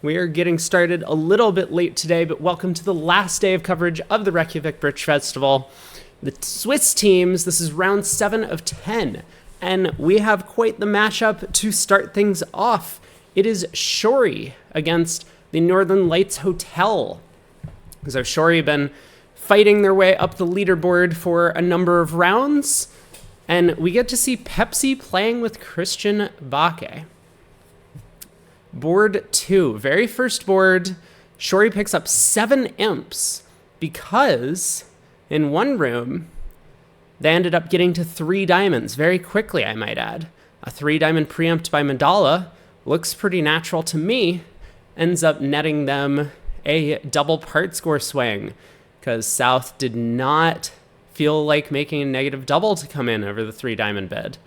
We are getting started a little bit late today, but welcome to the last day of coverage of the Reykjavik BridgeFestival. The Swiss teams, this is round 7 of 10, and we have quite the matchup to start things off. It is Shori against the Northern Lights Hotel. So Shori been fighting their way up the leaderboard for a number of rounds, and we get to see Pepsi playing with Christian Bake. Board 2, very first board, Shori picks up 7 imps because in one room, they ended up getting to 3 diamonds very quickly, I might add. A 3-diamond preempt by Mandala looks pretty natural to me, ends up netting them a double part score swing because South did not feel like making a negative double to come in over the 3-diamond bid.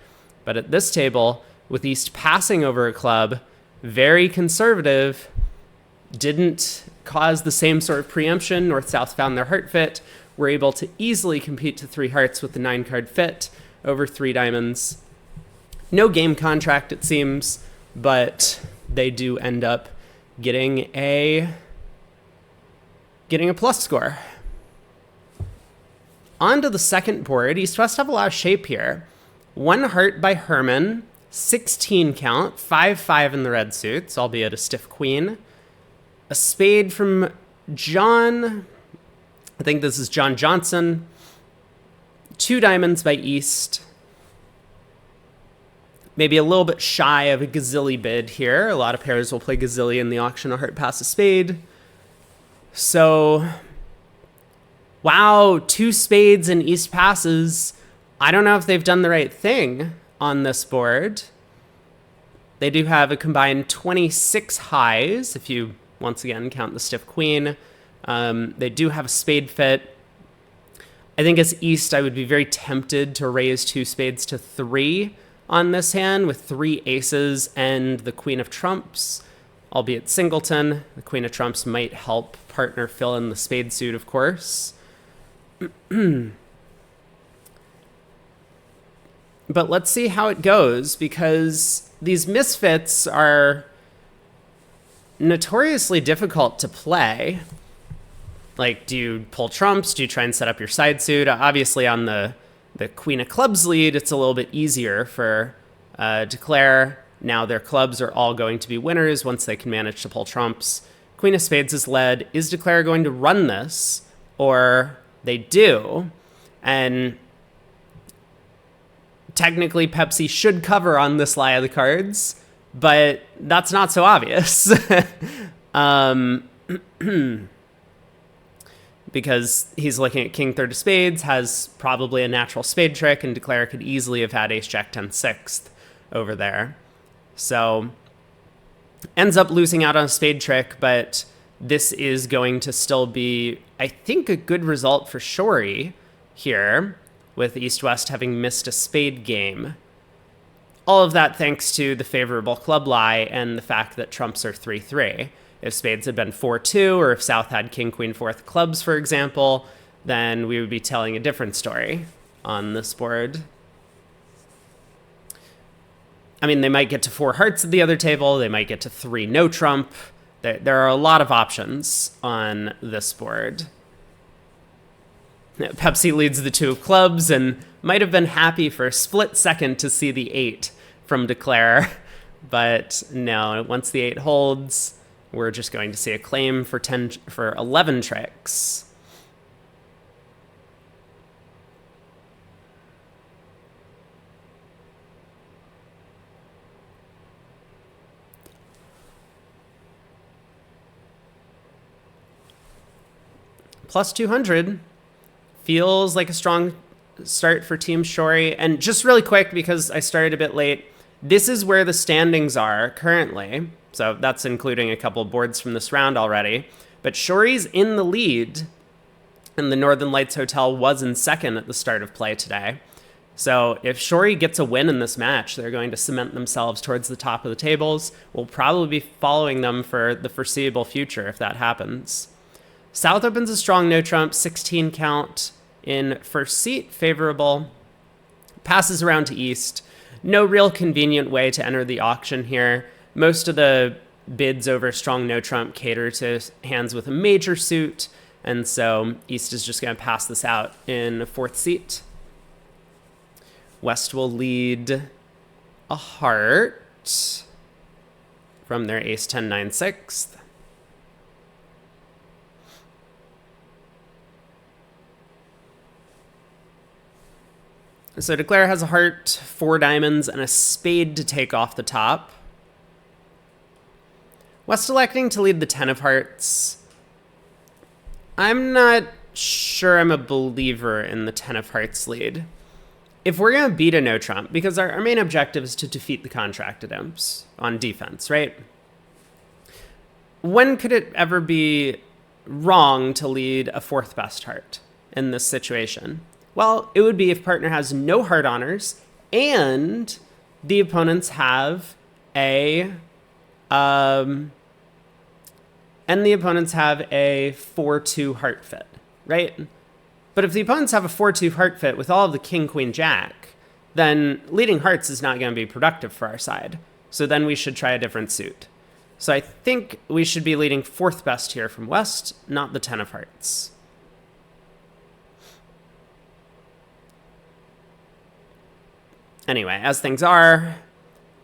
But at this table, with East passing over a club, very conservative, didn't cause the same sort of preemption. North-South found their heart fit, were able to easily compete to 3 hearts with the 9-card fit over 3 diamonds. No game contract, it seems, but they do end up getting a plus score. On to the second board, East-West have a lot of shape here. 1 heart by Herman, 16 count, 5-5 in the red suits, albeit a stiff queen. A spade from John, I think this is John Johnson. 2 diamonds by East. Maybe a little bit shy of a gazilli bid here. A lot of pairs will play gazilli in the auction, a heart pass a spade. So, wow, 2 spades and East passes. I don't know if they've done the right thing on this board. They do have a combined 26 highs, if you, once again, count the stiff queen. They do have a spade fit. I think as East, I would be very tempted to raise 2 spades to 3 on this hand with 3 aces and the queen of trumps, albeit singleton. The queen of trumps might help partner fill in the spade suit, of course. But let's see how it goes, because these misfits are notoriously difficult to play. Like, do you pull trumps? Do you try and set up your side suit? Obviously, on the Queen of Clubs lead, it's a little bit easier for Declare. Now their clubs are all going to be winners once they can manage to pull trumps. Queen of Spades is led. Is Declare going to run this? Or they do. And technically, Pepsi should cover on this lie of the cards, but that's not so obvious. Because he's looking at King Third of Spades, has probably a natural spade trick, and Declare could easily have had Ace Jack 10 6th over there. So, ends up losing out on a spade trick, but this is going to still be, I think, a good result for Shori here, with East-West having missed a spade game. All of that thanks to the favorable club lie and the fact that trumps are 3-3. If spades had been 4-2, or if South had king, queen, 4th clubs, for example, then we would be telling a different story on this board. I mean, they might get to 4 hearts at the other table. They might get to 3 no trump. There are a lot of options on this board. Pepsi leads the 2 of clubs and might have been happy for a split second to see the 8 from Declare. But no, once the 8 holds, we're just going to see a claim for 11 tricks. Plus 200. Feels like a strong start for Team Shori. And just really quick, because I started a bit late, this is where the standings are currently. So that's including a couple of boards from this round already. But Shori's in the lead, and the Northern Lights Hotel was in second at the start of play today. So if Shori gets a win in this match, they're going to cement themselves towards the top of the tables. We'll probably be following them for the foreseeable future if that happens. South opens a strong no trump, 16 count in first seat, favorable. Passes around to East. No real convenient way to enter the auction here. Most of the bids over strong no trump cater to hands with a major suit, and so East is just going to pass this out in a fourth seat. West will lead a heart from their ace 10 9 6th. So Declare has a heart, 4 diamonds, and a spade to take off the top. West electing to lead the 10 of hearts. I'm not sure I'm a believer in the 10 of hearts lead. If we're going to beat a no trump, because our main objective is to defeat the contracted imps on defense, right? When could it ever be wrong to lead a 4th best heart in this situation? Well, it would be if partner has no heart honors and the opponents have a 4-2 heart fit, right? But if the opponents have a 4-2 heart fit with all of the king, queen, jack, then leading hearts is not going to be productive for our side. So then we should try a different suit. So I think we should be leading 4th best here from West, not the 10 of hearts. Anyway, as things are,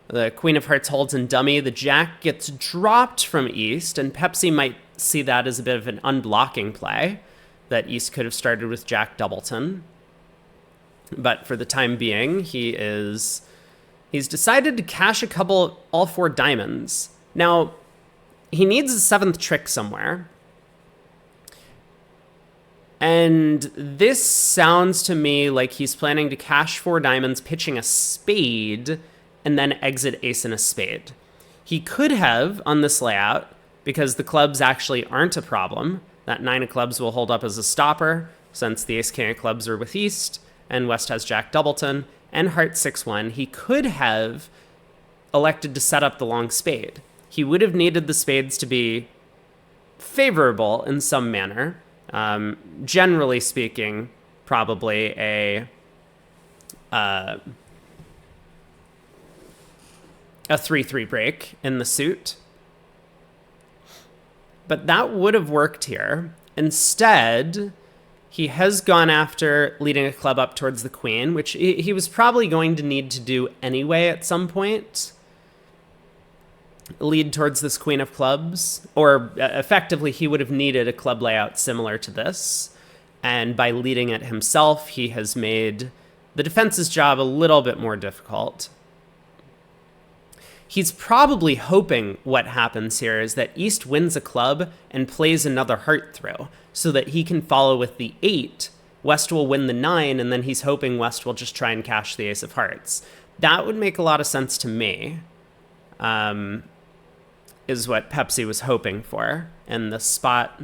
the queen of hearts holds in dummy. The jack gets dropped from East, and Pepsi might see that as a bit of an unblocking play, that East could have started with Jack Doubleton. But for the time being, he's decided to cash all 4 diamonds. Now, he needs a 7th trick somewhere. And this sounds to me like he's planning to cash 4 diamonds, pitching a spade, and then exit ace and a spade. He could have on this layout, because the clubs actually aren't a problem. That 9 of clubs will hold up as a stopper, since the ace king of clubs are with East, and West has Jack Doubleton, and heart 6-1. He could have elected to set up the long spade. He would have needed the spades to be favorable in some manner. Generally speaking, probably a 3-3 break in the suit. But that would have worked here. Instead, he has gone after leading a club up towards the queen, which he was probably going to need to do anyway at some point. Lead towards this queen of clubs, or effectively he would have needed a club layout similar to this. And by leading it himself, he has made the defense's job a little bit more difficult. He's probably hoping what happens here is that East wins a club and plays another heart through so that he can follow with the 8. West will win the 9, and then he's hoping West will just try and cash the ace of hearts. That would make a lot of sense to me. Is what Pepsi was hoping for in this spot.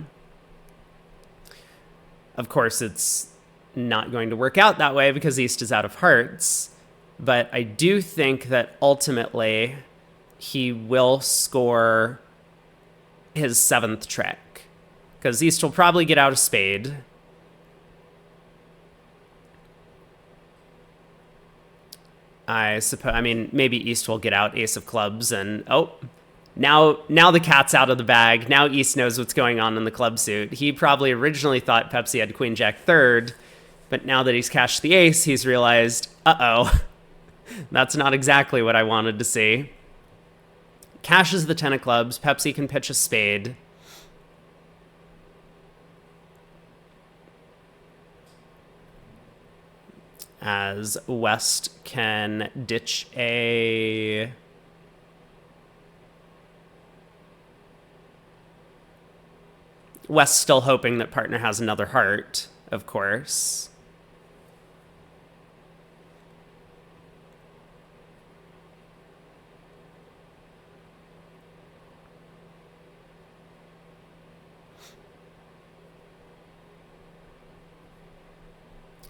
Of course, it's not going to work out that way because East is out of hearts, but I do think that ultimately he will score his 7th trick, because East will probably get out a spade. I mean, maybe East will get out ace of clubs and, Now the cat's out of the bag. Now East knows what's going on in the club suit. He probably originally thought Pepsi had queen jack 3rd, but now that he's cashed the ace, he's realized, that's not exactly what I wanted to see. Cashes the 10 of clubs. Pepsi can pitch a spade. As West can ditch a... West still hoping that partner has another heart, of course.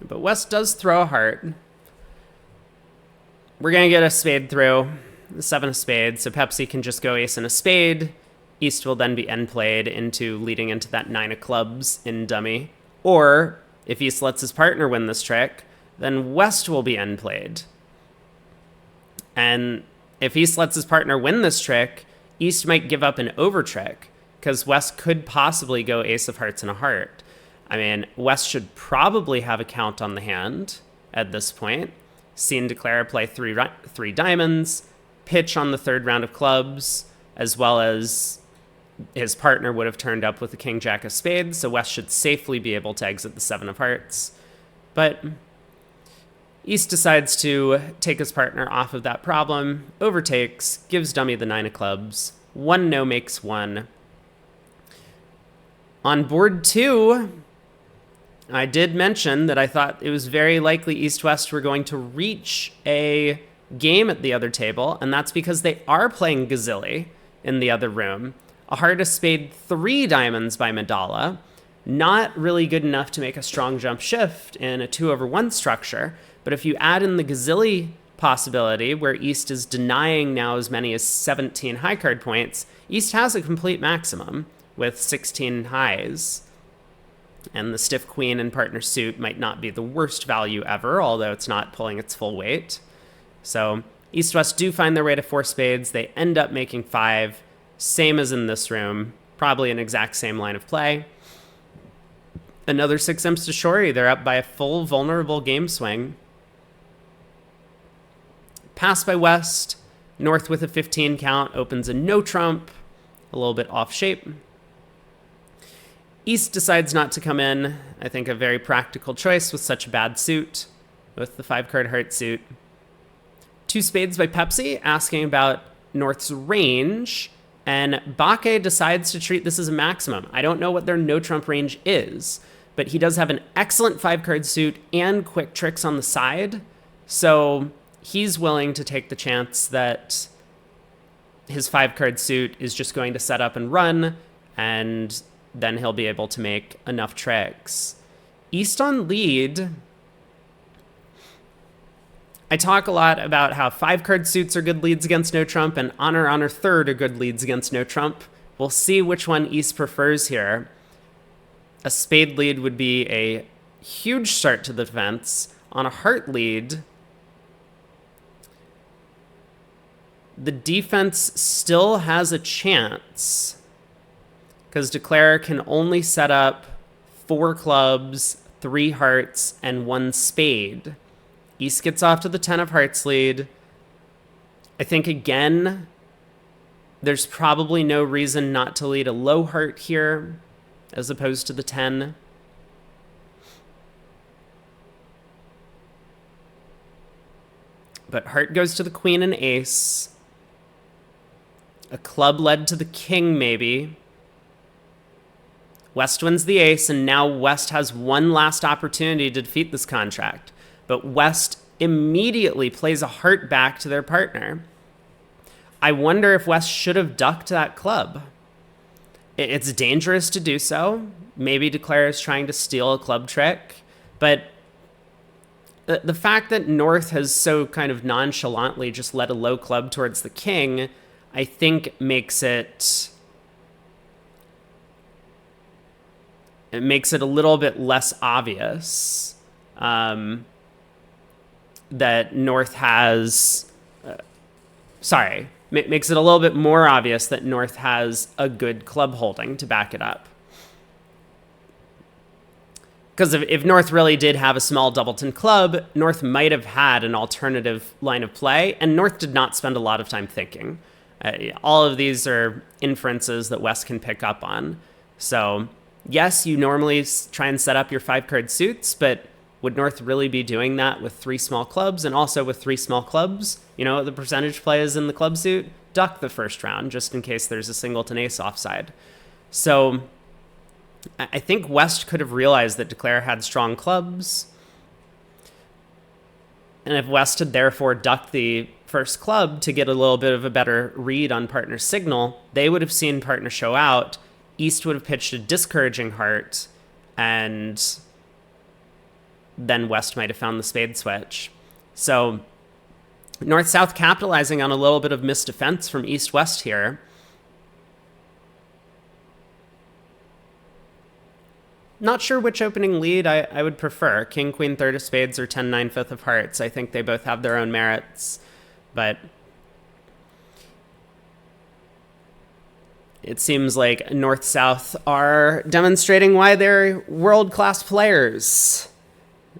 But West does throw a heart. We're going to get a spade through, the 7 of spades, so Pepsi can just go ace and a spade. East will then be end played into leading into that 9 of clubs in dummy. Or, if East lets his partner win this trick, then West will be end played. And if East lets his partner win this trick, East might give up an over trick because West could possibly go ace of hearts and a heart. I mean, West should probably have a count on the hand at this point. Seen Declare play three diamonds, pitch on the third round of clubs, as well as his partner would have turned up with the king jack of spades, so West should safely be able to exit the seven of hearts. But East decides to take his partner off of that problem, overtakes, gives dummy the nine of clubs. 1 no makes 1. On board 2, I did mention that I thought it was very likely East-West were going to reach a game at the other table, and that's because they are playing Gazilli in the other room. A heart, a spade, 3 diamonds by Madala. Not really good enough to make a strong jump shift in a 2/1 structure, but if you add in the Gazilli possibility, where East is denying now as many as 17 high card points, East has a complete maximum with 16 highs. And the stiff queen and partner suit might not be the worst value ever, although it's not pulling its full weight. So East-West do find their way to 4 spades. They end up making 5, same as in this room, probably an exact same line of play. Another 6 imps to Shori. They're up by a full vulnerable game swing. Pass by West. North with a 15 count opens a no trump, a little bit off shape. East decides not to come in. I think a very practical choice with such a bad suit, with the 5-card heart suit. 2 spades by Pepsi, asking about North's range, and Bakke decides to treat this as a maximum. I don't know what their no trump range is, but he does have an excellent 5-card suit and quick tricks on the side, so he's willing to take the chance that his 5-card suit is just going to set up and run, and then he'll be able to make enough tricks. East on lead. I talk a lot about how 5-card suits are good leads against no trump and honor third are good leads against no trump. We'll see which one East prefers here. A spade lead would be a huge start to the defense. On a heart lead, the defense still has a chance, because Declare can only set up 4 clubs, 3 hearts, and 1 spade. East gets off to the 10 of hearts lead. I think, again, there's probably no reason not to lead a low heart here, as opposed to the 10. But heart goes to the queen and ace. A club led to the king, maybe. West wins the ace, and now West has one last opportunity to defeat this contract. But West immediately plays a heart back to their partner. I wonder if West should have ducked that club. It's dangerous to do so. Maybe Declare is trying to steal a club trick. But the fact that North has so kind of nonchalantly just led a low club towards the king, I think makes it a little bit less obvious that North has... makes it a little bit more obvious that North has a good club holding to back it up. Because if North really did have a small doubleton club, North might have had an alternative line of play, and North did not spend a lot of time thinking. All of these are inferences that West can pick up on. So yes, you normally try and set up your 5-card suits, but would North really be doing that with 3 small clubs? And also with 3 small clubs, you know what the percentage play is in the club suit? Duck the first round, just in case there's a singleton ace offside. So I think West could have realized that Declare had strong clubs. And if West had therefore ducked the first club to get a little bit of a better read on partner's signal, they would have seen partner show out. East would have pitched a discouraging heart, and then West might have found the spade switch. So North-South capitalizing on a little bit of missed defense from East-West here. Not sure which opening lead I would prefer. King, Queen, third of spades, or 10-9, fifth of hearts. I think they both have their own merits. But It seems like North-South are demonstrating why they're world-class players.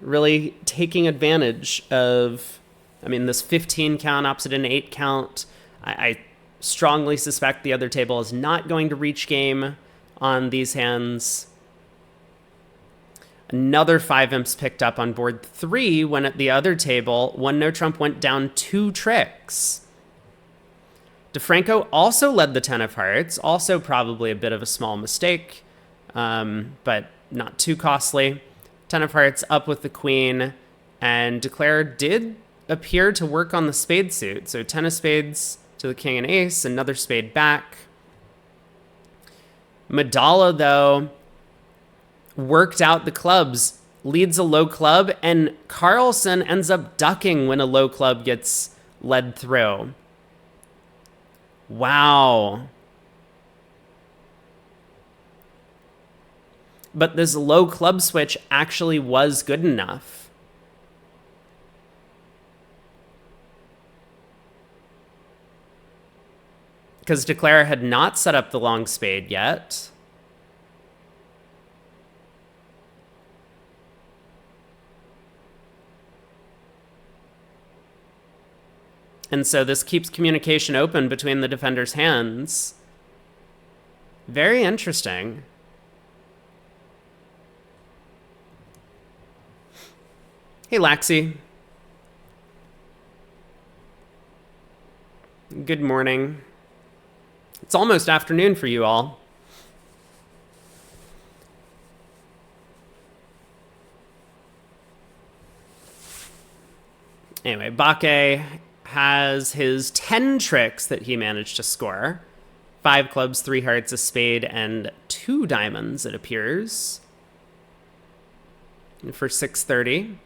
Really taking advantage of, this 15 count opposite an 8 count. I strongly suspect the other table is not going to reach game on these hands. Another 5 imps picked up on board 3 when at the other table, 1 no trump went down 2 tricks. DeFranco also led the 10 of hearts, also probably a bit of a small mistake, but not too costly. 10 of hearts up with the queen, and Declare did appear to work on the spade suit. So 10 of spades to the king and ace, another spade back. Madala, though, worked out the clubs, leads a low club, and Carlsen ends up ducking when a low club gets led through. Wow. But this low club switch actually was good enough. Because Declare had not set up the long spade yet. And so this keeps communication open between the defender's hands. Very interesting. Hey, Laxi. Good morning. It's almost afternoon for you all. Anyway, Bakke has his 10 tricks that he managed to score. 5 clubs, 3 hearts, a spade, and 2 diamonds, it appears. And for 630.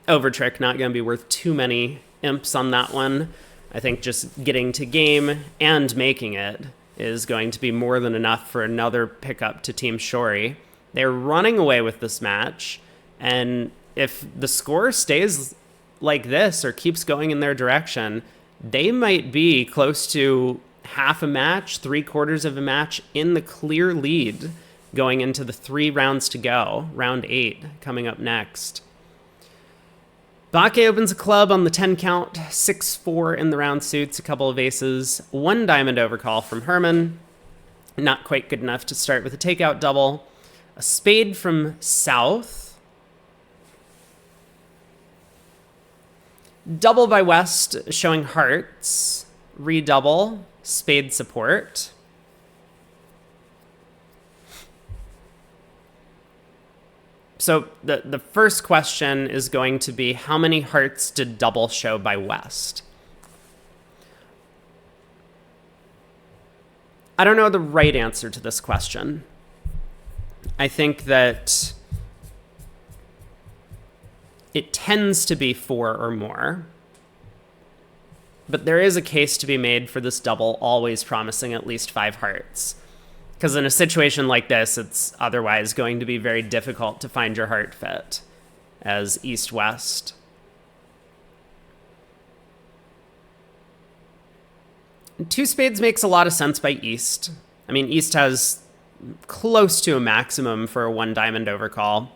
Over trick, not going to be worth too many imps on that one. I think just getting to game and making it is going to be more than enough for another pickup to Team Shori. They're running away with this match, and if the score stays like this or keeps going in their direction, they might be close to half a match, 3/4 of a match in the clear lead going into the 3 rounds to go. Round 8 coming up next. Bakke opens a club on the 10 count, 6-4 in the round suits, a couple of aces, 1 diamond overcall from Herman. Not quite good enough to start with a takeout double. A spade from South. Double by West, showing hearts. Redouble, spade support. So the first question is going to be, how many hearts did double show by West? I don't know the right answer to this question. I think that it tends to be 4 or more. But there is a case to be made for this double always promising at least 5 hearts. Because in a situation like this, it's otherwise going to be very difficult to find your heart fit as East-West. Two spades makes a lot of sense by East. I mean, East has close to a maximum for a 1 diamond overcall.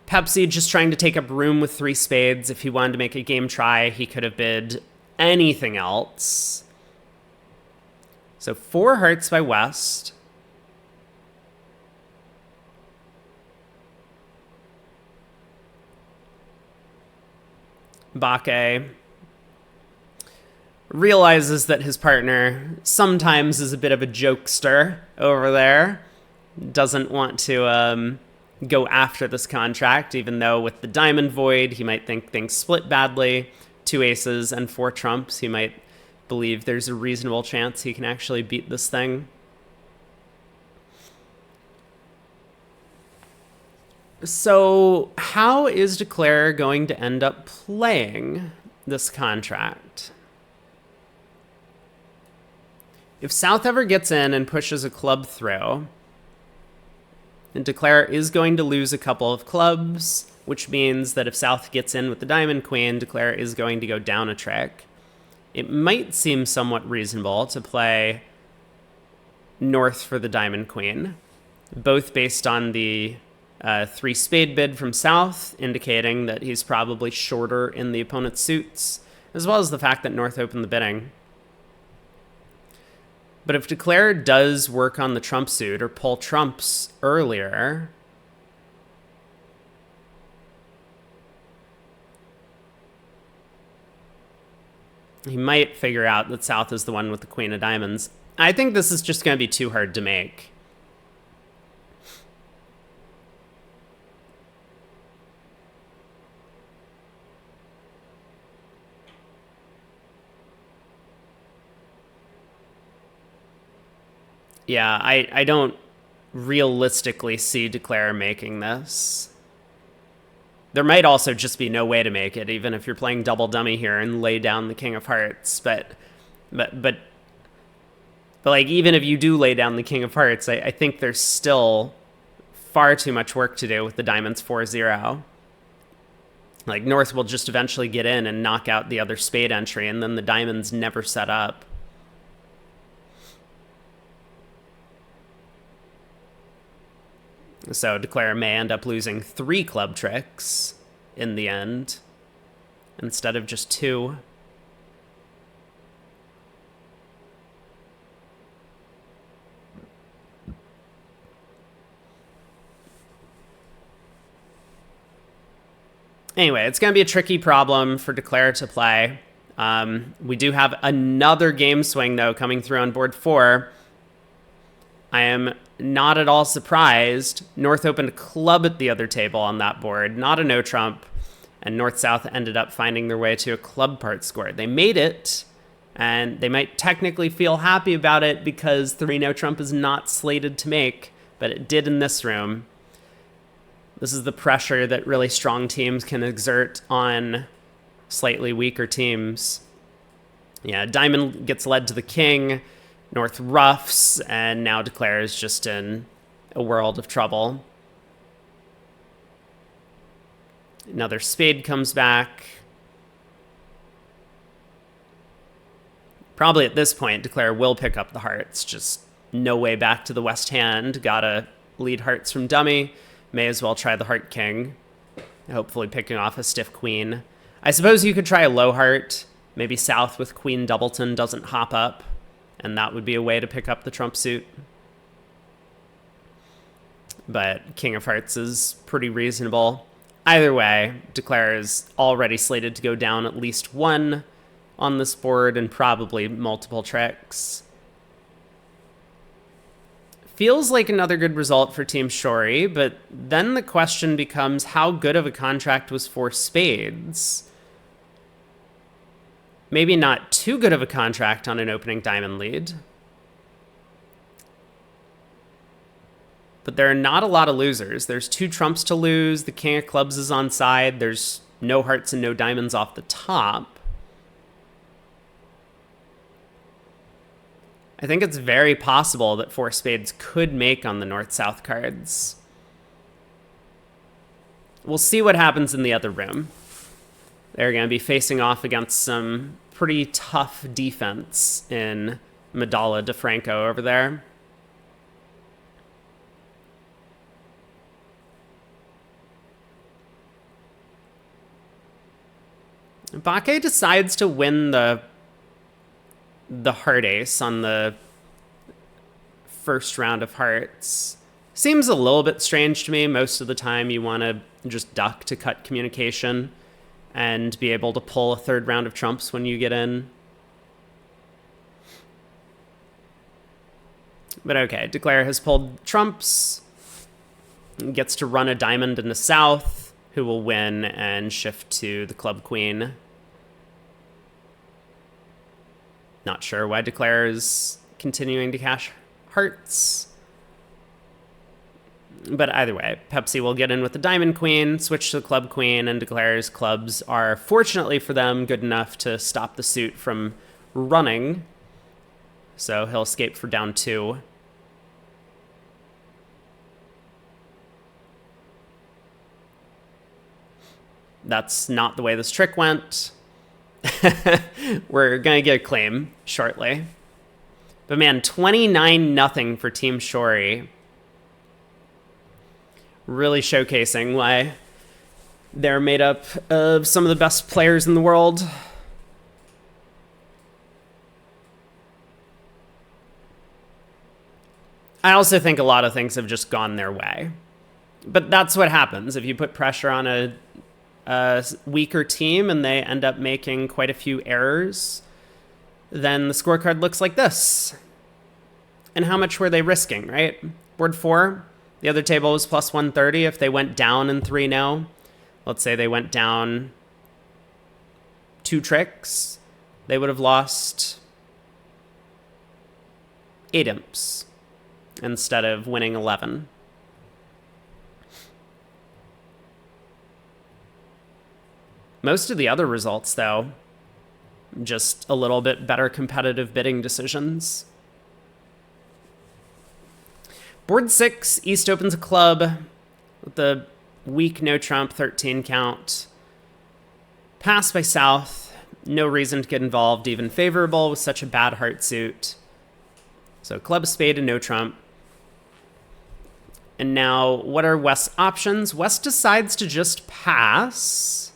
Pepsi just trying to take up room with 3 spades. If he wanted to make a game try, he could have bid anything else. So 4 hearts by West. Bakke realizes that his partner sometimes is a bit of a jokester over there. Doesn't want to go after this contract, even though with the diamond void, he might think things split badly. 2 aces and 4 trumps, he might believe there's a reasonable chance he can actually beat this thing. So how is Declare going to end up playing this contract? If South ever gets in and pushes a club throw, and Declare is going to lose a couple of clubs, which means that if South gets in with the diamond queen, Declare is going to go down a trick. it might seem somewhat reasonable to play north for the diamond queen, both based on the 3 spade bid from south, indicating that he's probably shorter in the opponent's suits, as well as the fact that north opened the bidding. But if Declare does work on the trump suit or pull trumps earlier, he might figure out that south is the one with the queen of diamonds. I think this is just going to be too hard to make. Yeah, I don't realistically see Declare making this. There might also just be no way to make it, even if you're playing double dummy here and lay down the king of hearts. But like, even if you do lay down the king of hearts, I think there's still far too much work to do with the diamonds 4-0. Like, north will just eventually get in and knock out the other spade entry, and then the diamonds never set up. So Declare may end up losing 3 club tricks in the end, instead of just 2. Anyway, it's going to be a tricky problem for Declare to play. We do have another game swing, though, coming through on board 4. I am not at all surprised. North opened a club at the other table on that board, not a no trump, and north-south ended up finding their way to a club part score. They made it, and they might technically feel happy about it because 3 no trump is not slated to make, but it did in this room. This is the pressure that really strong teams can exert on slightly weaker teams. Yeah, diamond gets led to the king, north roughs, and now Declare is just in a world of trouble. Another spade comes back. Probably at this point, Declare will pick up the hearts. Just no way back to the west hand. Gotta lead hearts from dummy. May as well try the heart king. Hopefully picking off a stiff queen. I suppose you could try a low heart. Maybe south with queen doubleton doesn't hop up. And that would be a way to pick up the trump suit. But king of hearts is pretty reasonable. Either way, Declare is already slated to go down at least 1 on this board and probably multiple tricks. Feels like another good result for Team Shory, but then the question becomes how good of a contract was 4 spades? Maybe not too good of a contract on an opening diamond lead. But there are not a lot of losers. There's 2 trumps to lose. The king of clubs is on side. There's no hearts and no diamonds off the top. I think it's very possible that 4 spades could make on the north-south cards. We'll see what happens in the other room. They're going to be facing off against some pretty tough defense in Madala DeFranco over there. Bakke decides to win the heart ace on the first round of hearts. Seems a little bit strange to me. Most of the time you want to just duck to cut communication and be able to pull a 3rd round of trumps when you get in. But okay, Declare has pulled trumps, gets to run a diamond in the south, who will win and shift to the club queen. Not sure why Declare is continuing to cash hearts. But either way, Pepsi will get in with the diamond queen, switch to the club queen, and Declare's clubs are, fortunately for them, good enough to stop the suit from running. So he'll escape for down 2. That's not the way this trick went. We're going to get a claim shortly. But man, 29-0 for Team Shori. Really showcasing why they're made up of some of the best players in the world. I also think a lot of things have just gone their way. But that's what happens if you put pressure on a weaker team and they end up making quite a few errors. Then the scorecard looks like this. And how much were they risking, right? Board 4, the other table was plus 130 if they went down in 3-0. Let's say they went down 2 tricks. They would have lost 8 imps instead of winning 11. Most of the other results, though, just a little bit better competitive bidding decisions. Board 6, East opens a club with the weak no trump 13 count. Pass by South. No reason to get involved, even favorable with such a bad heart suit. So club, spade, and no trump. And now, what are West's options? West decides to just pass.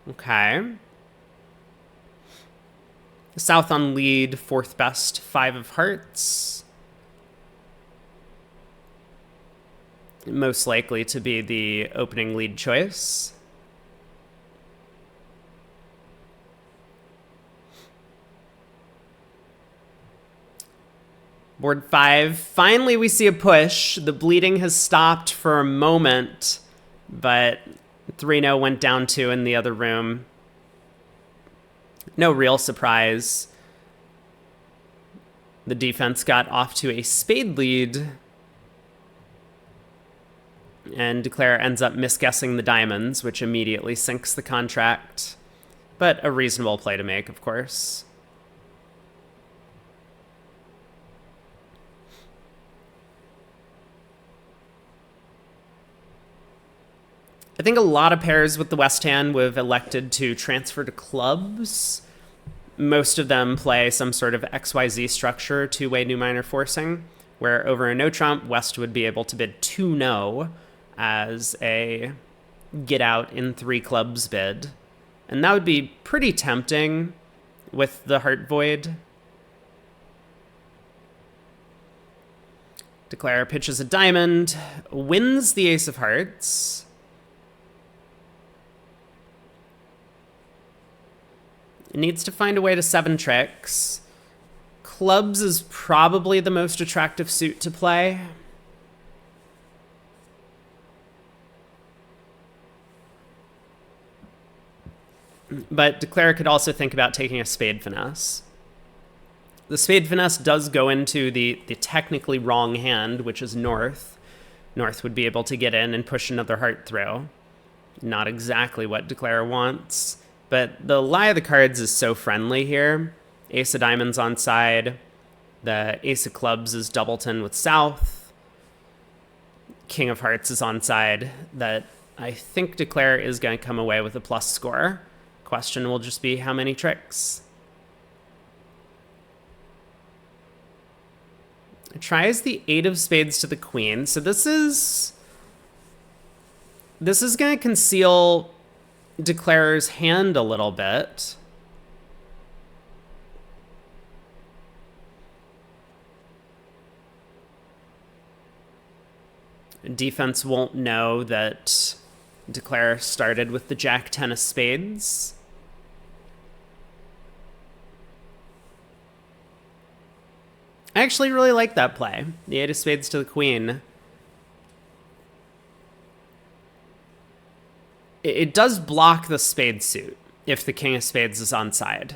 Okay. South on lead, 4th best, 5 of hearts. Most likely to be the opening lead choice. Board 5, finally we see a push. The bleeding has stopped for a moment, but 3-0 went down 2 in the other room. No real surprise. The defense got off to a spade lead, and Declare ends up misguessing the diamonds, which immediately sinks the contract. But a reasonable play to make, of course. I think a lot of pairs with the West hand would have elected to transfer to clubs. Most of them play some sort of XYZ structure, two-way new minor forcing, where over a no trump, West would be able to bid 2-no as a get out in 3 clubs bid. And that would be pretty tempting with the heart void. Declare pitches a diamond, wins the ace of hearts. It needs to find a way to 7 tricks. Clubs is probably the most attractive suit to play. But Declare could also think about taking a spade finesse. The spade finesse does go into the technically wrong hand, which is North. North would be able to get in and push another heart through. Not exactly what Declare wants. But the lie of the cards is so friendly here. Ace of diamonds on side. The ace of clubs is doubleton with South. King of hearts is on side. That I think Declare is going to come away with a plus score. Question will just be how many tricks. It tries the 8 of spades to the queen. So this is going to conceal Declare's hand a little bit. Defense won't know that Declare started with the Jack 10 of spades. I actually really like that play. The 8 of spades to the queen. It does block the spade suit if the king of spades is on side.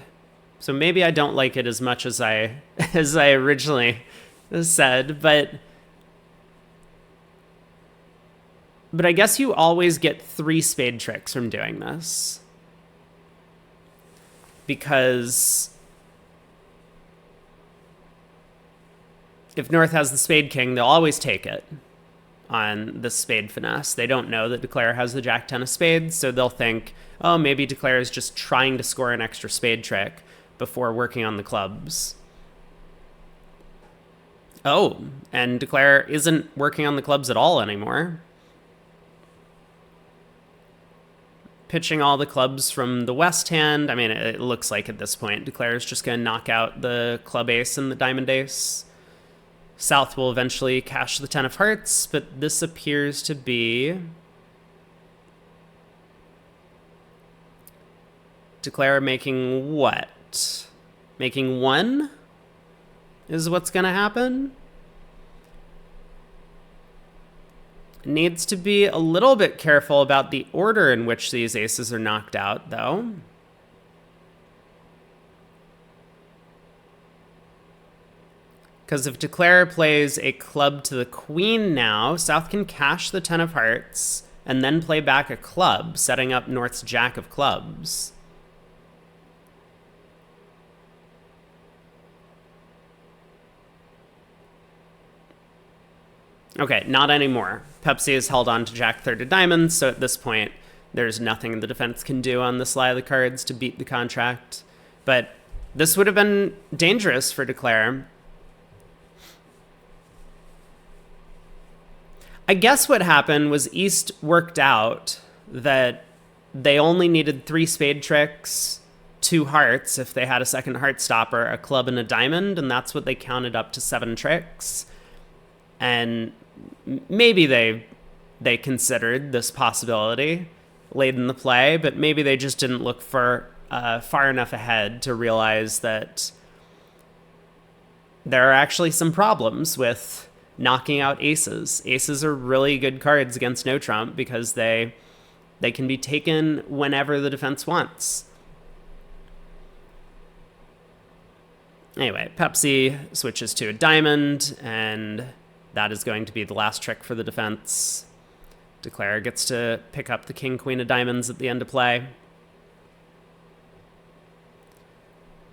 So maybe I don't like it as much as I originally said, but I guess you always get 3 spade tricks from doing this. Because if North has the spade king, they'll always take it. on the spade finesse. They don't know that Declare has the Jack 10 of spades, so they'll think, oh, maybe Declare is just trying to score an extra spade trick before working on the clubs. Oh, and Declare isn't working on the clubs at all anymore. Pitching all the clubs from the west hand. I mean, it looks like at this point, Declare is just going to knock out the club ace and the diamond ace. South will eventually cash the 10 of hearts, but this appears to be Declare making what? Making one is what's going to happen. Needs to be a little bit careful about the order in which these aces are knocked out, though. Because if Declare plays a club to the queen now, South can cash the 10 of hearts and then play back a club, setting up North's jack of clubs. Okay, not anymore. Pepsi has held on to Jack 3rd of diamonds, so at this point, there's nothing the defense can do on this lie of the cards to beat the contract. But this would have been dangerous for Declare. I guess what happened was East worked out that they only needed 3 spade tricks, 2 hearts if they had a second heart stopper, a club, and a diamond, and that's what they counted up to 7 tricks. And maybe they considered this possibility late in the play, but maybe they just didn't look far enough ahead to realize that there are actually some problems with knocking out aces. Aces are really good cards against no trump because they can be taken whenever the defense wants. Anyway, Pepsi switches to a diamond, and that is going to be the last trick for the defense. Declare gets to pick up the king, queen of diamonds at the end of play.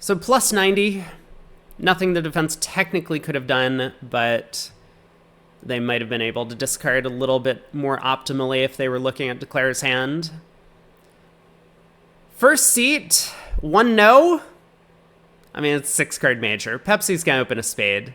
So plus 90. Nothing the defense technically could have done, but they might have been able to discard a little bit more optimally if they were looking at Declare's hand. First seat, 1 no. I mean, it's 6-card major. Pepsi's going to open a spade.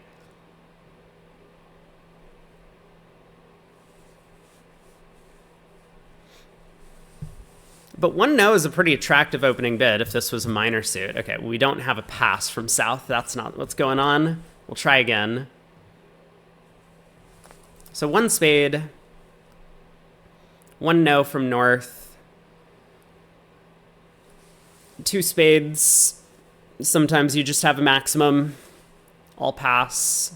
But 1 no is a pretty attractive opening bid if this was a minor suit. Okay, we don't have a pass from South. That's not what's going on. We'll try again. So 1 spade, 1 no from North, 2 spades. Sometimes you just have a maximum. All pass.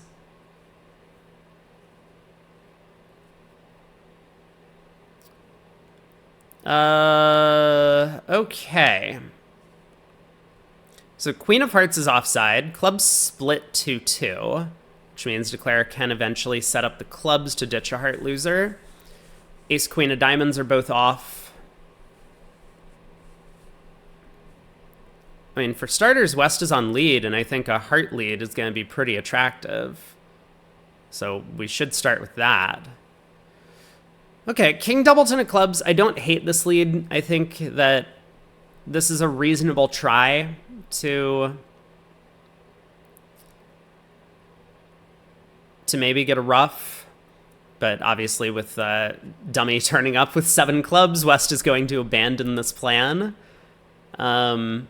Okay. So Queen of Hearts is offside. Clubs split 2-2, which means Declare can eventually set up the clubs to ditch a heart loser. Ace, Queen of Diamonds are both off. I mean, for starters, West is on lead, and I think a heart lead is going to be pretty attractive. So we should start with that. Okay, King Doubleton of clubs. I don't hate this lead. I think that this is a reasonable try to maybe get a ruff. But obviously with Dummy turning up with 7 clubs, West is going to abandon this plan. So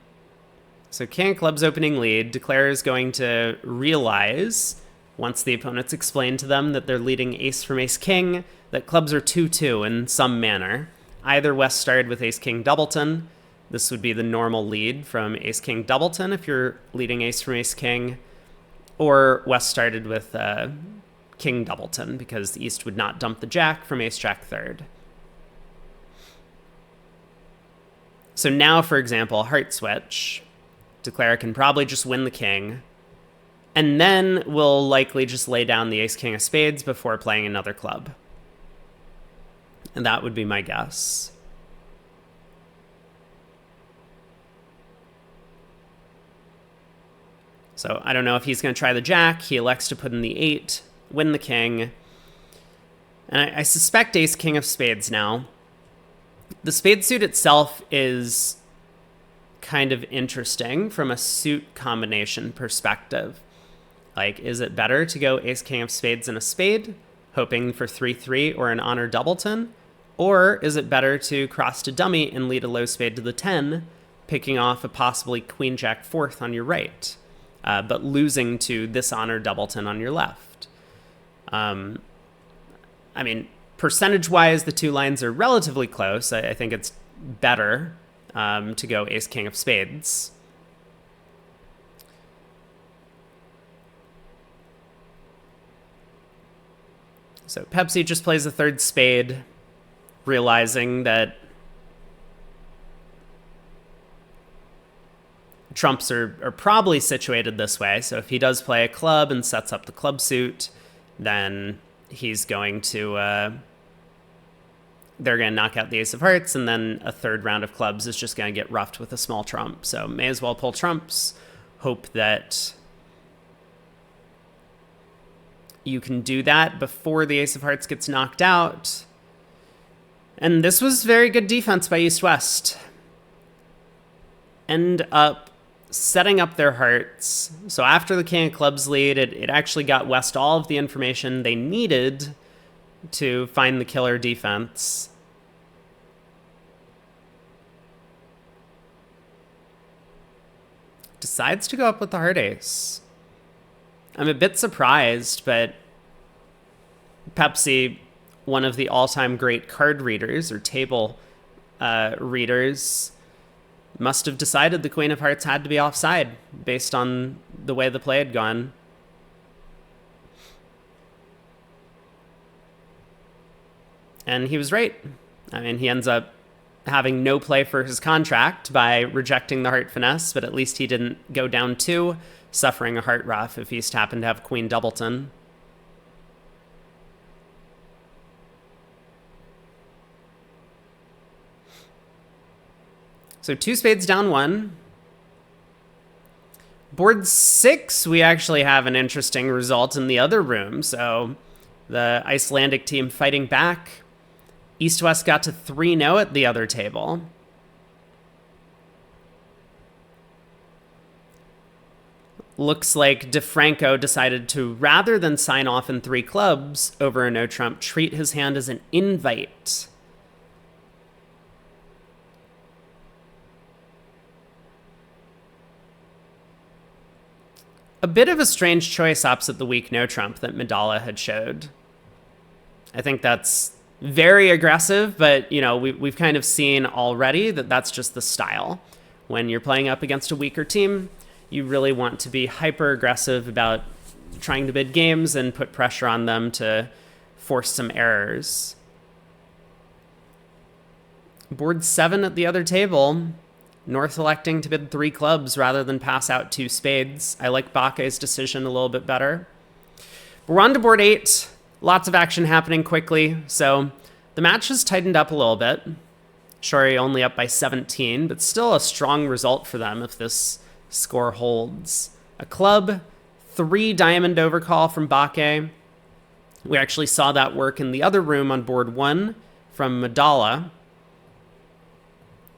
King of clubs opening lead. Declare is going to realize, once the opponents explain to them that they're leading ace from ace king, that clubs are 2-2 in some manner. Either West started with ace king doubleton. This would be the normal lead from ace king doubleton if you're leading ace from ace king. Or West started with king doubleton because the East would not dump the jack from ace jack third. So now, for example, heart switch. Declare can probably just win the king, and then we'll likely just lay down the ace king of spades before playing another club. And that would be my guess. So I don't know if he's going to try the jack. He elects to put in the 8, win the king. And I suspect ace king of spades now. The spade suit itself is kind of interesting from a suit combination perspective. Like, is it better to go ace king of spades and a spade, hoping for 3-3 or an honor doubleton? Or is it better to cross to dummy and lead a low spade to the 10, picking off a possibly queen jack fourth on your right, but losing to this honor doubleton on your left? I mean, percentage-wise, the two lines are relatively close. I think it's better to go ace king of spades. So Pepsi just plays a third spade, realizing that trumps are probably situated this way. So if he does play a club and sets up the club suit, then he's going to... they're going to knock out the ace of hearts, and then a third round of clubs is just going to get roughed with a small trump. So may as well pull trumps, hope that you can do that before the ace of hearts gets knocked out. And this was very good defense by East-West. End up setting up their hearts. So after the king of clubs lead, it actually got West all of the information they needed to find the killer defense. Decides to go up with the heart ace. I'm a bit surprised, but Pepsi, one of the all-time great card readers or table readers, must have decided the queen of hearts had to be offside based on the way the play had gone. And he was right. I mean, he ends up having no play for his contract by rejecting the heart finesse, but at least he didn't go down 2, suffering a heart ruff if East happened to have queen doubleton. So 2 spades down 1. Board 6, we actually have an interesting result in the other room. So the Icelandic team fighting back. East-West got to 3-0 at the other table. Looks like DeFranco decided to, rather than sign off in 3 clubs over a no-trump, treat his hand as an invite. A bit of a strange choice opposite the weak no-trump that Medalla had showed. I think that's very aggressive, but you know, we've kind of seen already that that's just the style. When you're playing up against a weaker team, you really want to be hyper aggressive about trying to bid games and put pressure on them to force some errors. Board 7 at the other table, North electing to bid 3 clubs rather than pass out 2 spades. I like Bake's decision a little bit better. We're on to board 8. Lots of action happening quickly, so the match has tightened up a little bit. Shori only up by 17, but still a strong result for them if this score holds. A club, 3 diamond overcall from Bake. We actually saw that work in the other room on board 1 from Medalla.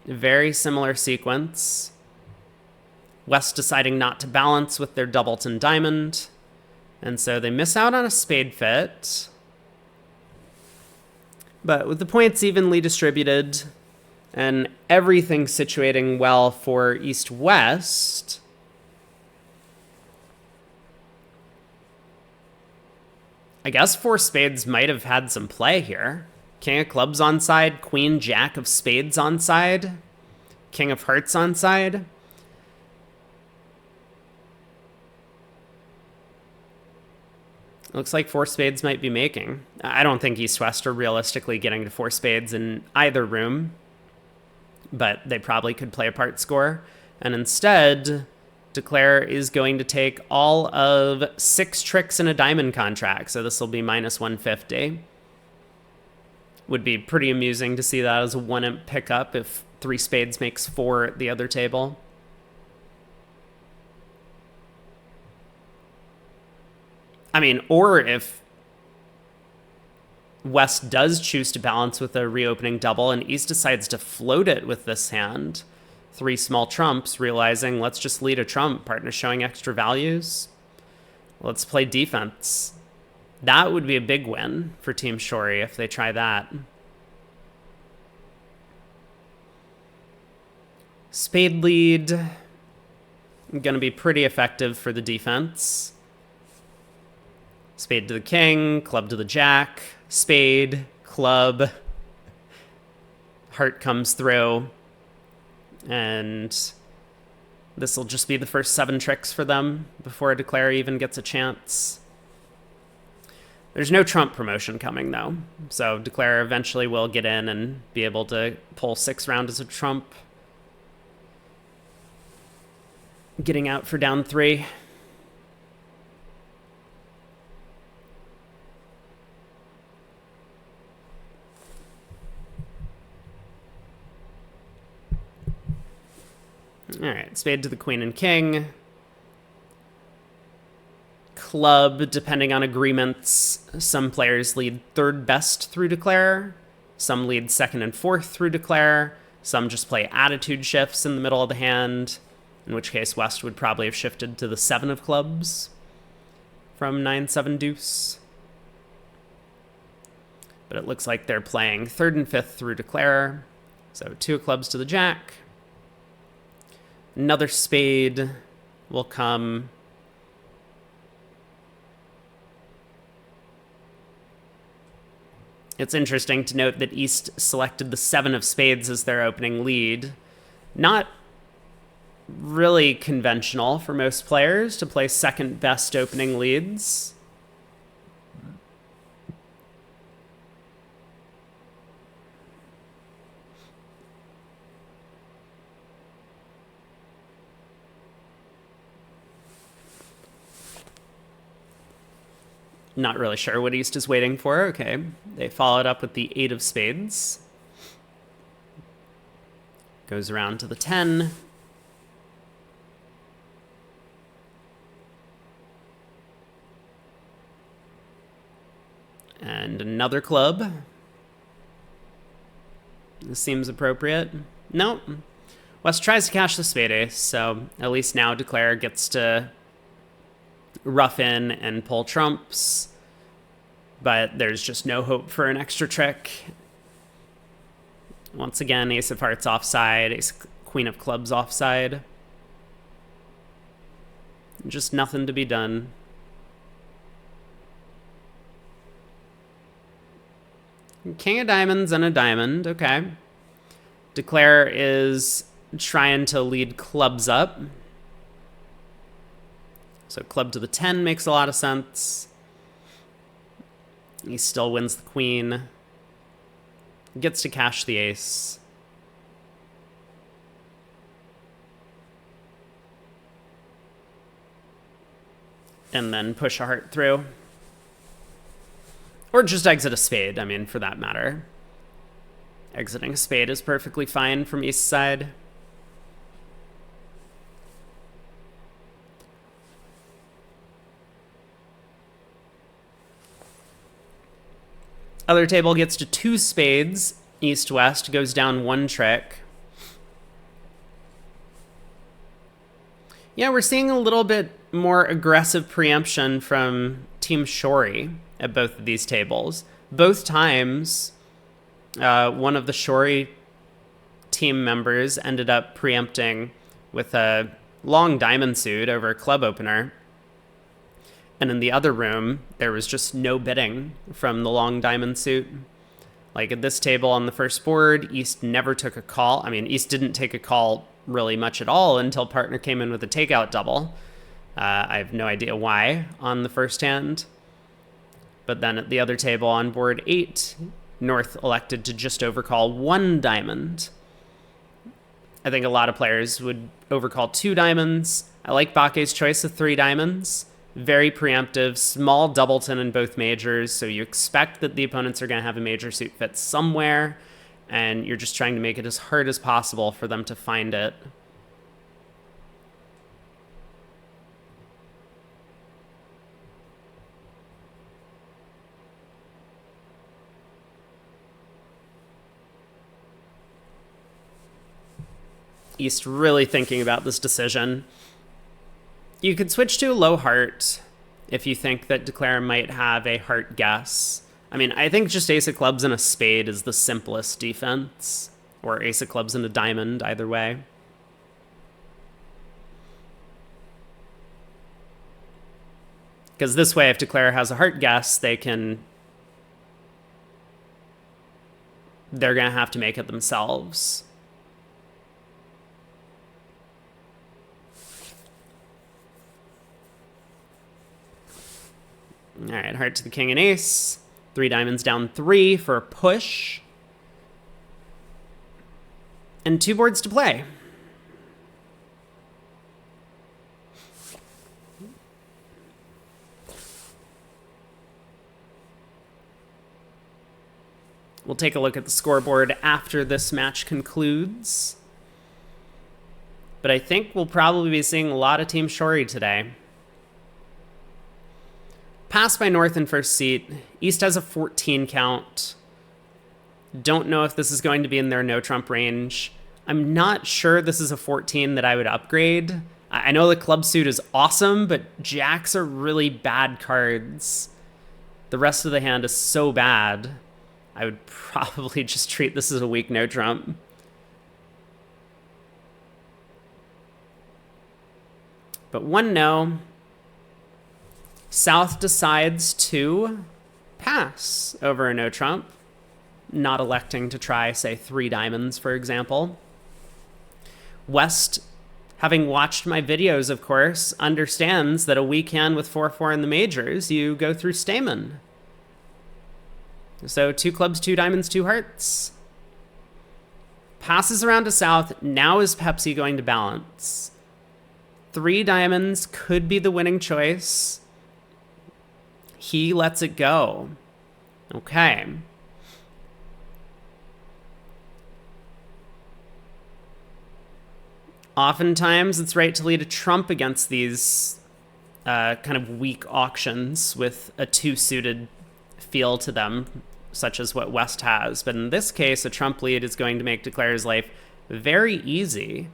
Very similar sequence. West deciding not to balance with their doubleton diamond. And so they miss out on a spade fit. But with the points evenly distributed and everything situating well for East-West, I guess 4 spades might have had some play here. King of clubs onside, queen jack of spades onside, king of hearts onside. Looks like 4 spades might be making. I don't think East-West are realistically getting to 4 spades in either room, but they probably could play a part score. And instead, Declare is going to take all of 6 tricks in a diamond contract, so this will be minus 150. Would be pretty amusing to see that as a 1-imp pickup if 3 spades makes 4 at the other table. I mean, or if West does choose to balance with a reopening double, and East decides to float it with this hand. 3 small trumps, realizing let's just lead a trump. Partner showing extra values. Let's play defense. That would be a big win for Team Shori if they try that. Spade lead. Going to be pretty effective for the defense. Spade to the king, club to the jack, spade, club. Heart comes through. And this will just be the first 7 tricks for them before a declare even gets a chance. There's no trump promotion coming, though. So declare eventually will get in and be able to pull 6 round as a trump. Getting out for down 3. All right, spade to the queen and king. Club, depending on agreements, some players lead 3rd best through declare. Some lead 2nd and 4th through declare. Some just play attitude shifts in the middle of the hand, in which case West would probably have shifted to the 7 of clubs from 9-7 deuce. But it looks like they're playing 3rd and 5th through declare. So 2 of clubs to the jack. Another spade will come. It's interesting to note that East selected the 7 of spades as their opening lead. Not really conventional for most players to play 2nd best opening leads. Not really sure what East is waiting for. Okay, they followed up with the 8 of spades. Goes around to the 10. And another club. This seems appropriate. Nope. West tries to cash the spade ace, so at least now declare gets to rough in and pull trumps. But there's just no hope for an extra trick. Once again, ace of hearts offside, ace queen of clubs offside. Just nothing to be done. King of diamonds and a diamond, okay. Declare is trying to lead clubs up. So club to the 10 makes a lot of sense. He still wins the queen. Gets to cash the ace. And then push a heart through. Or just exit a spade, I mean, for that matter. Exiting a spade is perfectly fine from East side. Other table gets to 2 spades. East-west goes down 1 trick. Yeah, we're seeing a little bit more aggressive preemption from Team Shori at both of these tables. Both times, one of the Shori team members ended up preempting with a long diamond suit over a club opener. And in the other room, there was just no bidding from the long diamond suit. Like at this table on the first board, East never took a call. I mean, East didn't take a call really much at all until partner came in with a takeout double. I have no idea why on the first hand. But then at the other table on board 8, North elected to just overcall 1 diamond. I think a lot of players would overcall 2 diamonds. I like Bake's choice of 3 diamonds. Very preemptive, small doubleton in both majors, so you expect that the opponents are going to have a major suit fit somewhere, and you're just trying to make it as hard as possible for them to find it. East really thinking about this decision. You could switch to a low heart if you think that Declare might have a heart guess. I mean, I think just ace of clubs and a spade is the simplest defense, or ace of clubs and a diamond, either way. Because this way, if Declare has a heart guess, they're going to have to make it themselves. All right, heart to the king and ace. 3 diamonds down 3 for a push. And 2 boards to play. We'll take a look at the scoreboard after this match concludes. But I think we'll probably be seeing a lot of Team Shorey today. Pass by North in first seat. East has a 14 count. Don't know if this is going to be in their no trump range. I'm not sure this is a 14 that I would upgrade. I know the club suit is awesome, but jacks are really bad cards. The rest of the hand is so bad. I would probably just treat this as a weak no trump. But 1-0. South decides to pass over a no trump, not electing to try, say, 3 diamonds, for example. West, having watched my videos, of course, understands that a weak hand with 4-4 in the majors, you go through Stamen. So 2 clubs, 2 diamonds, 2 hearts. Passes around to South. Now is Pepsi going to balance? 3 diamonds could be the winning choice. He lets it go. Okay. Oftentimes, it's right to lead a trump against these kind of weak auctions with a 2-suited feel to them, such as what West has. But in this case, a trump lead is going to make Declare's life very easy.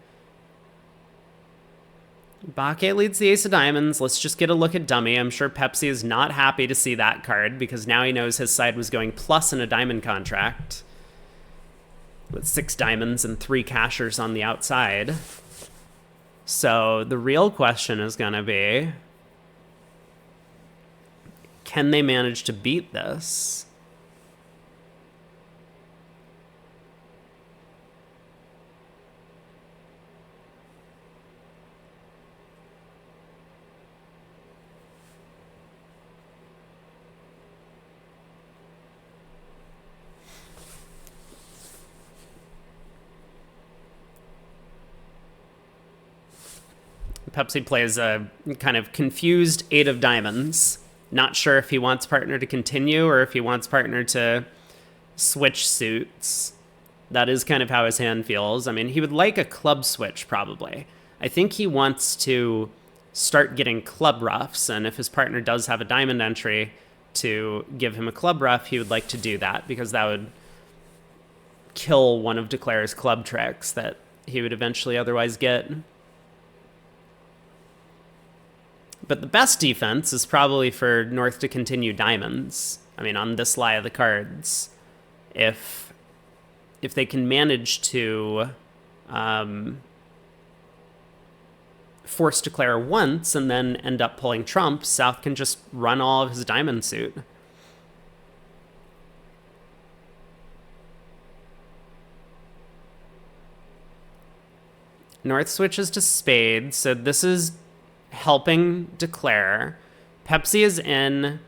Baque leads the ace of diamonds. Let's just get a look at dummy. I'm sure Pepsi is not happy to see that card because now he knows his side was going plus in a diamond contract with 6 diamonds and 3 cashers on the outside. So the real question is going to be, can they manage to beat this? Pepsi plays a kind of confused 8 of diamonds. Not sure if he wants partner to continue or if he wants partner to switch suits. That is kind of how his hand feels. I mean, he would like a club switch, probably. I think he wants to start getting club ruffs, and if his partner does have a diamond entry to give him a club ruff, he would like to do that, because that would kill one of Declare's club tricks that he would eventually otherwise get. But the best defense is probably for North to continue diamonds. I mean, on this lie of the cards, if they can manage to force Declare once and then end up pulling trumps, South can just run all of his diamond suit. North switches to spades, so this is helping Declare. Pepsi is in.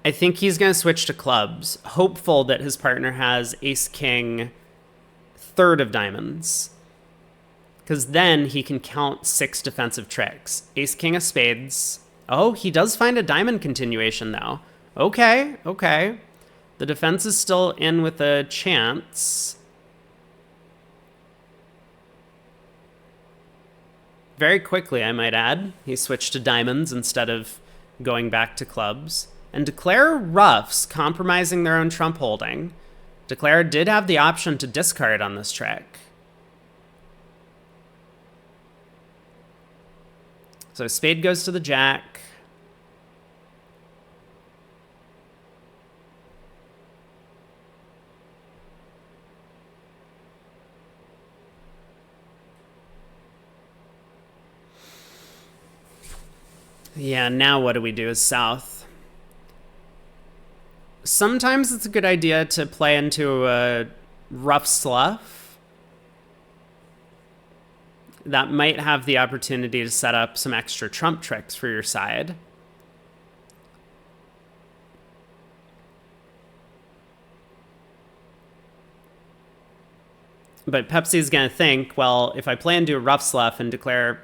I think he's going to switch to clubs, hopeful that his partner has ace-king, 3rd of diamonds, because then he can count 6 defensive tricks. Ace-king of spades. Oh, he does find a diamond continuation, though. Okay. The defense is still in with a chance. Very quickly, I might add. He switched to diamonds instead of going back to clubs. And Declare ruffs, compromising their own trump holding. Declare did have the option to discard on this trick. So spade goes to the jack. Yeah, now what do we do as south? Sometimes it's a good idea to play into a rough slough. That might have the opportunity to set up some extra trump tricks for your side. But Pepsi's going to think, well, if I play into a rough slough and Declare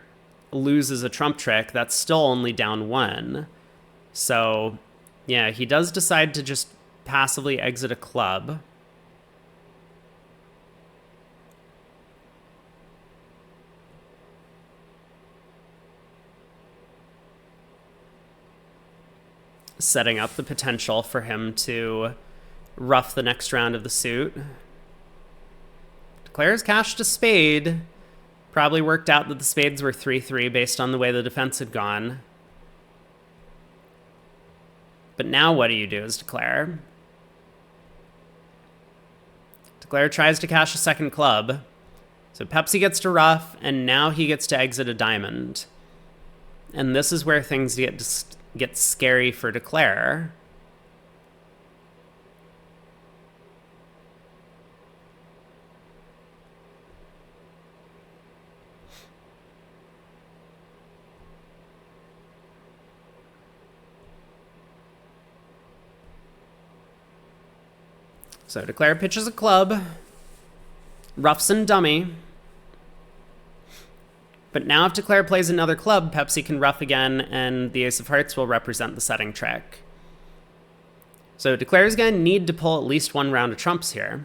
loses a trump trick, that's still only down 1. So, yeah, he does decide to just passively exit a club. Setting up the potential for him to rough the next round of the suit. Declare's cashed a spade. Probably worked out that the spades were 3-3 based on the way the defense had gone. But now what do you do as Declare? Declare tries to cash a second club. So Pepsi gets to rough, and now he gets to exit a diamond. And this is where things get scary for Declare. So Declare pitches a club, roughs and dummy. But now if Declare plays another club, Pepsi can rough again, and the ace of hearts will represent the setting trick. So Declare's going to need to pull at least one round of trumps here.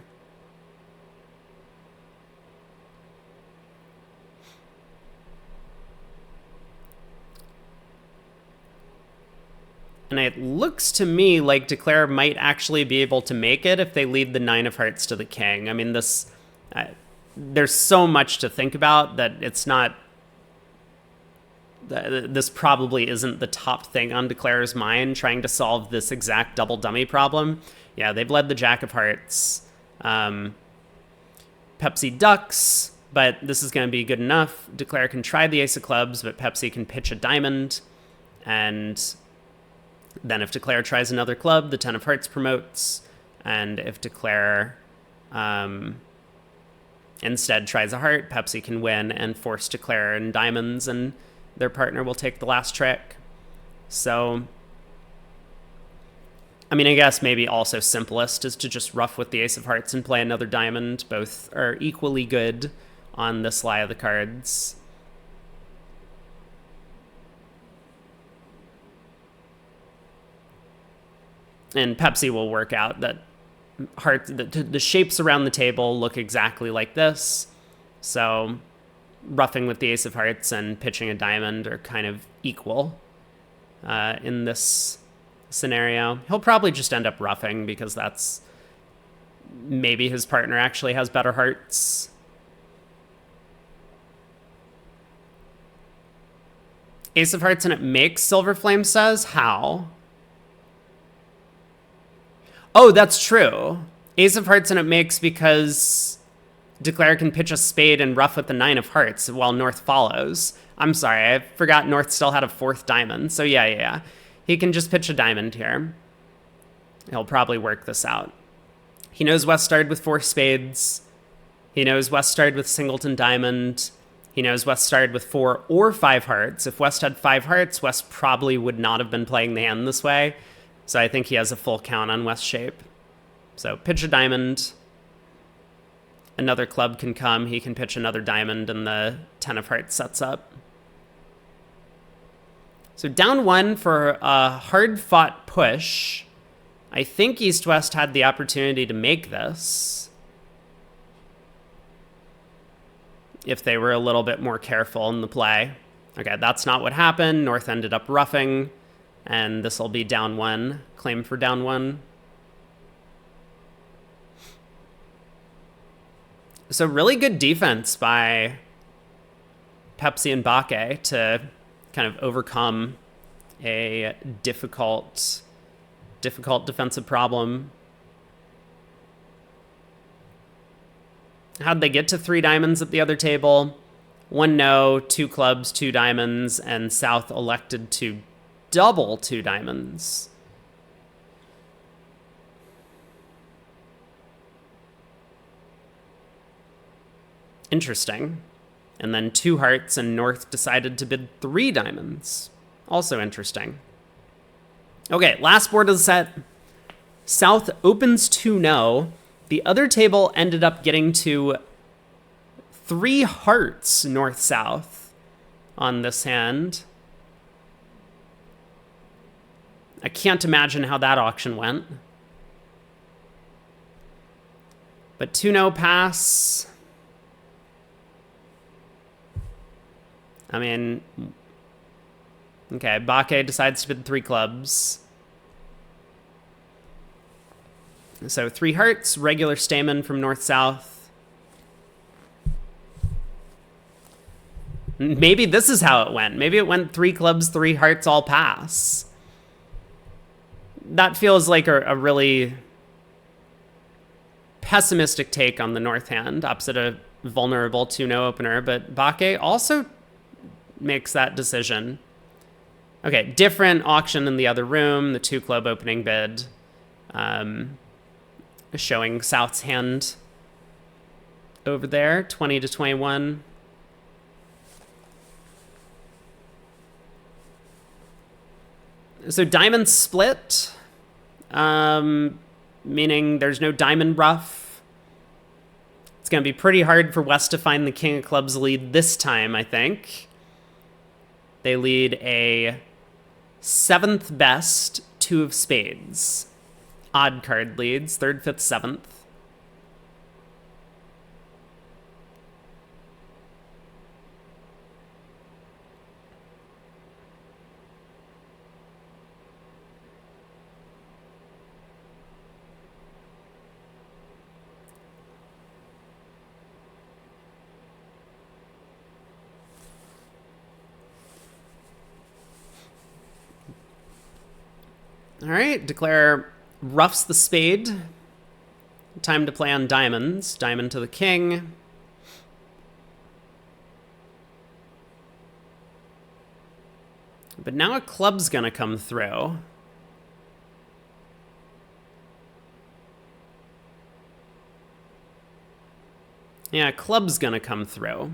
And it looks to me like Declare might actually be able to make it if they lead the 9 of hearts to the king. I mean, there's so much to think about that it's not... This probably isn't the top thing on Declare's mind, trying to solve this exact double dummy problem. Yeah, they've led the jack of hearts. Pepsi ducks, but this is going to be good enough. Declare can try the ace of clubs, but Pepsi can pitch a diamond, and... Then if Declare tries another club, the 10 of hearts promotes. And if Declare instead tries a heart, Pepsi can win and force Declare in diamonds, and their partner will take the last trick. So, I mean, I guess maybe also simplest is to just rough with the ace of hearts and play another diamond. Both are equally good on this lie of the cards. And Pepsi will work out that the shapes around the table look exactly like this. So roughing with the ace of hearts and pitching a diamond are kind of equal in this scenario. He'll probably just end up roughing because that's... Maybe his partner actually has better hearts. Ace of hearts and it makes, Silver Flame says. How? Oh, that's true. Ace of hearts and it makes because Declare can pitch a spade and rough with the 9 of hearts while North follows. I'm sorry, I forgot North still had a 4th diamond. So yeah. He can just pitch a diamond here. He'll probably work this out. He knows West started with 4 spades. He knows West started with singleton diamond. He knows West started with 4 or 5 hearts. If West had 5 hearts, West probably would not have been playing the hand this way. So I think he has a full count on West shape. So pitch a diamond. Another club can come. He can pitch another diamond, and the 10 of hearts sets up. So down 1 for a hard-fought push. I think East-West had the opportunity to make this if they were a little bit more careful in the play. Okay, that's not what happened. North ended up roughing. And this will be down 1, claim for down 1. So really good defense by Pepsi and Bake to kind of overcome a difficult defensive problem. How'd they get to 3 diamonds at the other table? 1 no, 2 clubs, 2 diamonds, and South elected to double 2 diamonds. Interesting. And then 2 hearts, and North decided to bid 3 diamonds. Also interesting. Okay, last board of the set. South opens 2 no. The other table ended up getting to 3 hearts north-south on this hand. I can't imagine how that auction went. But 2 no pass. I mean, okay, Bake decides to bid 3 clubs. So 3 hearts, regular Stamen from north-south. Maybe this is how it went. Maybe it went 3 clubs, 3 hearts, all pass. That feels like a really pessimistic take on the north hand, opposite a vulnerable 2 no opener, but Bake also makes that decision. Okay, different auction in the other room, the 2 club opening bid, showing South's hand over there, 20 to 21. So diamond split, meaning there's no diamond ruff. It's going to be pretty hard for West to find the king of clubs lead this time, I think. They lead a 7th best 2 of spades. Odd card leads, 3rd, 5th, 7th. All right, Declare roughs the spade. Time to play on diamonds. Diamond to the king. But now a club's gonna come through. Yeah, a club's gonna come through.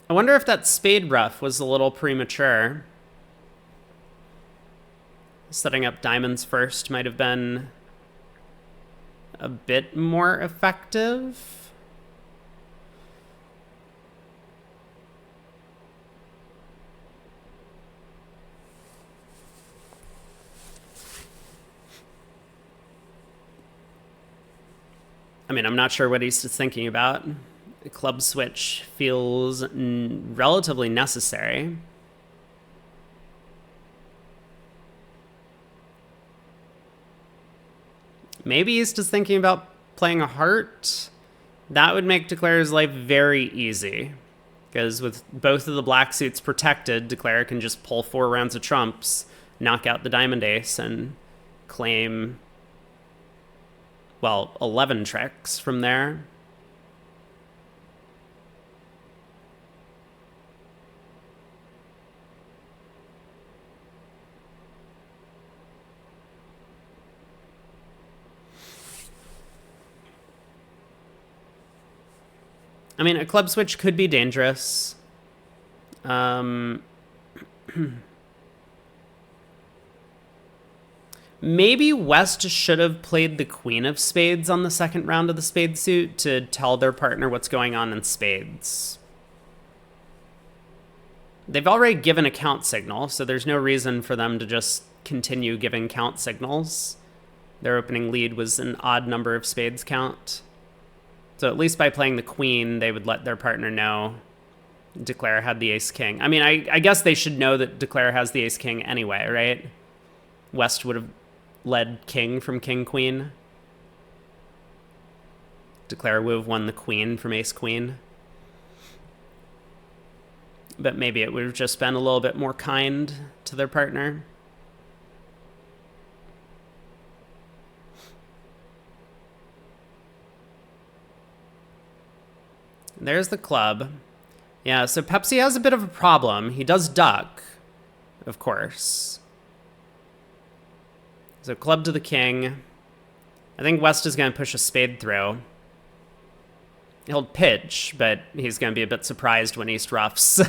I wonder if that spade ruff was a little premature. Setting up diamonds first might have been a bit more effective. I mean, I'm not sure what he's thinking about. The club switch feels relatively necessary. Maybe he's just thinking about playing a heart. That would make Declare's life very easy. Because with both of the black suits protected, Declare can just pull 4 rounds of trumps, knock out the diamond ace, and claim, well, 11 tricks from there. I mean, a club switch could be dangerous. Maybe West should have played the queen of spades on the second round of the spade suit to tell their partner what's going on in spades. They've already given a count signal, so there's no reason for them to just continue giving count signals. Their opening lead was an odd number of spades count. So at least by playing the queen, they would let their partner know Declare had the ace-king. I mean, I guess they should know that Declare has the ace-king anyway, right? West would have led king from king-queen. Declare would have won the queen from ace-queen. But maybe it would have just been a little bit more kind to their partner. There's the club. Yeah, so Pepsi has a bit of a problem. He does duck, of course. So club to the king. I think West is going to push a spade through. He'll pitch, but he's going to be a bit surprised when East ruffs.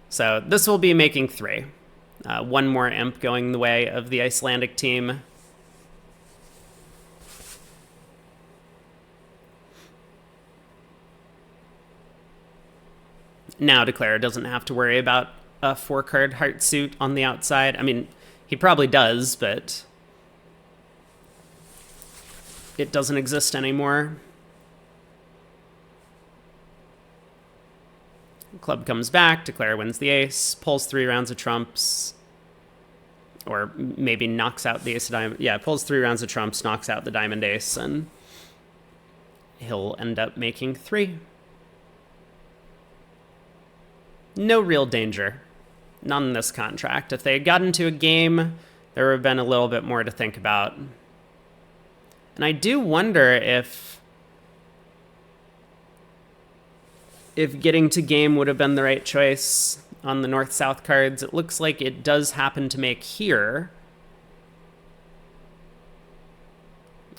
So this will be making 3. One more imp going the way of the Icelandic team. Now Declare doesn't have to worry about a 4-card heart suit on the outside. I mean, he probably does, but it doesn't exist anymore. Club comes back, Declare wins the ace, pulls 3 rounds of trumps, or maybe knocks out the ace of diamond. Yeah, pulls 3 rounds of trumps, knocks out the diamond ace, and he'll end up making 3. No real danger. None in this contract. If they had gotten to a game, there would have been a little bit more to think about. And I do wonder if getting to game would have been the right choice on the north-south cards. It looks like it does happen to make here.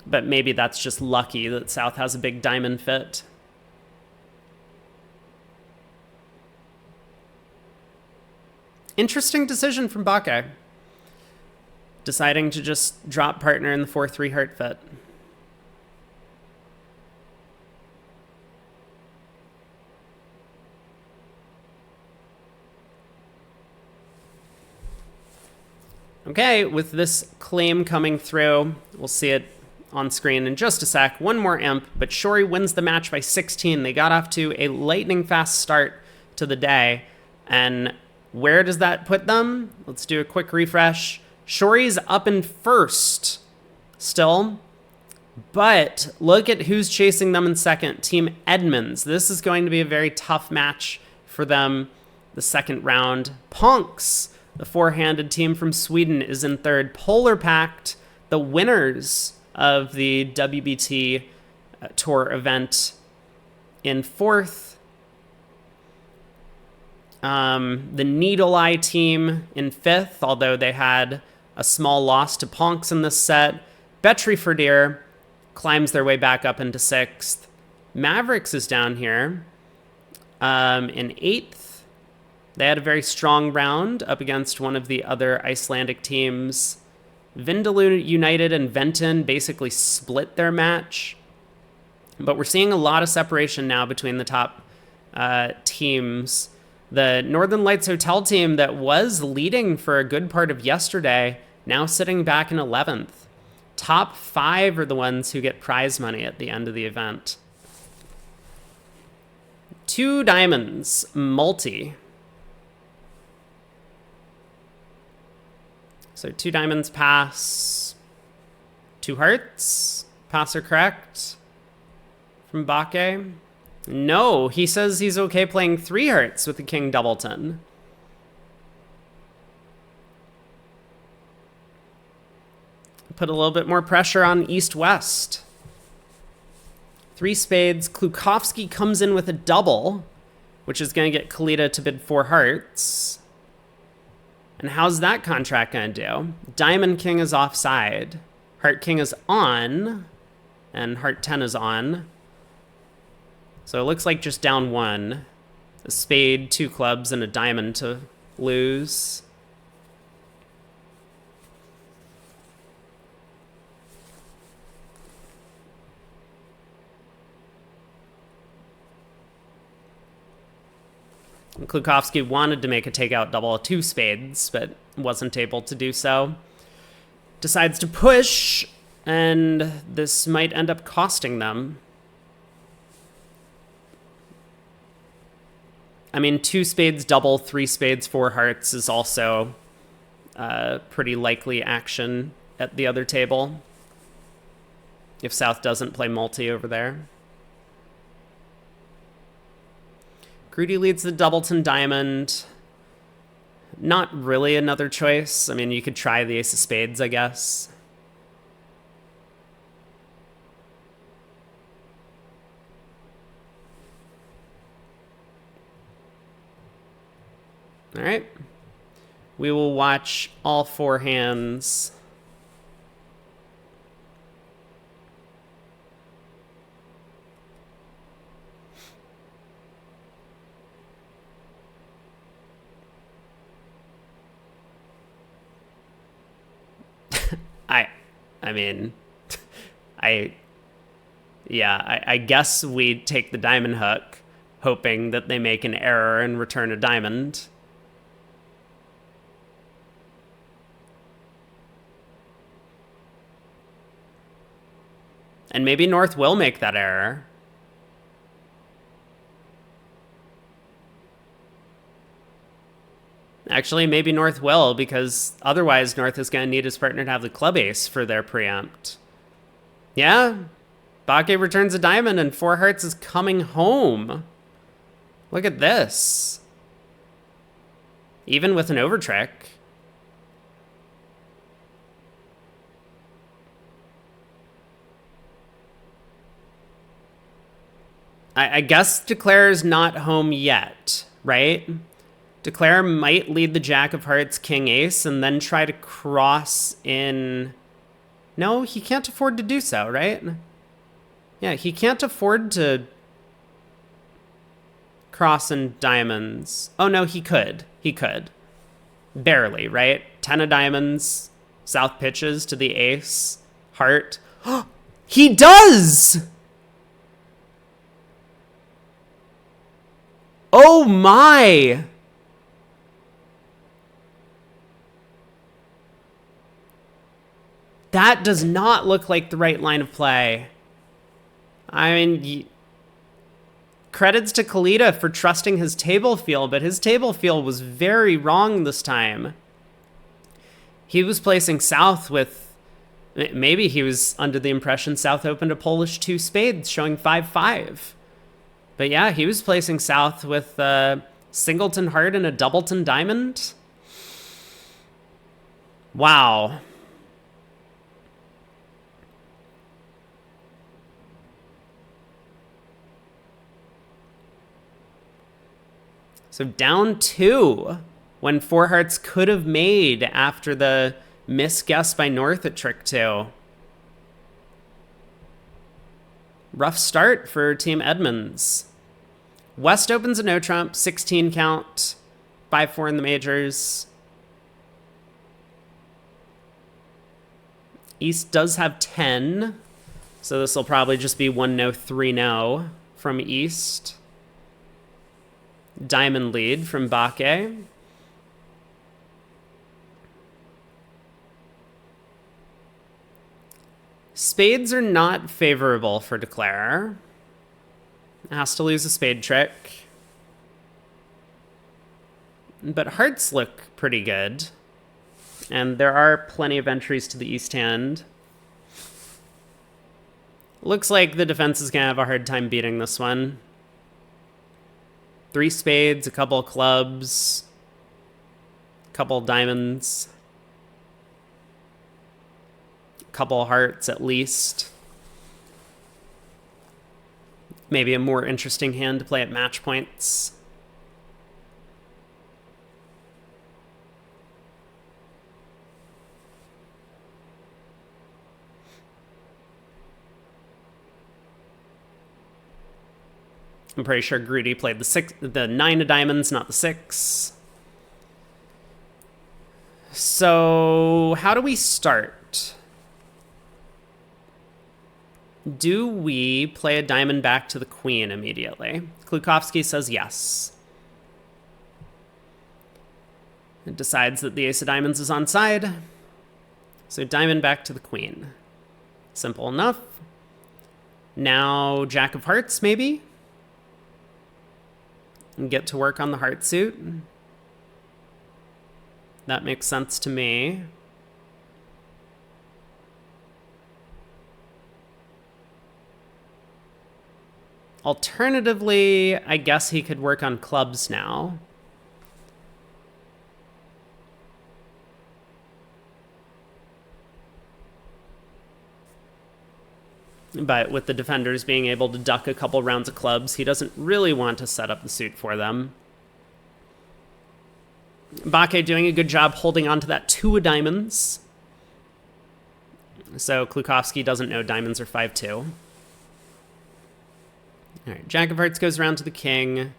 But maybe that's just lucky that South has a big diamond fit. Interesting decision from Bake. Deciding to just drop partner in the 4-3 heart fit. Okay, with this claim coming through, we'll see it on screen in just a sec. One more imp, but Shori wins the match by 16. They got off to a lightning fast start to the day, and where does that put them? Let's do a quick refresh. Shori's up in first still, but look at who's chasing them in second. Team Edmonds. This is going to be a very tough match for them the second round. Punks, the 4-handed team from Sweden, is in third. Polar Pact, the winners of the WBT Tour event, in fourth. The Needle Eye team in fifth, although they had a small loss to Ponks in this set. Betry Ferdier climbs their way back up into sixth. Mavericks is down here in eighth. They had a very strong round up against one of the other Icelandic teams. Vindaloo United and Venton basically split their match. But we're seeing a lot of separation now between the top teams. The Northern Lights Hotel team that was leading for a good part of yesterday, now sitting back in 11th. Top 5 are the ones who get prize money at the end of the event. 2 diamonds, multi. So 2 diamonds pass, 2 hearts, pass or correct from Bake. No, he says he's okay playing 3 hearts with the King Doubleton. Put a little bit more pressure on East-West. 3 spades. Klukowski comes in with a double, which is going to get Kalita to bid 4 hearts. And how's that contract going to do? Diamond King is offside. Heart King is on, and Heart 10 is on. So it looks like just down 1. A spade, 2 clubs, and a diamond to lose. And Klukowski wanted to make a takeout double, 2 spades, but wasn't able to do so. Decides to push, and this might end up costing them. I mean, 2 spades double, 3 spades, 4 hearts is also pretty likely action at the other table if South doesn't play multi over there. Grudy leads the doubleton diamond. Not really another choice. I mean, you could try the ace of spades, I guess. All right. We will watch all 4 hands. I guess we take the diamond hook, hoping that they make an error and return a diamond. And maybe North will make that error. Actually, maybe North will, because otherwise North is going to need his partner to have the club ace for their preempt. Yeah, Bakke returns a diamond and 4 hearts is coming home. Look at this. Even with an overtrick. I guess Declare's not home yet, right? Declare might lead the jack of hearts, king ace, and then try to cross in... No, he can't afford to do so, right? Yeah, he can't afford to cross in diamonds. Oh, no, he could. He could. Barely, right? 10 of diamonds, South pitches to the ace, heart. He does! Oh my! That does not look like the right line of play. I mean, credits to Kalita for trusting his table feel, but his table feel was very wrong this time. He was placing South with... Maybe he was under the impression South opened a Polish 2 spades, showing 5-5. But yeah, he was placing South with a singleton heart and a doubleton diamond. Wow. So down 2 when 4 hearts could have made after the misguess by North at trick 2. Rough start for Team Edmonds. West opens a no trump, 16 count, 5-4 in the majors. East does have 10, so this will probably just be 1-no, 3-no from East. Diamond lead from Bakke. Spades are not favorable for Declare. Has to lose a spade trick. But hearts look pretty good. And there are plenty of entries to the East hand. Looks like the defense is going to have a hard time beating this one. 3 spades, a couple of clubs, a couple of diamonds, a couple of hearts at least. Maybe a more interesting hand to play at match points. I'm pretty sure Grudy played the 9 of diamonds, not the 6. So how do we start? Do we play a diamond back to the queen immediately? Klukovsky says yes. It decides that the ace of diamonds is onside. So diamond back to the queen. Simple enough. Now jack of hearts, maybe? and get to work on the heart suit. That makes sense to me. Alternatively, I guess he could work on clubs now. But with the defenders being able to duck a couple rounds of clubs, he doesn't really want to set up the suit for them. Bakke doing a good job holding on to that 2 of diamonds. So Klukowski doesn't know diamonds are 5-2. All right, Jack of Hearts goes around to the king.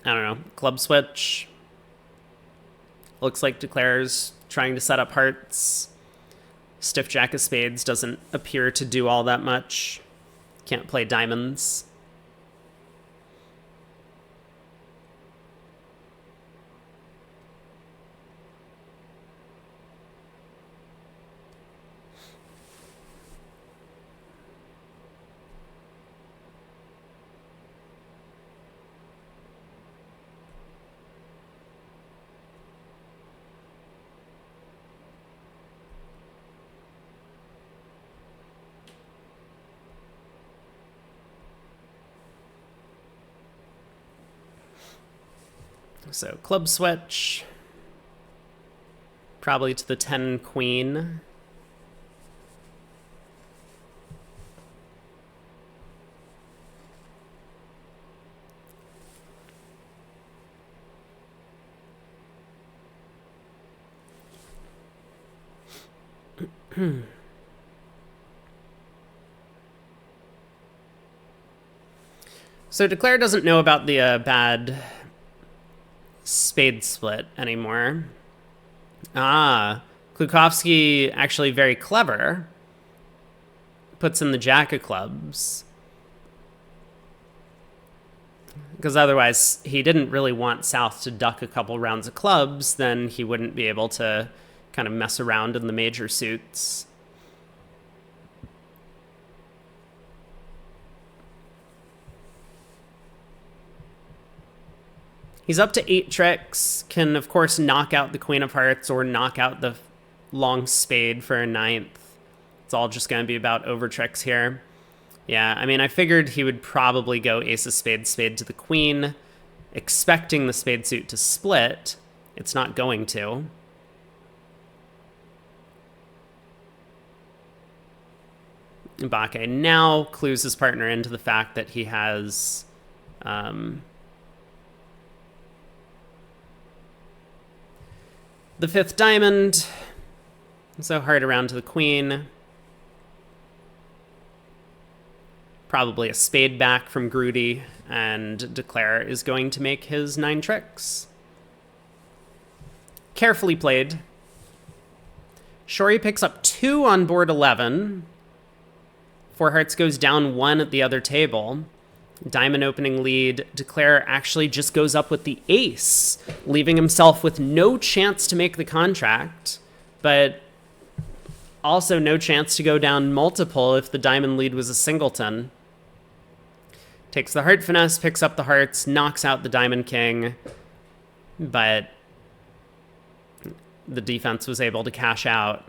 I don't know, club switch. Looks like Declare's trying to set up hearts. Stiff Jack of Spades doesn't appear to do all that much. Can't play diamonds. So club switch, probably to the 10 queen. So Declare doesn't know about the bad spade split anymore. Klukowski, actually very clever, puts in the Jack of clubs. Because otherwise, he didn't really want South to duck a couple rounds of clubs, then he wouldn't be able to kind of mess around in the major suits. He's up to 8 tricks, can of course knock out the Queen of Hearts or knock out the long spade for a 9th. It's all just going to be about over tricks here. Yeah, I mean, I figured he would probably go ace of spades, spade to the queen, expecting the spade suit to split. It's not going to. Bakke now clues his partner into the fact that he has the 5th diamond, so heart around to the queen. Probably a spade back from Grudy, and Declare is going to make his 9 tricks. Carefully played. Shori picks up 2 on board 11. 4 hearts goes down 1 at the other table. Diamond opening lead. Declare actually just goes up with the ace, leaving himself with no chance to make the contract, but also no chance to go down multiple if the diamond lead was a singleton. Takes the heart finesse, picks up the hearts, knocks out the diamond king, but the defense was able to cash out.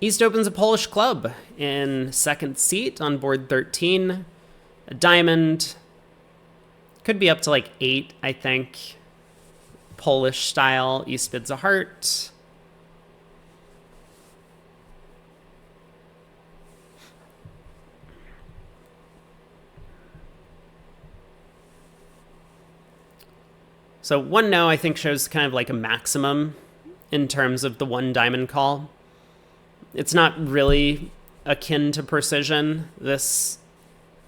East opens a Polish club in 2nd seat on board 13. A diamond. Could be up to like 8, I think. Polish style. East bids a heart. So 1 no, I think, shows kind of like a maximum in terms of the 1 diamond call. It's not really akin to precision, this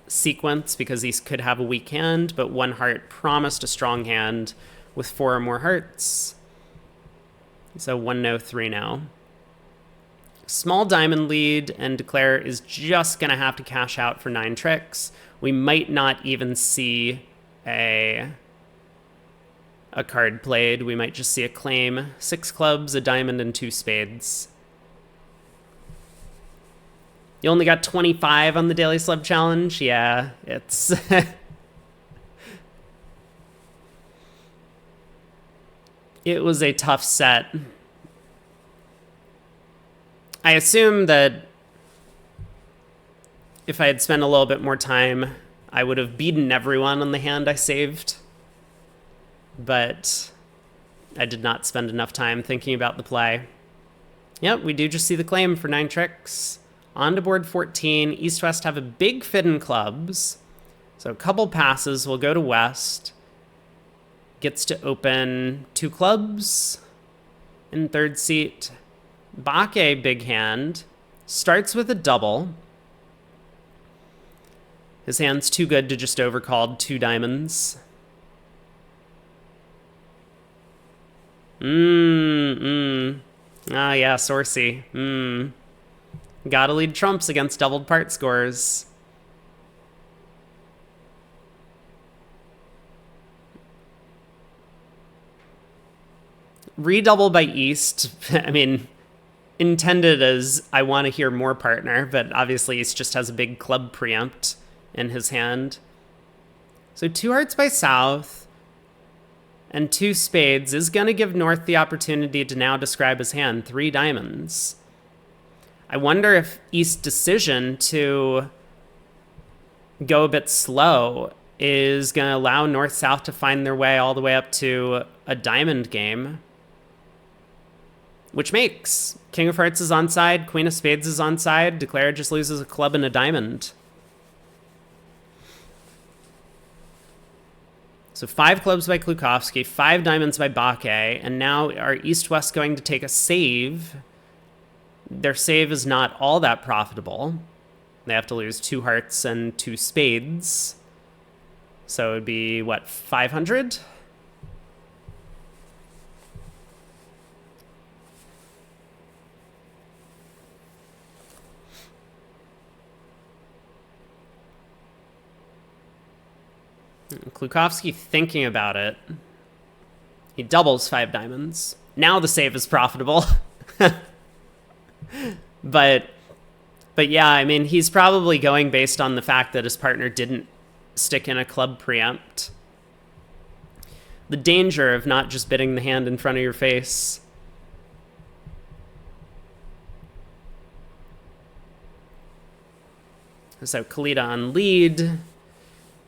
sequence, because these could have a weak hand, but one heart promised a strong hand with 4 or more hearts. So 1 no, 3 no. Small diamond lead, and Declare is just going to have to cash out for 9 tricks. We might not even see a card played. We might just see a claim. 6 clubs, a diamond, and 2 spades. You only got 25 on the Daily Slub Challenge? Yeah, it's... It was a tough set. I assume that if I had spent a little bit more time, I would have beaten everyone on the hand I saved. But I did not spend enough time thinking about the play. Yep, we do just see the claim for 9 tricks. On to board 14. East-West have a big fit in clubs. So a couple passes will go to West. Gets to open 2 clubs in third seat. Bake, big hand. Starts with a double. His hand's too good to just overcall 2 diamonds. Ah, yeah, Sorcy. Gotta lead trumps against doubled part scores. Redouble by East, I mean, intended as I want to hear more partner, but obviously East just has a big club preempt in his hand. So 2 hearts by South and 2 spades is going to give North the opportunity to now describe his hand, 3 diamonds. I wonder if East's decision to go a bit slow is going to allow North-South to find their way all the way up to a diamond game. Which makes King of Hearts is onside, Queen of Spades is onside, Declare just loses a club and a diamond. So 5 clubs by Klukowski, 5 diamonds by Bake, and now are East-West going to take a save? Their save is not all that profitable. They have to lose 2 hearts and 2 spades. So it would be, what, 500? Klukowski thinking about it. He doubles 5 diamonds. Now the save is profitable. But yeah, I mean, he's probably going based on the fact that his partner didn't stick in a club preempt. The danger of not just bidding the hand in front of your face. So Kalita on lead.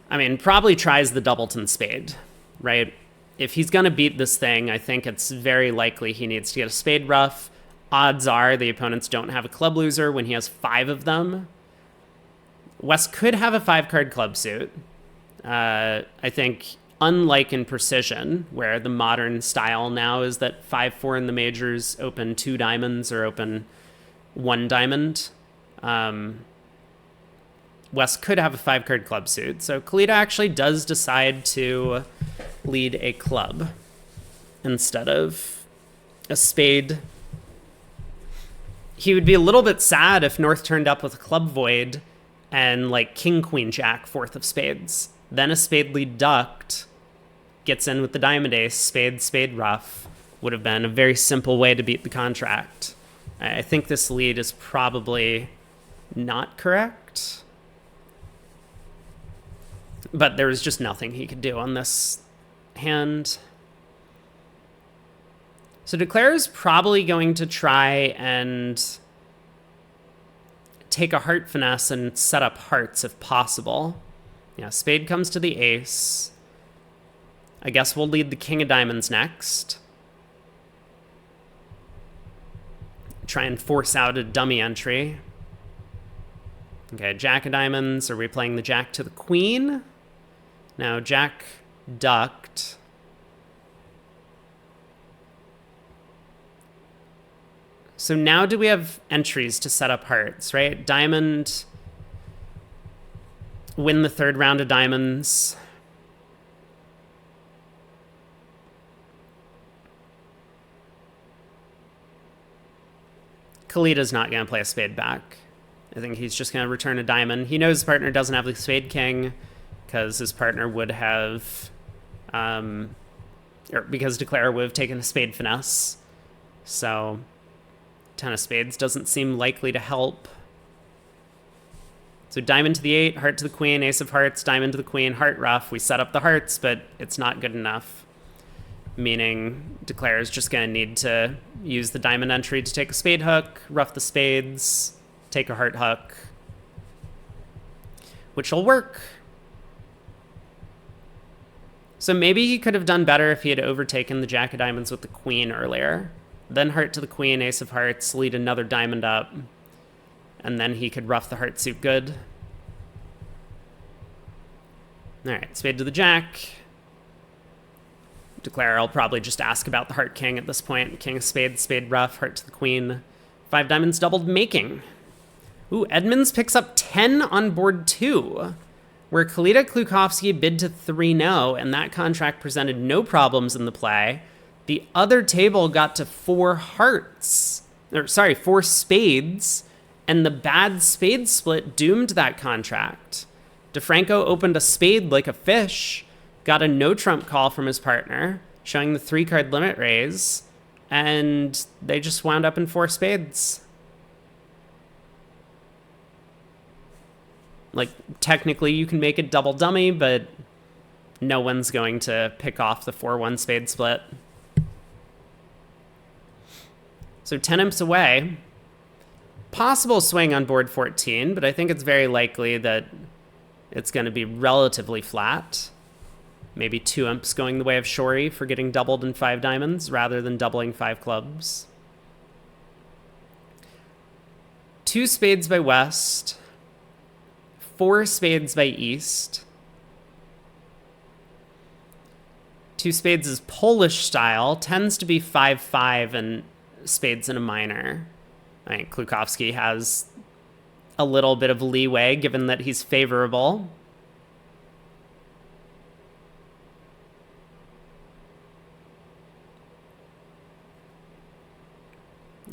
I mean, probably tries the Doubleton spade, right? If he's going to beat this thing, I think it's very likely he needs to get a spade ruff. Odds are the opponents don't have a club loser when he has 5 of them. West could have a 5-card club suit. I think, unlike in Precision, where the modern style now is that 5-4 in the majors open 2 diamonds or open 1 diamond. West could have a 5-card club suit. So Kalita actually does decide to lead a club instead of a spade. He would be a little bit sad if North turned up with a club void and like King, Queen, Jack, 4th of spades. Then a spade lead ducked, gets in with the diamond ace, spade, spade ruff. Would have been a very simple way to beat the contract. I think this lead is probably not correct. But there was just nothing he could do on this hand. So Declare is probably going to try and take a heart finesse and set up hearts if possible. Yeah, spade comes to the ace. I guess we'll lead the king of diamonds next. Try and force out a dummy entry. Okay, jack of diamonds. Are we playing the jack to the queen? Now, jack ducked. So now do we have entries to set up hearts, right? Diamond, win the third round of diamonds. Khalid's not going to play a spade back. I think he's just going to return a diamond. He knows his partner doesn't have the spade king because his partner would have, or because Declare would have taken a spade finesse. So 10 of spades doesn't seem likely to help. So diamond to the 8, heart to the queen, ace of hearts, diamond to the queen, heart rough. We set up the hearts, but it's not good enough. Meaning Declare is just going to need to use the diamond entry to take a spade hook, rough the spades, take a heart hook, which will work. So maybe he could have done better if he had overtaken the jack of diamonds with the queen earlier. Then heart to the queen, ace of hearts, lead another diamond up, and then he could rough the heart suit good. All right, spade to the jack. Declare, I'll probably just ask about the heart king at this point. King of spades, spade rough, heart to the queen. 5 diamonds doubled, making. Ooh, Edmonds picks up 10 on board 2, where Kalita Klukovsky bid to 3-0, and that contract presented no problems in the play. The other table got to 4 hearts, or sorry, 4 spades, and the bad spade split doomed that contract. DeFranco opened a spade like a fish, got a no-trump call from his partner, showing the 3-card limit raise, and they just wound up in 4 spades. Like, technically you can make it double dummy, but no one's going to pick off the 4-1 spade split. So 10 imps away. Possible swing on board 14, but I think it's very likely that it's going to be relatively flat. Maybe 2 imps going the way of Shorey for getting doubled in 5 diamonds rather than doubling 5 clubs. 2 spades by West. 4 spades by East. 2 spades is Polish style. Tends to be 5-5 and spades in a minor. I think Klukovsky has a little bit of leeway given that he's favorable.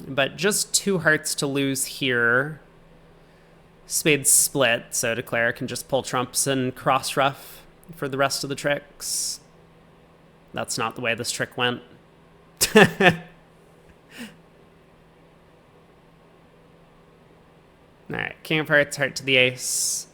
But just 2 hearts to lose here. Spades split, so Declare can just pull trumps and cross rough for the rest of the tricks. That's not the way this trick went. All right, king of hearts, heart to the ace.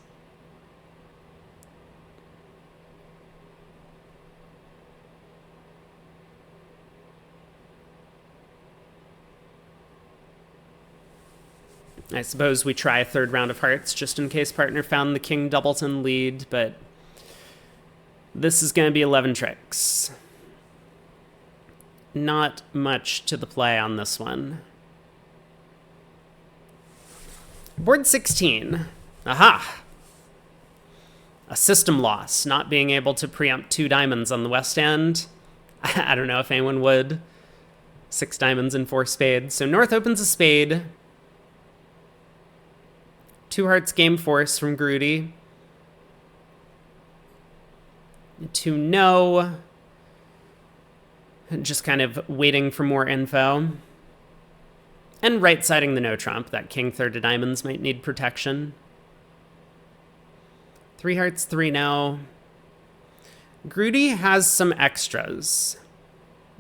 I suppose we try a 3rd round of hearts just in case partner found the king doubleton lead, but this is going to be 11 tricks. Not much to the play on this one. Board 16. Aha! A system loss, not being able to preempt 2 diamonds on the west end. I don't know if anyone would. 6 diamonds and 4 spades. So North opens a spade. 2 hearts game force from Grudy. 2 no. Just kind of waiting for more info. And right-siding the no-trump. That king third of diamonds might need protection. 3 hearts, 3 no. Grudy has some extras.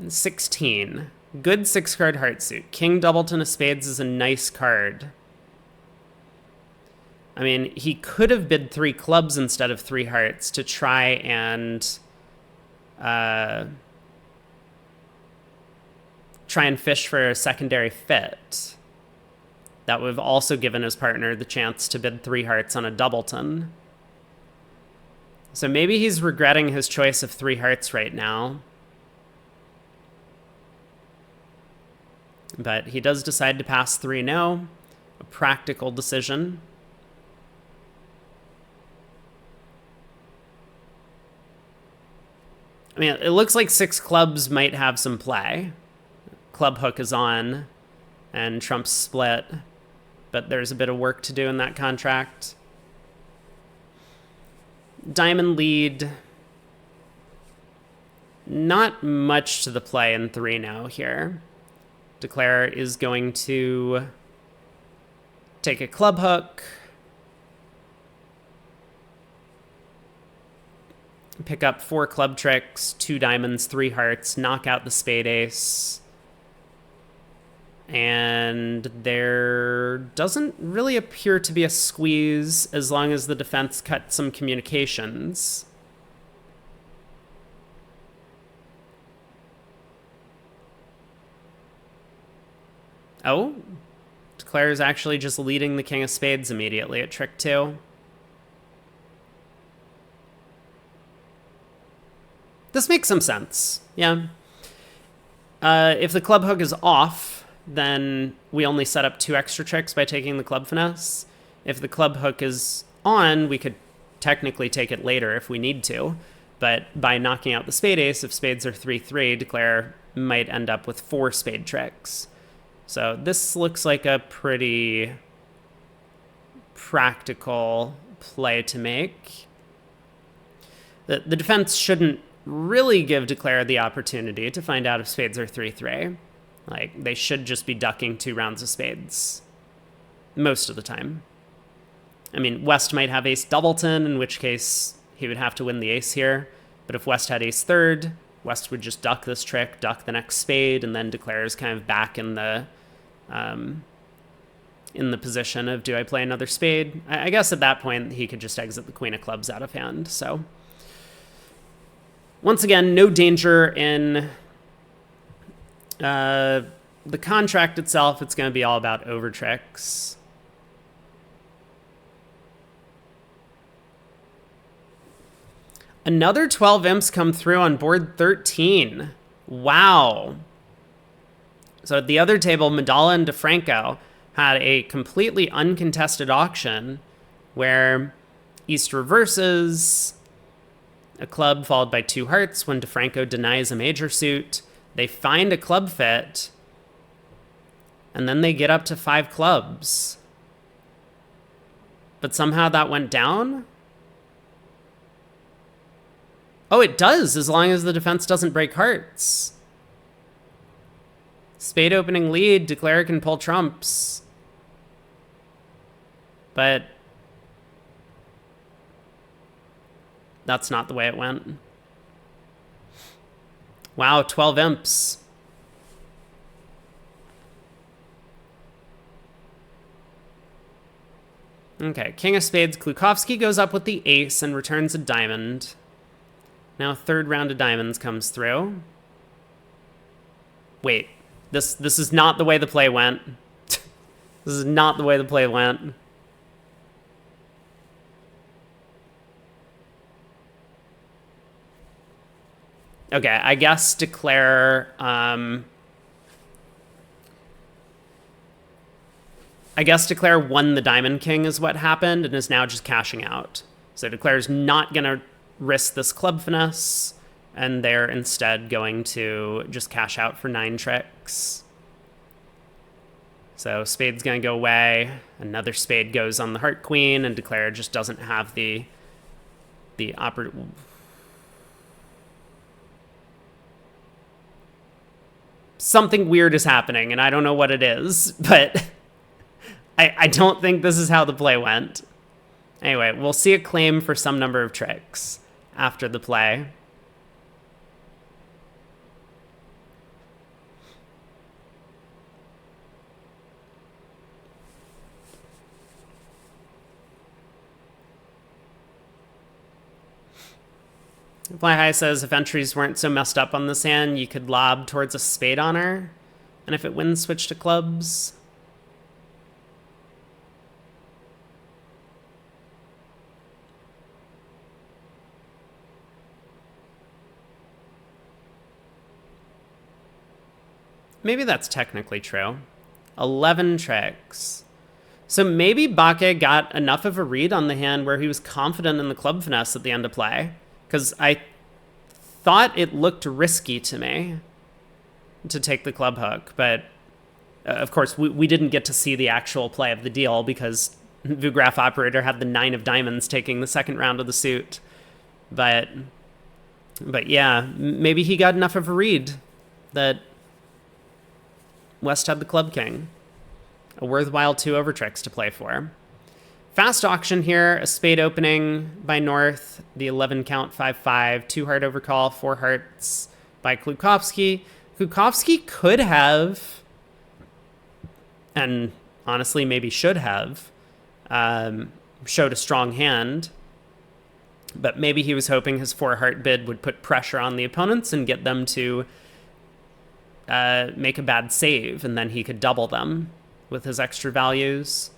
16. Good 6-card heart suit. King doubleton of spades is a nice card. I mean, he could have bid 3 clubs instead of 3 hearts to try and fish for a secondary fit. That would have also given his partner the chance to bid 3 hearts on a doubleton. So maybe he's regretting his choice of 3 hearts right now. But he does decide to pass 3 no. A practical decision. I mean, it looks like 6 clubs might have some play. Club hook is on. and trumps split, but there's a bit of work to do in that contract. Diamond lead. Not much to the play in 3 now here. Declare is going to take a club hook, pick up 4 club tricks, 2 diamonds, 3 hearts, knock out the spade ace. And there doesn't really appear to be a squeeze as long as the defense cut some communications. Oh, Declare is actually just leading the king of spades immediately at trick 2. This makes some sense, yeah. If the club hook is off, then we only set up 2 extra tricks by taking the club finesse. If the club hook is on, we could technically take it later if we need to, but by knocking out the spade ace, if spades are 3-3, Declare might end up with 4 spade tricks. So this looks like a pretty practical play to make. The defense shouldn't really give Declare the opportunity to find out if spades are 3-3. Like, they should just be ducking 2 rounds of spades most of the time. I mean, West might have ace doubleton, in which case he would have to win the ace here. But if West had ace third, West would just duck this trick, duck the next spade, and then Declare is kind of back in the position of, do I play another spade? I guess at that point he could just exit the queen of clubs out of hand. So once again, no danger in the contract itself. It's going to be all about over tricks. Another 12 imps come through on board 13. Wow. So at the other table, Medalla and DeFranco had a completely uncontested auction where East reverses a club followed by 2 hearts when DeFranco denies a major suit. They find a club fit, and then they get up to 5 clubs. But somehow that went down? Oh, it does, as long as the defense doesn't break hearts. Spade opening lead, Declare can pull trumps. But that's not the way it went. Wow, 12 imps. Okay, king of spades, Klukowski goes up with the ace and returns a diamond. Now 3rd round of diamonds comes through. Wait, this is not the way the play went. This is not the way the play went. Okay, I guess Declare, I guess Declare won the Diamond King is what happened and is now just cashing out. So Declare's not going to risk this club finesse, and they're instead going to just cash out for 9 tricks. So spade's going to go away. Another spade goes on the heart queen, and Declare just doesn't have the something weird is happening, and I don't know what it is, but I don't think this is how the play went. Anyway, we'll see a claim for some number of tricks after the play. Fly High says if entries weren't so messed up on this hand, you could lob towards a spade honor, and if it wins, switch to clubs. Maybe that's technically true. 11 tricks. So maybe Bakke got enough of a read on the hand where he was confident in the club finesse at the end of play. Because I thought it looked risky to me to take the club hook, but Of course, we didn't get to see the actual play of the deal because Vugraph Operator had the 9 of diamonds taking the second round of the suit. But yeah, maybe he got enough of a read that West had the Club King. A worthwhile 2 overtricks to play for. Fast auction here, a spade opening by North, the 11 count 5-5, 2 heart overcall, 4 hearts by Klukowski. Klukowski could have, and honestly maybe should have, showed a strong hand, but maybe he was hoping his 4 heart bid would put pressure on the opponents and get them to make a bad save, and then he could double them with his extra values.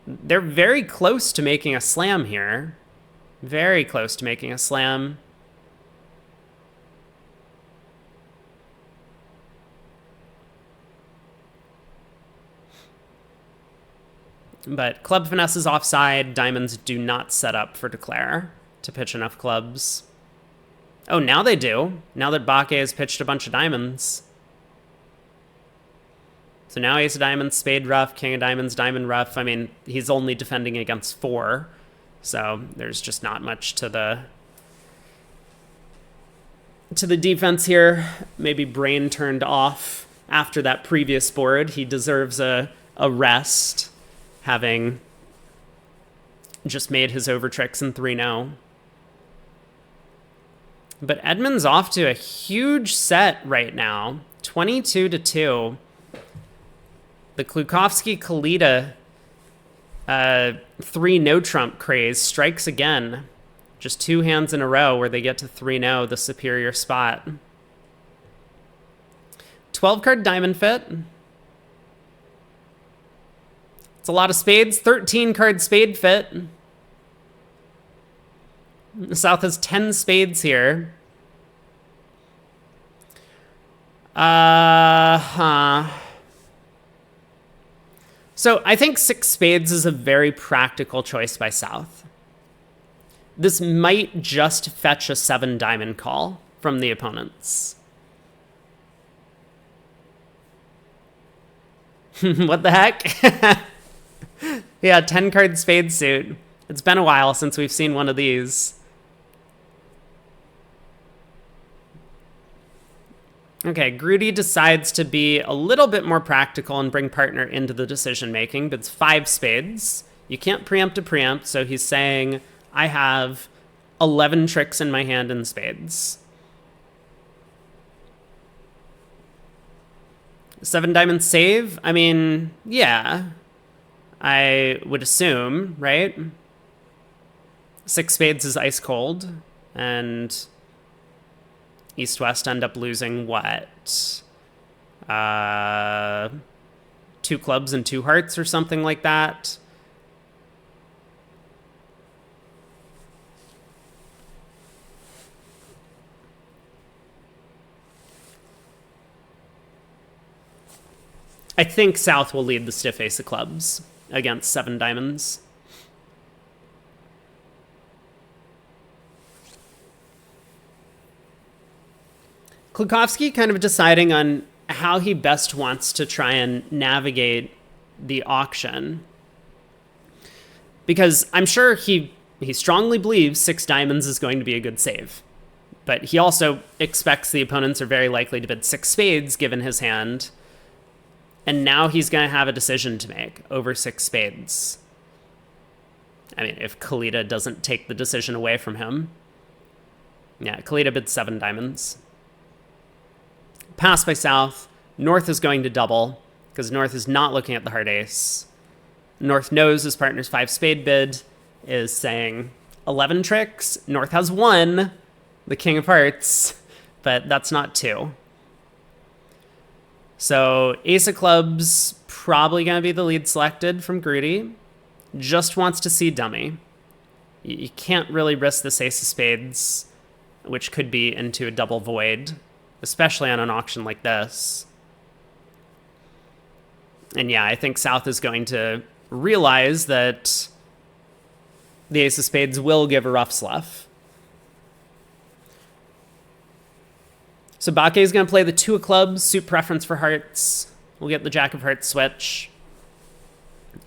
They're very close to making a slam here. Very close to making a slam. But club finesse is offside. Diamonds do not set up for Declare to pitch enough clubs. Oh, now they do. Now that Bakke has pitched a bunch of diamonds. So now ace of diamonds, spade rough, king of diamonds, diamond rough. I mean, he's only defending against 4. So there's just not much to the defense here. Maybe brain turned off after that previous board. He deserves a rest, having just made his overtricks in 3-0. But Edmund's off to a huge set right now. 22-2. The Klukowski-Kalita 3 no-trump craze strikes again. Just 2 hands in a row where they get to 3-0, the superior spot. 12-card diamond fit. It's a lot of spades. 13-card spade fit. The South has 10 spades here. So I think 6 spades is a very practical choice by South. This might just fetch a 7 diamond call from the opponents. What the heck? Yeah, 10-card spade suit. It's been a while since we've seen one of these. Okay, Grudy decides to be a little bit more practical and bring partner into the decision-making, but it's 5 spades. You can't preempt a preempt, so he's saying, I have 11 tricks in my hand in spades. 7 diamonds save? I mean, yeah, I would assume, right? 6 spades is ice cold, and East-West end up losing what? 2 clubs and 2 hearts or something like that. I think South will lead the stiff ace of clubs against 7 diamonds. Klukowski kind of deciding on how he best wants to try and navigate the auction. Because I'm sure he strongly believes 6 diamonds is going to be a good save. But he also expects the opponents are very likely to bid 6 spades given his hand. And now he's going to have a decision to make over 6 spades. I mean, if Kalita doesn't take the decision away from him. Yeah, Kalita bids 7 diamonds. Pass by South. North is going to double because North is not looking at the heart ace. North knows his partner's 5 spade bid is saying 11 tricks. North has 1, the king of hearts, but that's not 2. So ace of clubs, probably going to be the lead selected from Grudy. Just wants to see dummy. You can't really risk this ace of spades, which could be into a double void, especially on an auction like this. And yeah, I think South is going to realize that the ace of spades will give a rough slough. So Bakke is going to play the 2 of clubs, suit preference for hearts. We'll get the Jack of Hearts switch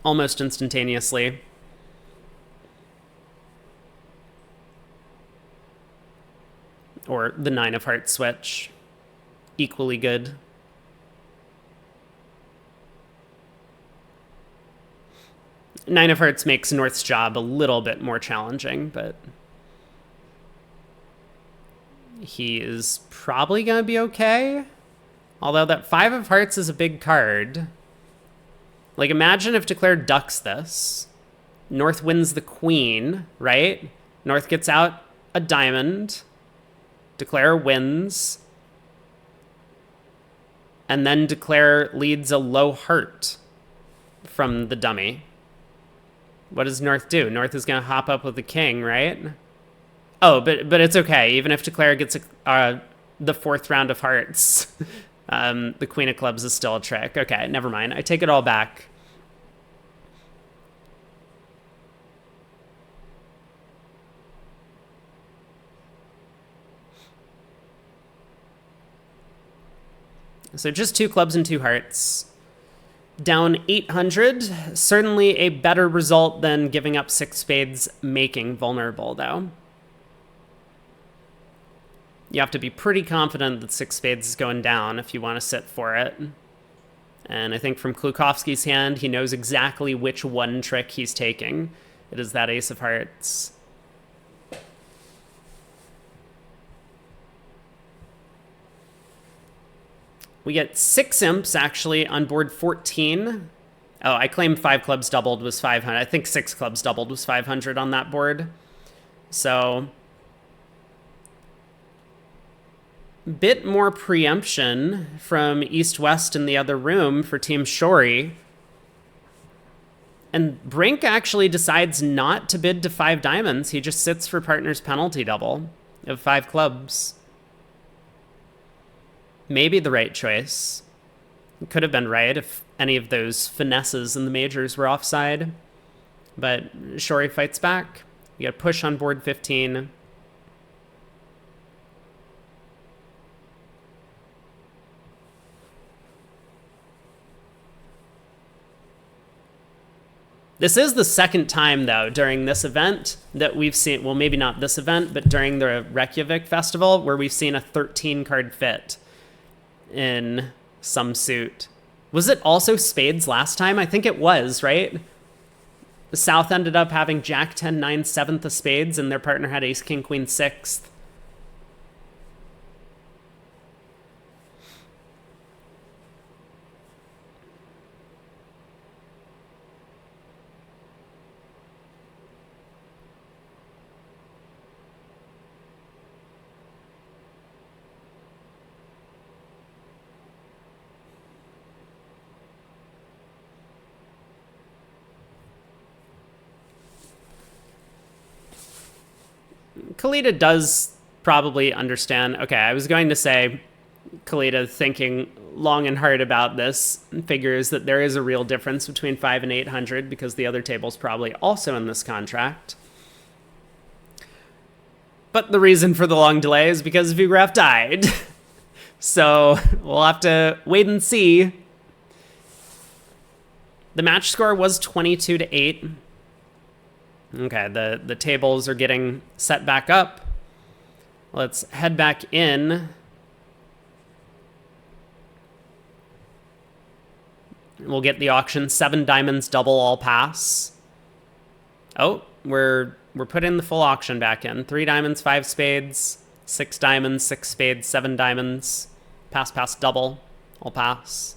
almost instantaneously. Or the 9 of Hearts switch. Equally good. Nine of Hearts makes North's job a little bit more challenging, but he is probably going to be okay. Although that 5 of Hearts is a big card. Like, imagine if Declare ducks this. North wins the queen, right? North gets out a diamond. Declare wins. And then Declare leads a low heart from the dummy. What does North do? North is going to hop up with the king, right? Oh, but it's okay. Even if Declare gets the 4th round of hearts, the Queen of Clubs is still a trick. Okay, never mind. I take it all back. So just 2 clubs and 2 hearts. Down 800. Certainly a better result than giving up 6 spades, making vulnerable, though. You have to be pretty confident that 6 spades is going down if you want to sit for it. And I think from Klukovsky's hand, he knows exactly which one trick he's taking. It is that Ace of Hearts. We get 6 imps, actually, on board 14. Oh, I claimed 5 clubs doubled was 500. I think 6 clubs doubled was 500 on that board. So, bit more preemption from East-West in the other room for Team Shori. And Brink actually decides not to bid to 5 diamonds. He just sits for partner's penalty double of 5 clubs. Maybe the right choice. It could have been right if any of those finesses in the majors were offside. But Shori fights back. You got a push on board 15. This is the second time, though, during this event that we've seen, well, maybe not this event, but during the Reykjavik festival, where we've seen a 13-card fit in some suit. Was it also spades last time? I think it was, right? The South ended up having Jack 10 9 7th of spades, and their partner had Ace King Queen 6th. Kalita does probably understand. Okay, I was going to say Kalita, thinking long and hard about this, figures that there is a real difference between 5 and 800 because the other table's probably also in this contract. But the reason for the long delay is because Vugraf died. So we'll have to wait and see. The match score was 22-8. Okay, the tables are getting set back up. Let's head back in. We'll get the auction. 7 diamonds, double all pass. Oh, we're putting the full auction back in. 3 diamonds, 5 spades, 6 diamonds, 6 spades, 7 diamonds. Pass, pass, double, all pass.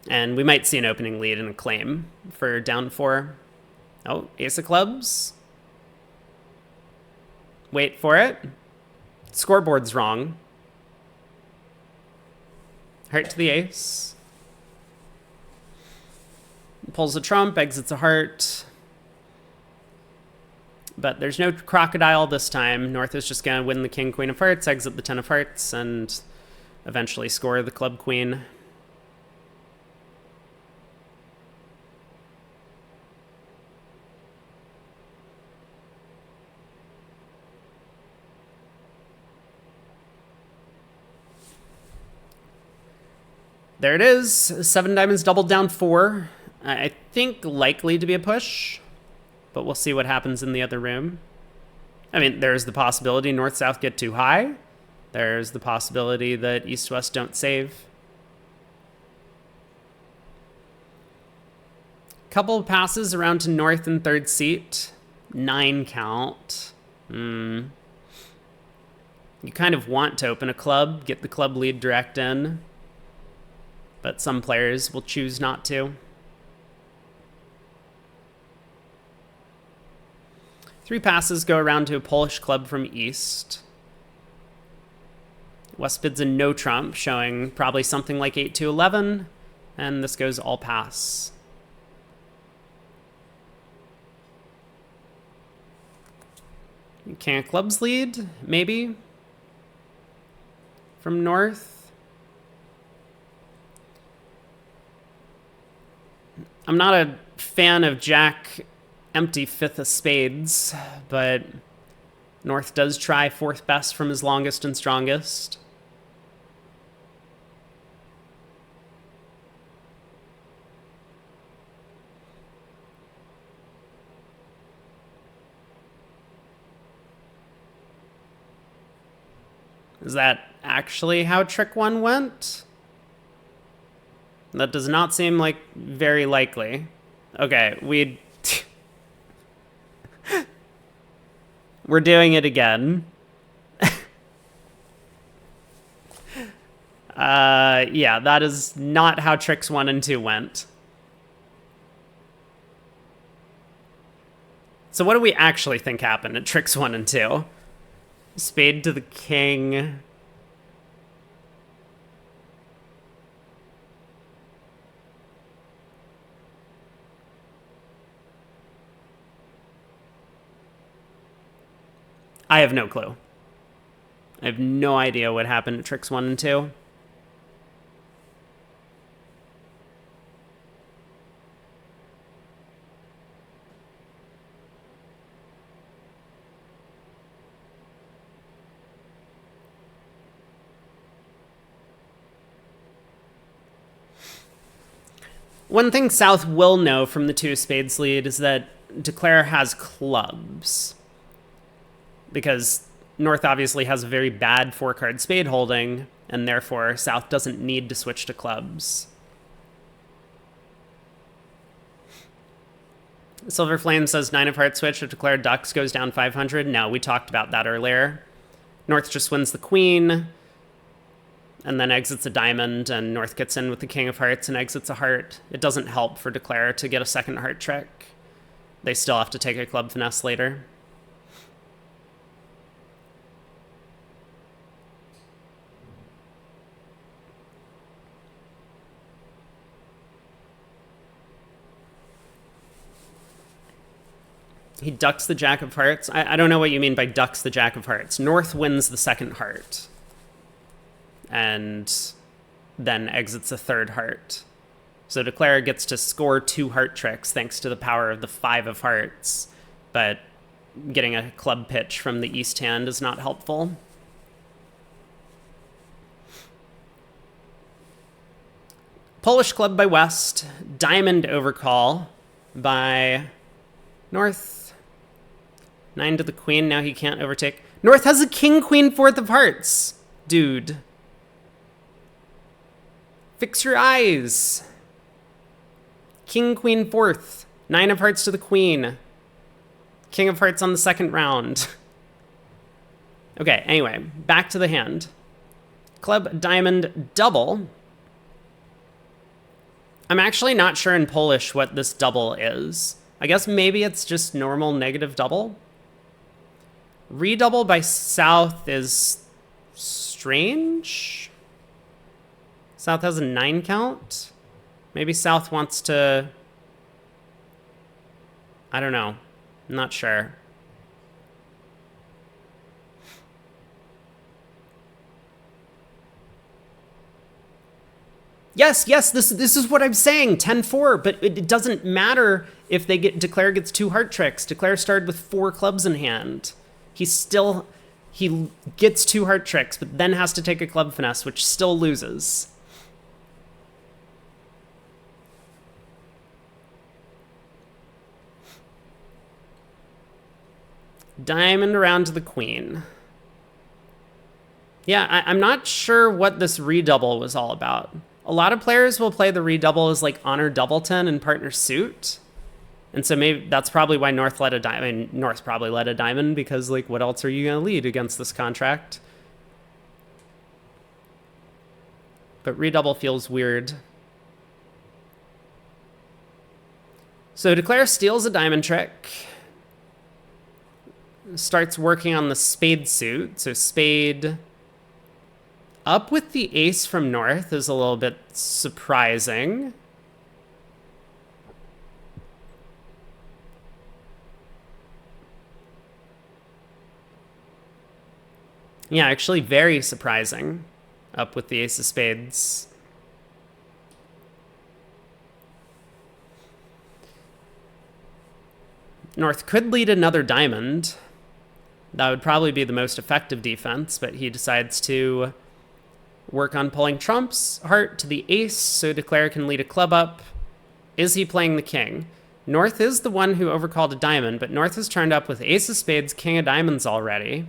And we might see an opening lead and a claim for down 4. Oh, Ace of Clubs. Wait for it. Scoreboard's wrong. Heart to the ace. Pulls a trump, exits a heart. But there's no crocodile this time. North is just going to win the king, queen of hearts, exit the 10 of hearts, and eventually score the club queen. There it is. 7 diamonds doubled down 4. I think likely to be a push, but we'll see what happens in the other room. I mean, there's the possibility north-south get too high. There's the possibility that east-west don't save. Couple of passes around to north and third seat. 9 count. You kind of want to open a club, get the club lead direct in, but some players will choose not to. 3 passes go around to a Polish club from east. West bids a no trump, showing probably something like 8 to 11, and this goes all pass. King of clubs lead, maybe, from north. I'm not a fan of jack empty 5th of spades, but north does try 4th best from his longest and strongest. Is that actually how trick 1 went? That does not seem like very likely. Okay, we're doing it again. Yeah, that is not how tricks 1 and 2 went. So what do we actually think happened at tricks 1 and 2? Spade to the king. I have no clue. I have no idea what happened at tricks 1 and 2. One thing South will know from the 2 of spades lead is that Declare has clubs. Because North obviously has a very bad 4-card spade holding, and therefore South doesn't need to switch to clubs. Silver Flame says 9 of hearts switch, if Declare ducks goes down 500. No, we talked about that earlier. North just wins the queen, and then exits a diamond, and North gets in with the king of hearts and exits a heart. It doesn't help for Declare to get a second heart trick. They still have to take a club finesse later. He ducks the jack of hearts. I don't know what you mean by ducks the jack of hearts. North wins the second heart. And then exits a third heart. So Declare gets to score 2 heart tricks thanks to the power of the 5 of hearts. But getting a club pitch from the east hand is not helpful. Polish club by West. Diamond overcall by North. 9 to the queen. Now he can't overtake. North has a king, queen, 4th of hearts. Dude. Fix your eyes. King, queen, 4th. 9 of hearts to the queen. King of hearts on the second round. Okay, anyway, back to the hand. Club, diamond, double. I'm actually not sure in Polish what this double is. I guess maybe it's just normal negative double. Redouble by South is strange. South has a 9 count. Maybe South wants to... I don't know. I'm not sure. Yes, this is what I'm saying. 10-4, but it doesn't matter if they Declare gets 2 heart tricks. Declare started with 4 clubs in hand. He gets 2 heart tricks, but then has to take a club finesse, which still loses. Diamond around to the queen. Yeah, I'm not sure what this redouble was all about. A lot of players will play the redouble as like honor doubleton and partner suit. And so maybe that's probably why North led a diamond. I mean, North probably led a diamond because, like, what else are you going to lead against this contract? But redouble feels weird. So Declare steals a diamond trick. Starts working on the spade suit. So spade up with the ace from North is a little bit surprising. Yeah, actually very surprising. Up with the ace of spades. North could lead another diamond. That would probably be the most effective defense, but he decides to work on pulling trumps, heart to the ace, so Declare can lead a club up. Is he playing the king? North is the one who overcalled a diamond, but North has turned up with ace of spades, king of diamonds already.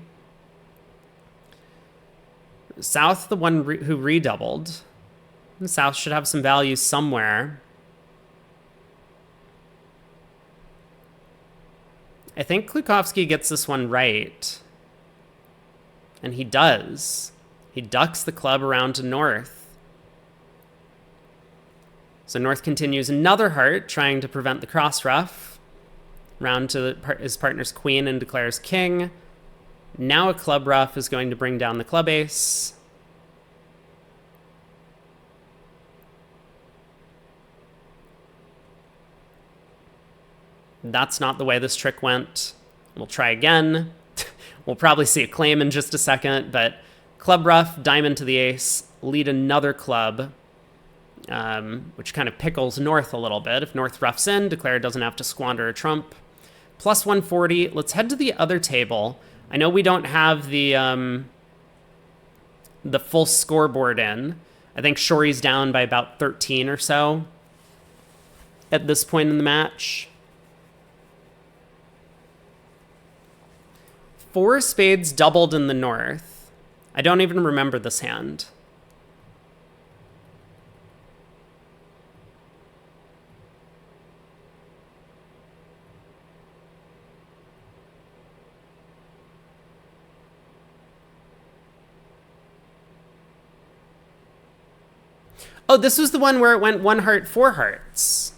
South, the one who redoubled. South should have some value somewhere. I think Klukowski gets this one right. And he does. He ducks the club around to North. So North continues another heart, trying to prevent the cross ruff. Round to his partner's queen and declares king. Now a club ruff is going to bring down the club ace. That's not the way this trick went. We'll try again. We'll probably see a claim in just a second, but club ruff, diamond to the ace, lead another club, which kind of pickles North a little bit. If North roughs in, Declare doesn't have to squander a trump. Plus 140. Let's head to the other table. I know we don't have the full scoreboard in. I think Shory's down by about 13 or so at this point in the match. 4 spades doubled in the North. I don't even remember this hand. Oh, this was the one where it went 1 heart, 4 hearts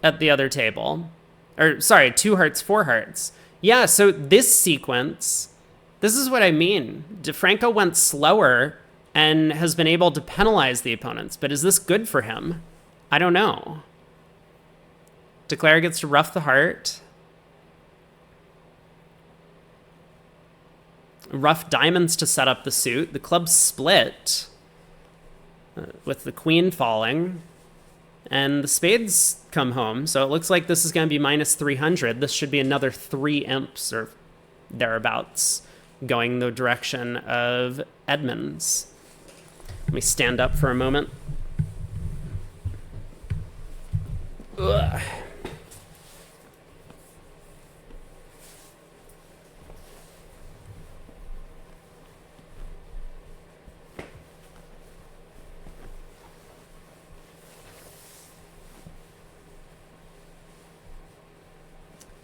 at the other table. Or, sorry, 2 hearts, 4 hearts. Yeah, so this sequence, this is what I mean. DeFranco went slower and has been able to penalize the opponents, but is this good for him? I don't know. Declare gets to rough the heart. Rough diamonds to set up the suit. The club's split with the queen falling. And the spades come home, so it looks like this is going to be minus 300. This should be another 3 imps or thereabouts going the direction of Edmonds. Let me stand up for a moment. Ugh.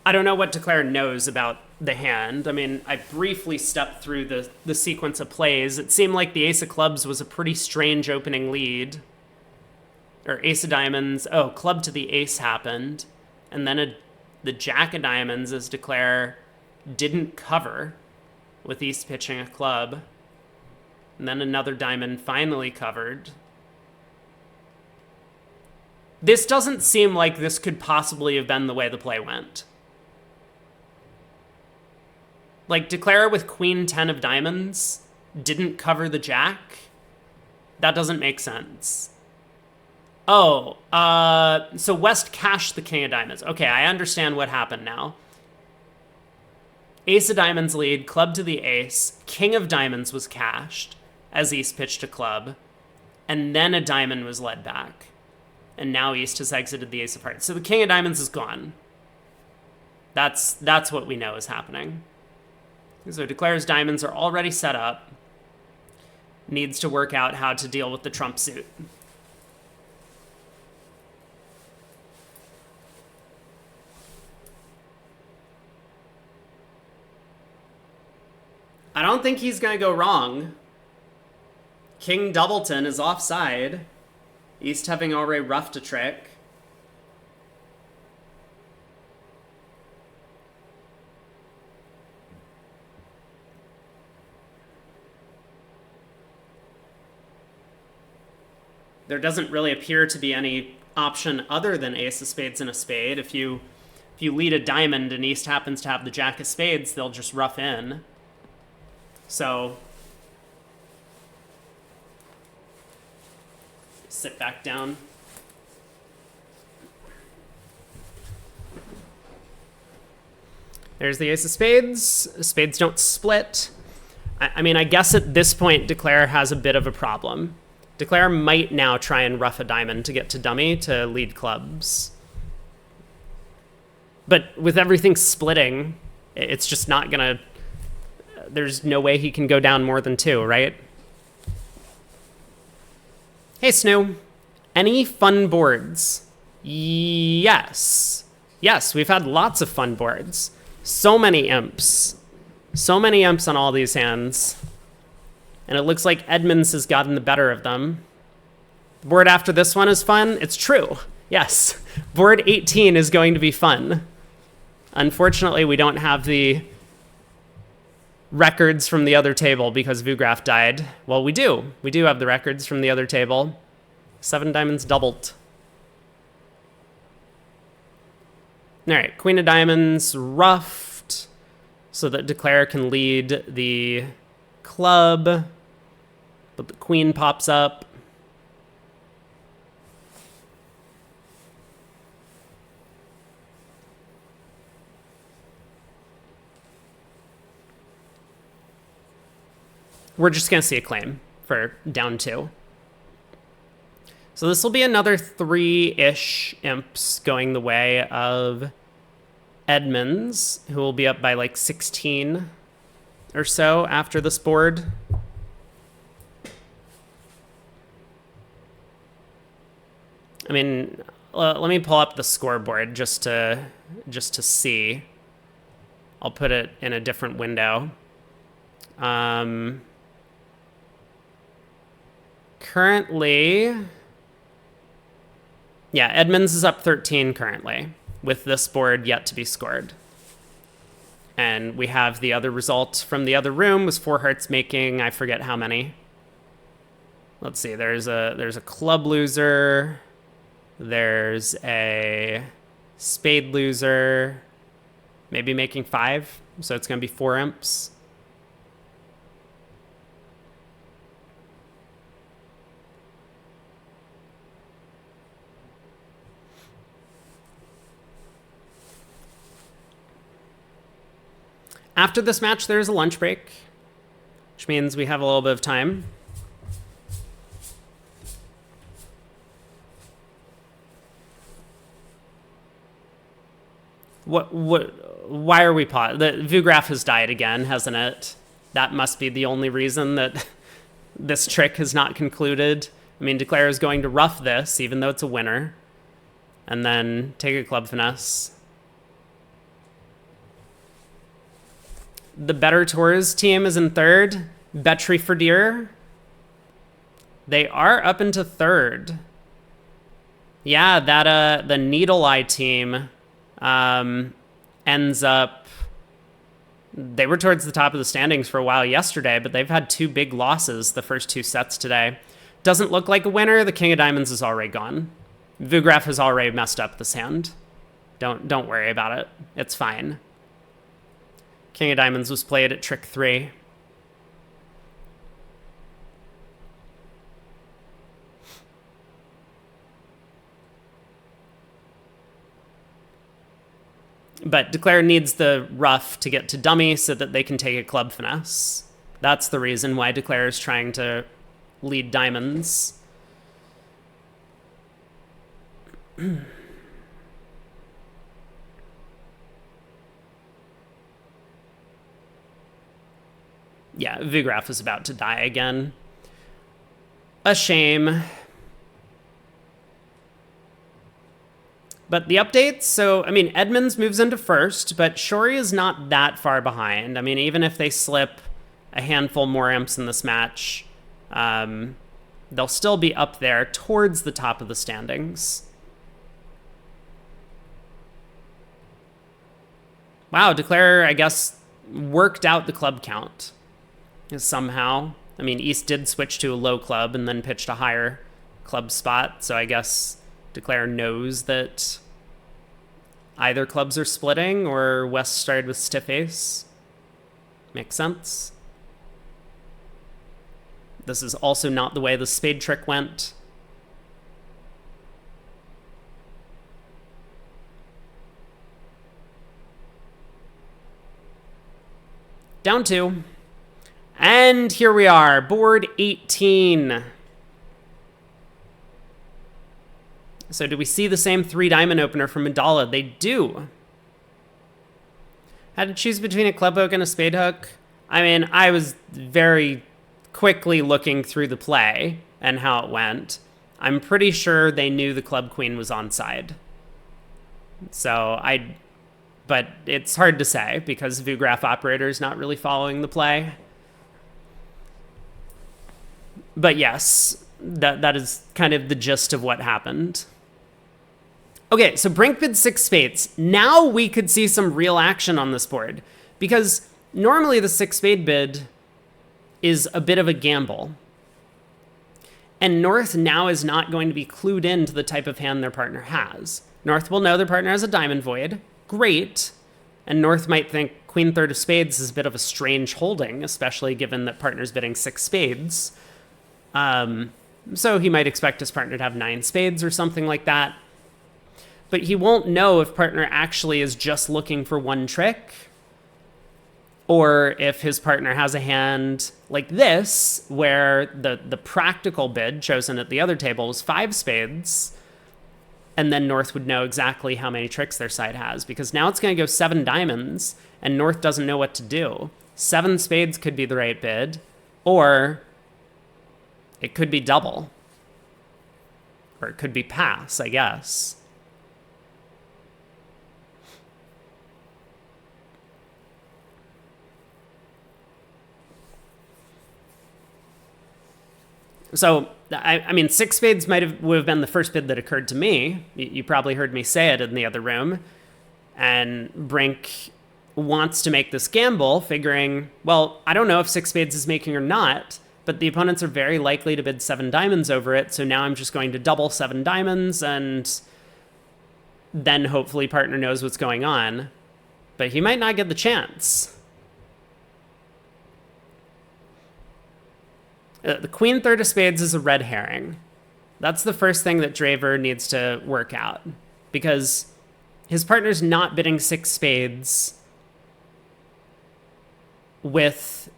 I don't know what Declare knows about the hand. I mean, I briefly stepped through the sequence of plays. It seemed like the ace of clubs was a pretty strange opening lead. Or ace of diamonds. Oh, club to the ace happened. And then the jack of diamonds as Declare didn't cover with East pitching a club. And then another diamond finally covered. This doesn't seem like this could possibly have been the way the play went. Like, Declare with queen 10 of diamonds didn't cover the jack? That doesn't make sense. Oh, so West cashed the king of diamonds. Okay, I understand what happened now. Ace of diamonds lead, club to the ace, king of diamonds was cashed as East pitched a club, and then a diamond was led back. And now East has exited the ace of hearts. So the king of diamonds is gone. That's what we know is happening. So Declare's diamonds are already set up. Needs to work out how to deal with the trump suit. I don't think he's going to go wrong. King Doubleton is offside. East having already roughed a trick. There doesn't really appear to be any option other than ace of spades and a spade. If you lead a diamond and East happens to have the jack of spades, they'll just rough in. So sit back down. There's the ace of spades. Spades don't split. I mean, I guess at this point, Declare has a bit of a problem. Declare might now try and rough a diamond to get to dummy to lead clubs. But with everything splitting, it's just not going to... There's no way he can go down more than 2, right? Hey, Snoo. Any fun boards? Yes. Yes, we've had lots of fun boards. So many imps. So many imps on all these hands. And it looks like Edmonds has gotten the better of them. The board after this one is fun. It's true. Yes. Board 18 is going to be fun. Unfortunately, we don't have the records from the other table because Vugraf died. Well, we do. We do have the records from the other table. 7 diamonds doubled. All right, Queen of Diamonds roughed so that Declare can lead the club, but the queen pops up. We're just going to see a claim for down 2. So this will be another 3-ish imps going the way of Edmonds, who will be up by like 16 or so after this board. I mean, let me pull up the scoreboard just to see. I'll put it in a different window. Currently, yeah, Edmonds is up 13 currently, with this board yet to be scored. And we have the other result from the other room was 4 hearts making, I forget how many. Let's see, there's a club loser, there's a spade loser, maybe making 5, so it's going to be 4 imps. After this match, there's a lunch break, which means we have a little bit of time. Why are we paused? The Vugraf has died again, hasn't it? That must be the only reason that this trick has not concluded. I mean, Declare is going to rough this, even though it's a winner, and then take a club finesse. The Better Tours team is in 3rd. Betry for dear. They are up into 3rd. Yeah, that the Needle Eye team ends up... They were towards the top of the standings for a while yesterday, but they've had 2 big losses the first 2 sets today. Doesn't look like a winner. The King of Diamonds is already gone. Vugraf has already messed up this hand. Don't worry about it. It's fine. King of Diamonds was played at trick 3. But Declare needs the rough to get to dummy so that they can take a club finesse. That's the reason why Declare is trying to lead diamonds. Yeah, Vugraf was about to die again. A shame. But the updates, so, I mean, Edmonds moves into first, but Shori is not that far behind. I mean, even if they slip a handful more imps in this match, they'll still be up there towards the top of the standings. Wow, Declare, I guess, worked out the club count somehow. I mean, East did switch to a low club and then pitched a higher club spot, so I guess Declare knows that either clubs are splitting, or West started with stiff ace. Makes sense. This is also not the way the spade trick went. Down 2. And here we are, board 18. So do we see the same 3-diamond opener from Mandala? They do. Had to choose between a club hook and a spade hook. I mean, I was very quickly looking through the play and how it went. I'm pretty sure they knew the club queen was onside. But it's hard to say because Vugraf operator is not really following the play. But yes, that is kind of the gist of what happened. Okay, so Brink bid 6 spades. Now we could see some real action on this board, because normally the 6 spade bid is a bit of a gamble. And North now is not going to be clued into the type of hand their partner has. North will know their partner has a diamond void. Great. And North might think queen third of spades is a bit of a strange holding, especially given that partner's bidding 6 spades. So he might expect his partner to have 9 spades or something like that. But he won't know if partner actually is just looking for one trick, or if his partner has a hand like this, where the practical bid chosen at the other table was 5 spades, and then North would know exactly how many tricks their side has, because now it's going to go 7 diamonds, and North doesn't know what to do. 7 spades could be the right bid, or it could be double. Or it could be pass, I guess. So, I mean, 6 spades would have been the first bid that occurred to me. You probably heard me say it in the other room. And Brink wants to make this gamble, figuring, well, I don't know if 6 spades is making or not, but the opponents are very likely to bid 7 diamonds over it, so now I'm just going to double 7 diamonds, and then hopefully partner knows what's going on. But he might not get the chance. The queen third of spades is a red herring. That's the first thing that Draver needs to work out, because his partner's not bidding 6 spades with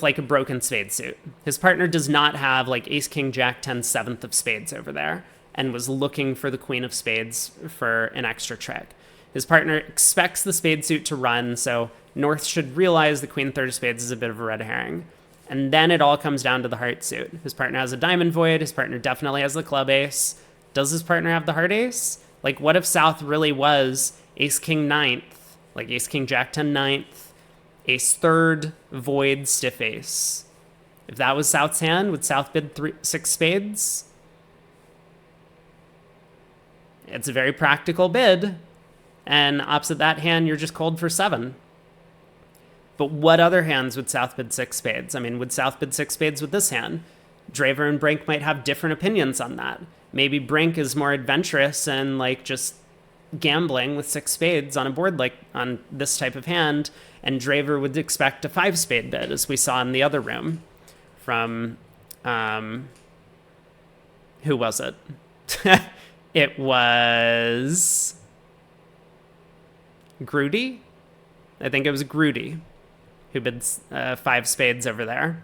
like a broken spade suit. His partner does not have like ace, king, jack, 10, 7th of spades over there, and was looking for the queen of spades for an extra trick. His partner expects the spade suit to run, so North should realize the queen third of spades is a bit of a red herring. And then it all comes down to the heart suit. His partner has a diamond void. His partner definitely has the club ace. Does his partner have the heart ace? Like, what if South really was ace, king, 9th? Like ace, king, jack, 10, 9th. Ace third, void, stiff ace. If that was South's hand, would South bid 6 spades? It's a very practical bid. And opposite that hand, you're just cold for 7. But what other hands would South bid 6 spades? I mean, would South bid 6 spades with this hand? Draver and Brink might have different opinions on that. Maybe Brink is more adventurous and like just gambling with 6 spades on a board like on this type of hand, and Draver would expect a 5 spade bid, as we saw in the other room from who was it? It was Grudy? I think it was Grudy who bid 5 spades over there.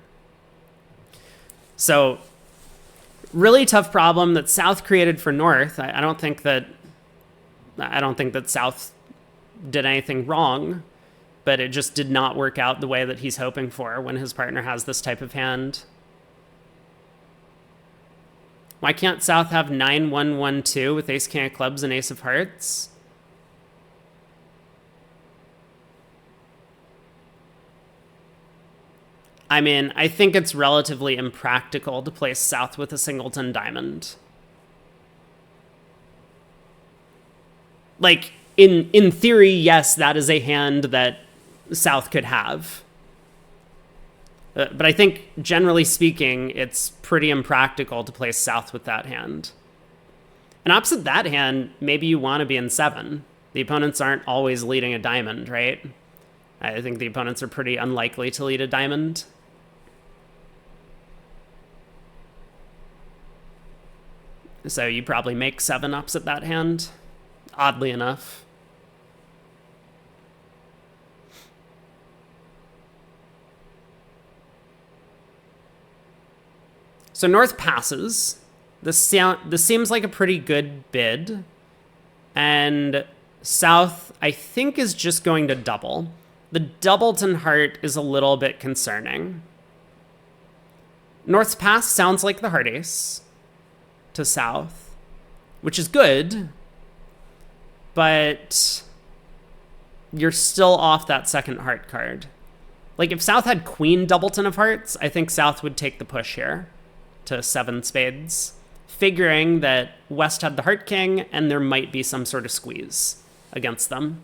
So really tough problem that South created for North. I don't think that South did anything wrong, but it just did not work out the way that he's hoping for when his partner has this type of hand. Why can't South have 9-1-1-2 with ace king of clubs and ace of hearts? I mean, I think it's relatively impractical to place South with a singleton diamond. Like, in theory, yes, that is a hand that South could have. But I think, generally speaking, it's pretty impractical to place South with that hand. And opposite that hand, maybe you want to be in 7. The opponents aren't always leading a diamond, right? I think the opponents are pretty unlikely to lead a diamond. So you probably make 7 opposite that hand, oddly enough. So North passes. This seems like a pretty good bid. And South, I think, is just going to double. The doubleton heart is a little bit concerning. North's pass sounds like the heart ace to South, which is good, but you're still off that second heart card. Like, if South had queen doubleton of hearts, I think South would take the push here to 7 spades, figuring that West had the heart king and there might be some sort of squeeze against them.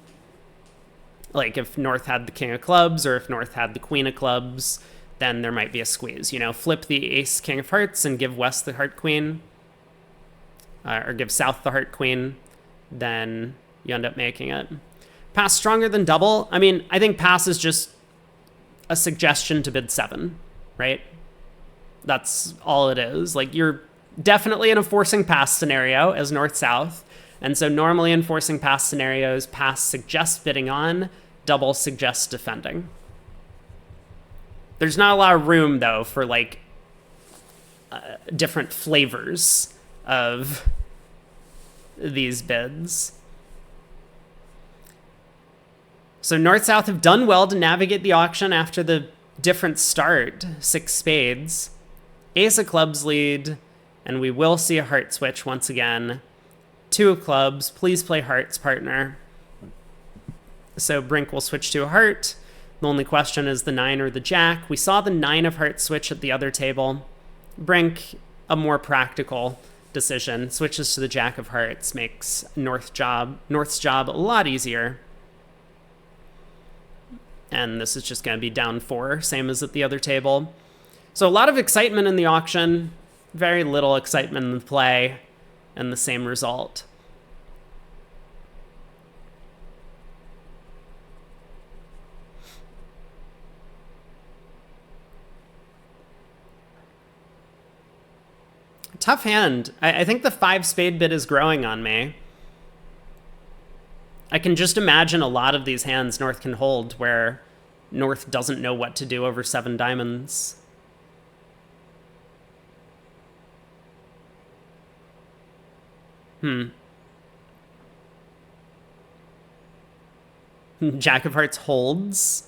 Like, if North had the king of clubs or if North had the queen of clubs, then there might be a squeeze. You know, flip the ace king of hearts and give West the heart queen, or give South the heart queen, then you end up making it. Pass stronger than double. I mean, I think pass is just a suggestion to bid 7, right? That's all it is. Like, you're definitely in a forcing pass scenario as North-South. And so normally in forcing pass scenarios, pass suggests bidding on, double suggests defending. There's not a lot of room, though, for, like, different flavors of these bids. So North-South have done well to navigate the auction after the different start, 6 spades. Ace of clubs lead, and we will see a heart switch once again. 2 of clubs, please play hearts, partner. So Brink will switch to a heart. The only question is the 9 or the jack. We saw the 9 of hearts switch at the other table. Brink, a more practical decision, switches to the jack of hearts, makes North's job a lot easier. And this is just going to be down 4, same as at the other table. So a lot of excitement in the auction, very little excitement in the play, and the same result. Tough hand. I think the 5 spade bid is growing on me. I can just imagine a lot of these hands North can hold where North doesn't know what to do over 7 diamonds. Jack of hearts holds.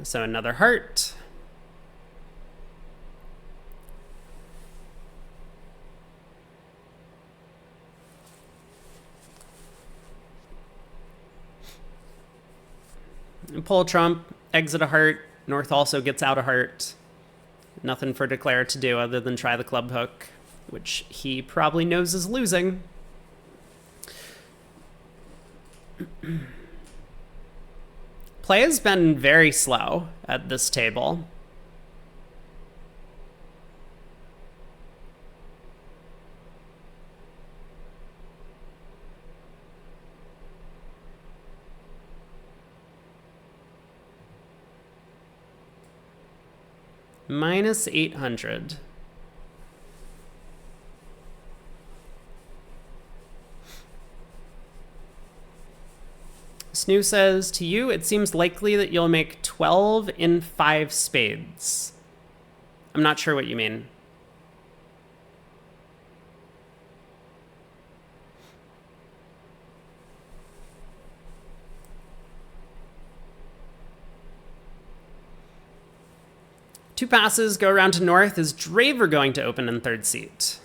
So another heart. Pull a trump, exit a heart. North also gets out a heart. Nothing for Declare to do other than try the club hook, which he probably knows is losing. Play has been very slow at this table. Minus 800. Snoo says, to you, it seems likely that you'll make 12 in 5 spades. I'm not sure what you mean. Two passes go around to north. Is Draver going to open in third seat?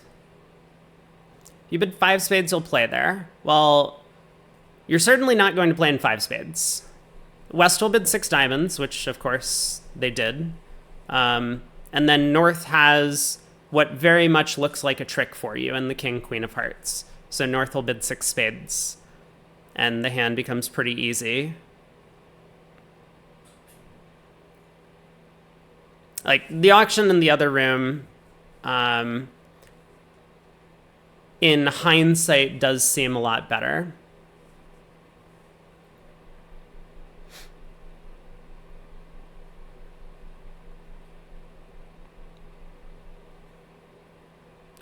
You bid 5 spades, you'll play there. Well, you're certainly not going to play in 5 spades. West will bid 6 diamonds, which of course they did. And then north has what very much looks like a trick for you in the king, queen of hearts. So north will bid 6 spades. And the hand becomes pretty easy. Like, the auction in the other room, in hindsight, does seem a lot better.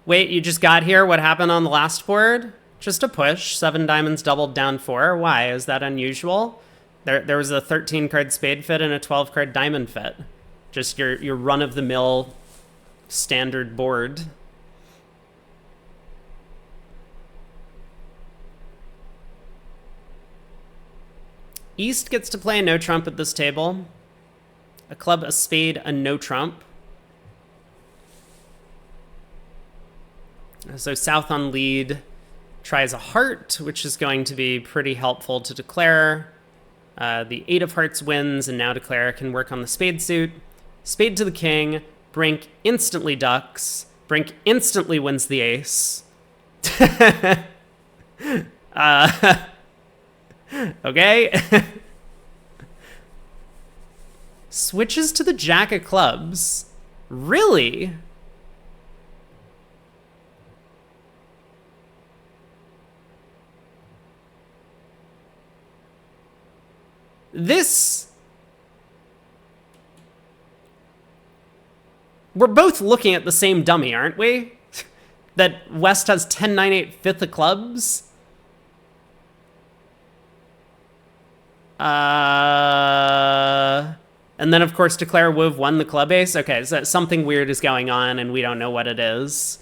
Wait, you just got here? What happened on the last board? Just a push. 7 diamonds doubled down 4. Why? Is that unusual? There was a 13-card spade fit and a 12-card diamond fit. Just your run-of-the-mill standard board. East gets to play a no trump at this table. A club, a spade, a no trump. So South on lead tries a heart, which is going to be pretty helpful to declare. The 8 of hearts wins, and now declare can work on the spade suit. Spade to the king. Brink instantly ducks. Brink instantly wins the ace. Okay. Switches to the jack of clubs. Really? This... We're both looking at the same dummy, aren't we? That West has 10, 9, 8, 5th of clubs. And then, of course, declare Wove won the club ace. Okay, so something weird is going on, and we don't know what it is.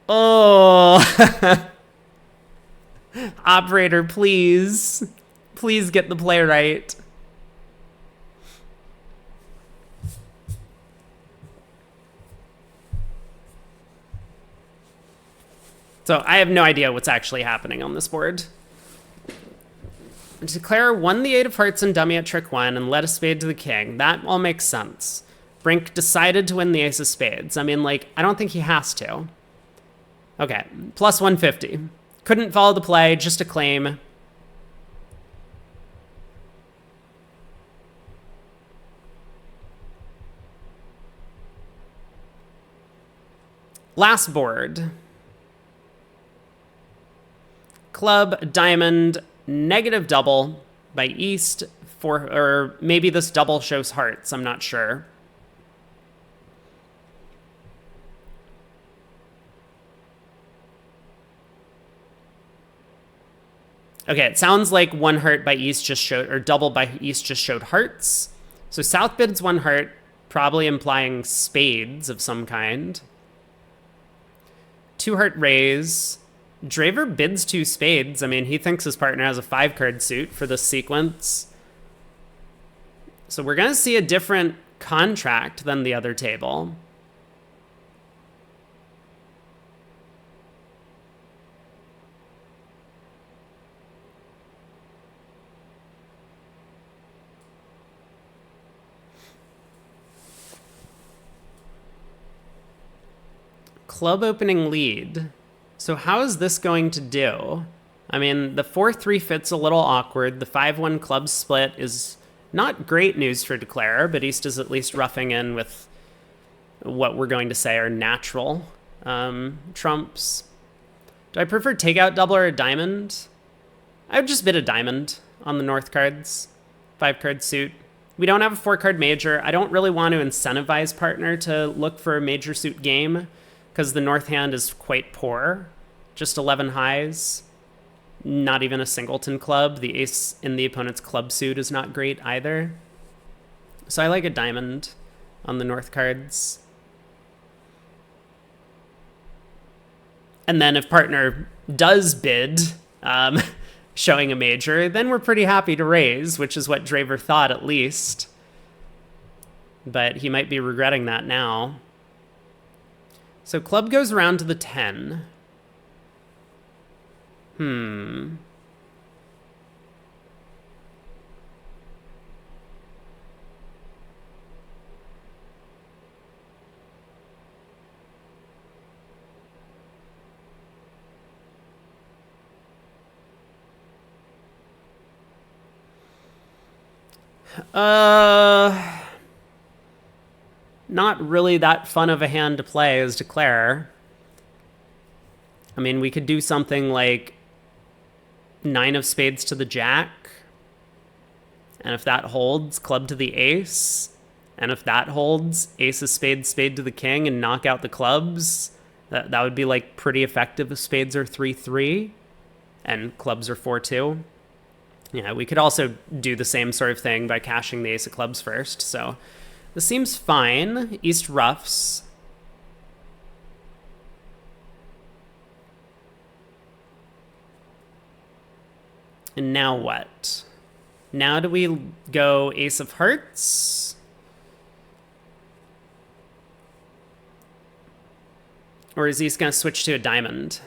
Oh. Operator, please. Please get the play right. So I have no idea what's actually happening on this board. Declare won the 8 of hearts and dummy at trick 1 and led a spade to the king. That all makes sense. Brink decided to win the ace of spades. I mean, like, I don't think he has to. Okay, plus 150. Couldn't follow the play, just a claim. Last board. Club, diamond, negative double by East, or maybe this double shows hearts, I'm not sure. Okay, it sounds like 1 heart by East just showed, or double by East just showed hearts. So South bids 1 heart, probably implying spades of some kind. 2 heart raise. Draver bids 2 spades. I mean, he thinks his partner has a 5-card suit for this sequence. So we're going to see a different contract than the other table. Club opening lead. So how is this going to do? I mean, the 4-3 fit's a little awkward. The 5-1 club split is not great news for declare, but East is at least roughing in with what we're going to say are natural trumps. Do I prefer takeout double or a diamond? I would just bid a diamond on the north cards. 5-card suit. We don't have a 4-card major. I don't really want to incentivize partner to look for a major suit game, because the north hand is quite poor. Just 11 highs. not even a singleton club. The ace in the opponent's club suit is not great either. So I like a diamond on the north cards. And then if partner does bid, showing a major, then we're pretty happy to raise, which is what Draver thought at least. But he might be regretting that now. So club goes around to the 10. Not really that fun of a hand to play as Declare. I mean, we could do something like 9 of spades to the jack. And if that holds, club to the ace. And if that holds, ace of spades, spade to the king, and knock out the clubs. That would be like pretty effective if spades are 3-3 and clubs are 4-2. Yeah, we could also do the same sort of thing by cashing the ace of clubs first. So this seems fine. East roughs. And now what? Now do we go ace of hearts? Or is he going to switch to a diamond?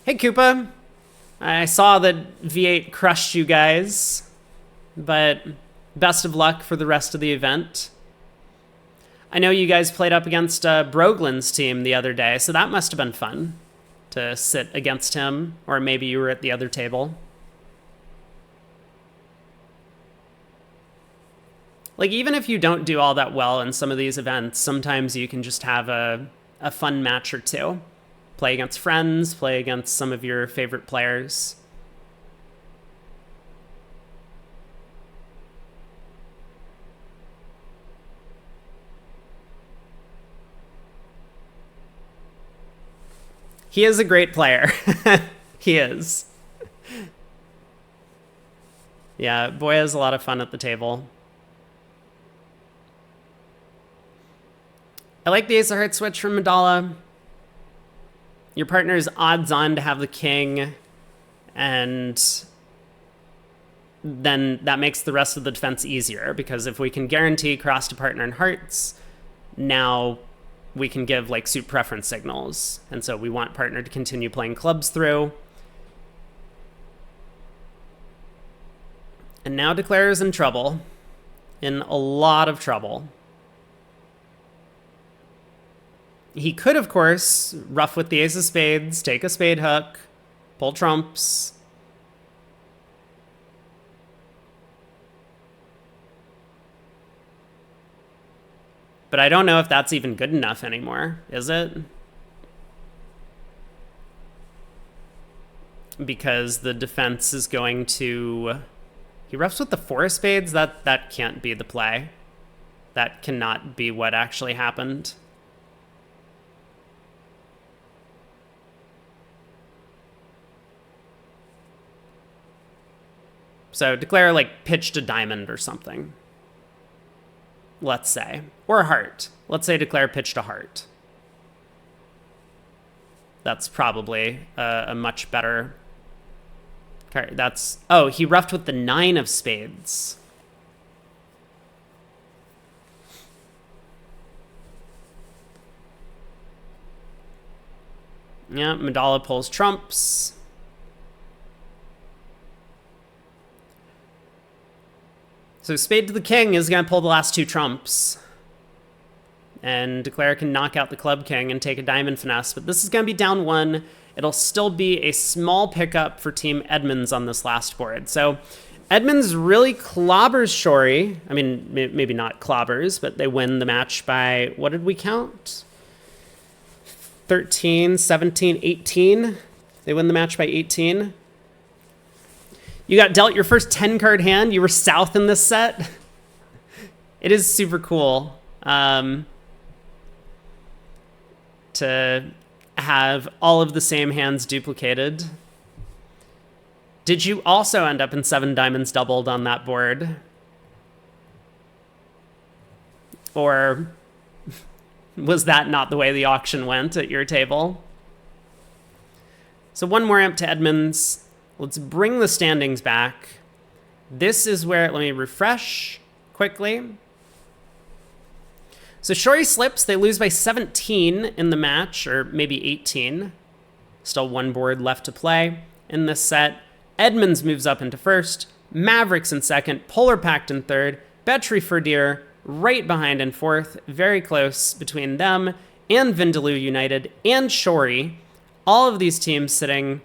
Hey, Koopa. I saw that V8 crushed you guys, but best of luck for the rest of the event. I know you guys played up against Broglin's team the other day, so that must have been fun to sit against him, or maybe you were at the other table. Like, even if you don't do all that well in some of these events, sometimes you can just have a fun match or two. Play against friends, play against some of your favorite players. He is a great player. He is. Yeah, boy has a lot of fun at the table. I like the ace of hearts switch from Madala. Your partner is odds on to have the king, and then that makes the rest of the defense easier, because if we can guarantee cross to partner in hearts, now we can give like suit preference signals. And so we want partner to continue playing clubs through. And now Declare is in trouble, in a lot of trouble. He could, of course, ruff with the ace of spades, take a spade hook, pull trumps. But I don't know if that's even good enough anymore, is it? Because the defense is going to... He ruffs with the 4 of spades? That can't be the play. That cannot be what actually happened. So Declare like pitched a diamond or something, let's say, or a heart. Let's say Declare pitched a heart. That's probably a much better card. That's, oh, he ruffed with the 9 of spades. Yeah, Madala pulls trumps. So spade to the king is going to pull the last 2 trumps. And Declare can knock out the club king and take a diamond finesse. But this is going to be down 1. It'll still be a small pickup for Team Edmonds on this last board. So Edmonds really clobbers Shori. I mean, maybe not clobbers, but they win the match by, what did we count? 13, 17, 18. They win the match by 18. You got dealt your first 10-card hand. You were south in this set. It is super cool to have all of the same hands duplicated. Did you also end up in 7 diamonds doubled on that board? Or was that not the way the auction went at your table? So 1 more imp to Edmonds. Let's bring the standings back. This is where, let me refresh quickly. So Shori slips, they lose by 17 in the match, or maybe 18. Still 1 board left to play in this set. Edmonds moves up into first, Mavericks in second, Polar Pact in third, Betry Ferdier right behind in fourth, very close between them and Vindaloo United and Shori. All of these teams sitting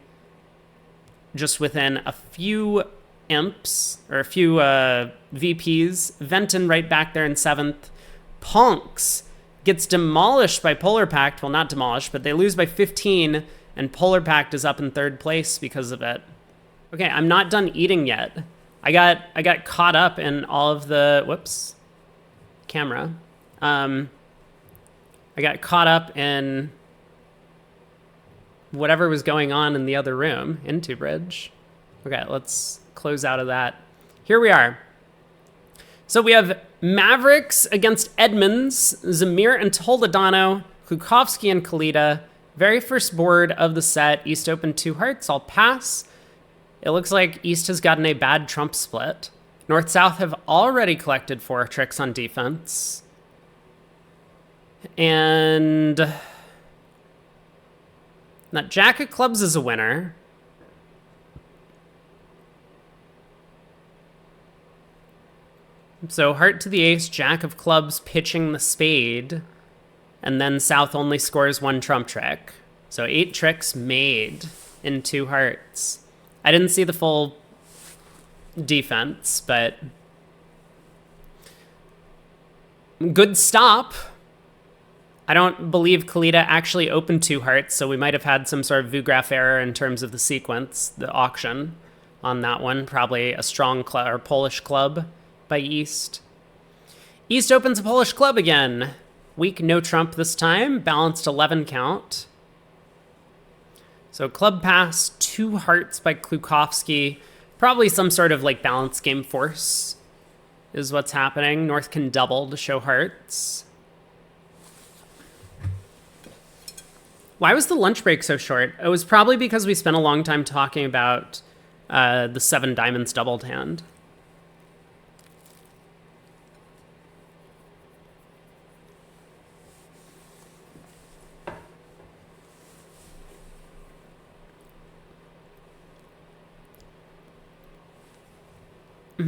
just within a few imps, or a few VPs. Venton right back there in 7th. Ponks gets demolished by Polar Pact. Well, not demolished, but they lose by 15, and Polar Pact is up in 3rd place because of it. Okay, I'm not done eating yet. I got caught up in all of the... Whoops. Camera. I got caught up in whatever was going on in the other room, into Bridge. Okay, let's close out of that. Here we are. So we have Mavericks against Edmonds, Zamir and Toledano, Kukovsky and Kalita. Very first board of the set. East open 2 hearts. I'll pass. It looks like East has gotten a bad trump split. North-South have already collected 4 tricks on defense. And that Jack of Clubs is a winner. So heart to the ace, Jack of Clubs pitching the spade, and then South only scores 1 trump trick. So 8 tricks made in 2 hearts. I didn't see the full defense, but good stop. I don't believe Kalita actually opened 2 hearts, so we might have had some sort of VuGraph error in terms of the sequence, the auction on that one. Probably a strong club or Polish club by East. East opens a Polish club again. Weak, no trump this time. Balanced 11 count. So club pass, 2 hearts by Klukowski. Probably some sort of like balance game force is what's happening. North can double to show hearts. Why was the lunch break so short? It was probably because we spent a long time talking about the 7 diamonds doubled hand.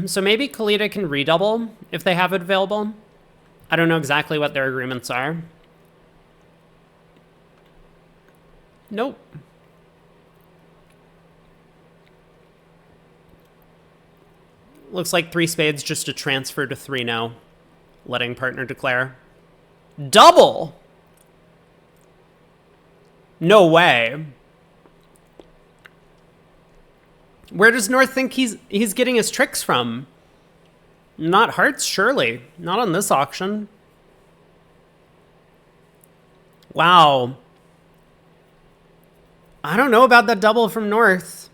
So maybe Kalita can redouble if they have it available. I don't know exactly what their agreements are. Nope. Looks like 3 spades just to transfer to 3 now. Letting partner declare. Double! No way. Where does North think he's getting his tricks from? Not hearts, surely. Not on this auction. Wow. I don't know about that double from North.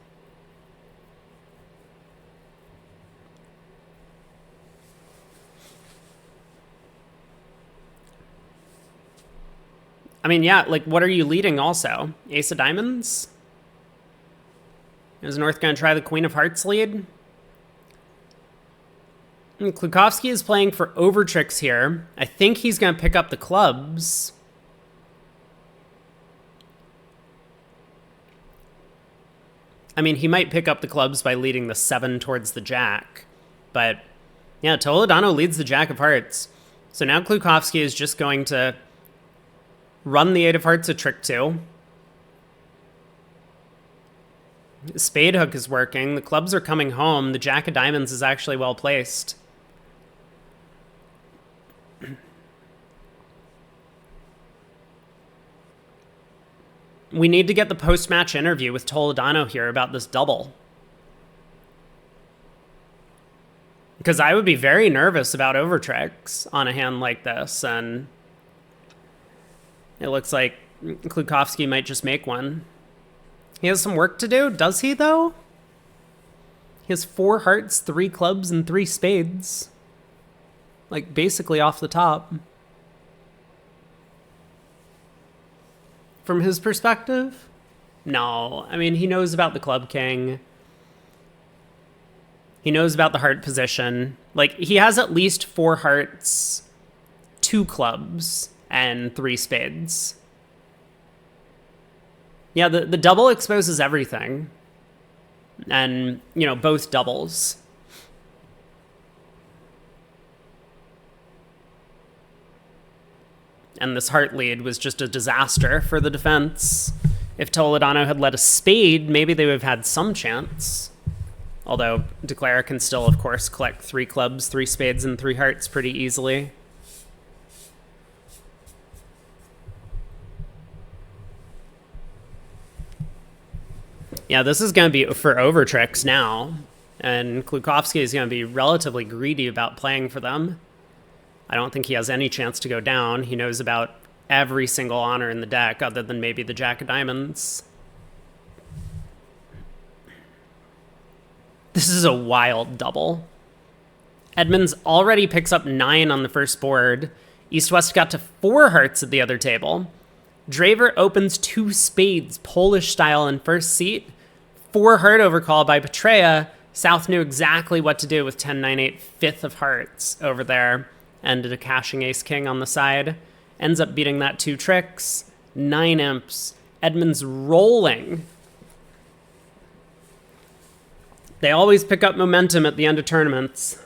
I mean, yeah, like, what are you leading also? Ace of Diamonds? Is North going to try the Queen of Hearts lead? And Klukowski is playing for over tricks here. I think he's going to pick up the clubs. I mean, he might pick up the clubs by leading the 7 towards the Jack. But, yeah, Toledano leads the Jack of Hearts. So now Klukowski is just going to run the 8 of Hearts a trick 2. Spade hook is working. The clubs are coming home. The Jack of Diamonds is actually well placed. We need to get the post-match interview with Toledano here about this double. Because I would be very nervous about overtricks on a hand like this, and it looks like Klukowski might just make one. He has some work to do. Does he, though? He has 4 hearts, 3 clubs, and 3 spades. Like, basically off the top. From his perspective? No. I mean, he knows about the club king. He knows about the heart position. Like, he has at least 4 hearts, 2 clubs, and 3 spades. Yeah, the double exposes everything. And, you know, both doubles. And this heart lead was just a disaster for the defense. If Toledano had led a spade, maybe they would have had some chance. Although Declara can still, of course, collect 3 clubs, 3 spades, and 3 hearts pretty easily. Yeah, this is going to be for over tricks now. And Klukowski is going to be relatively greedy about playing for them. I don't think he has any chance to go down. He knows about every single honor in the deck, other than maybe the Jack of Diamonds. This is a wild double. Edmonds already picks up 9 on the first board. East-West got to 4 hearts at the other table. Draver opens 2 spades, Polish style in first seat. 4 heart overcall by Petrea. South knew exactly what to do with 10-9-8, 5th of hearts over there. Ended a cashing ace-king on the side. Ends up beating that 2 tricks. 9 imps. Edmonds rolling. They always pick up momentum at the end of tournaments.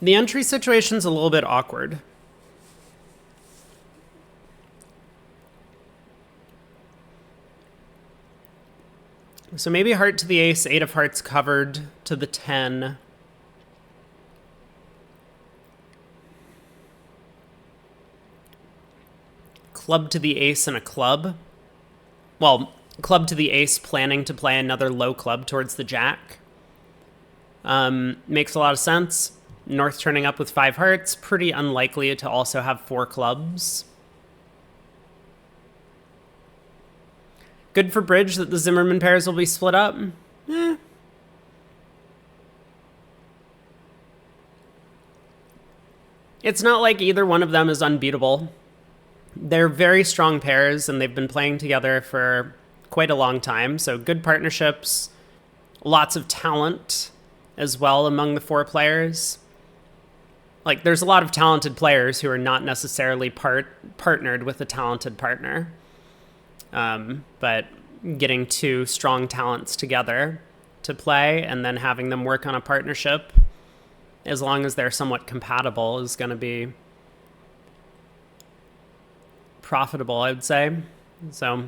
The entry situation's a little bit awkward. So maybe heart to the ace, 8 of hearts covered to the 10. Club to the ace and a club. Well, club to the ace planning to play another low club towards the jack. Makes a lot of sense. North turning up with 5 hearts, pretty unlikely to also have 4 clubs. Good for bridge that the Zimmerman pairs will be split up. It's not like either one of them is unbeatable. They're very strong pairs, and they've been playing together for quite a long time, so good partnerships, lots of talent as well among the 4 players. Like, there's a lot of talented players who are not necessarily partnered with a talented partner. But getting 2 strong talents together to play and then having them work on a partnership, as long as they're somewhat compatible, is going to be profitable, I would say. So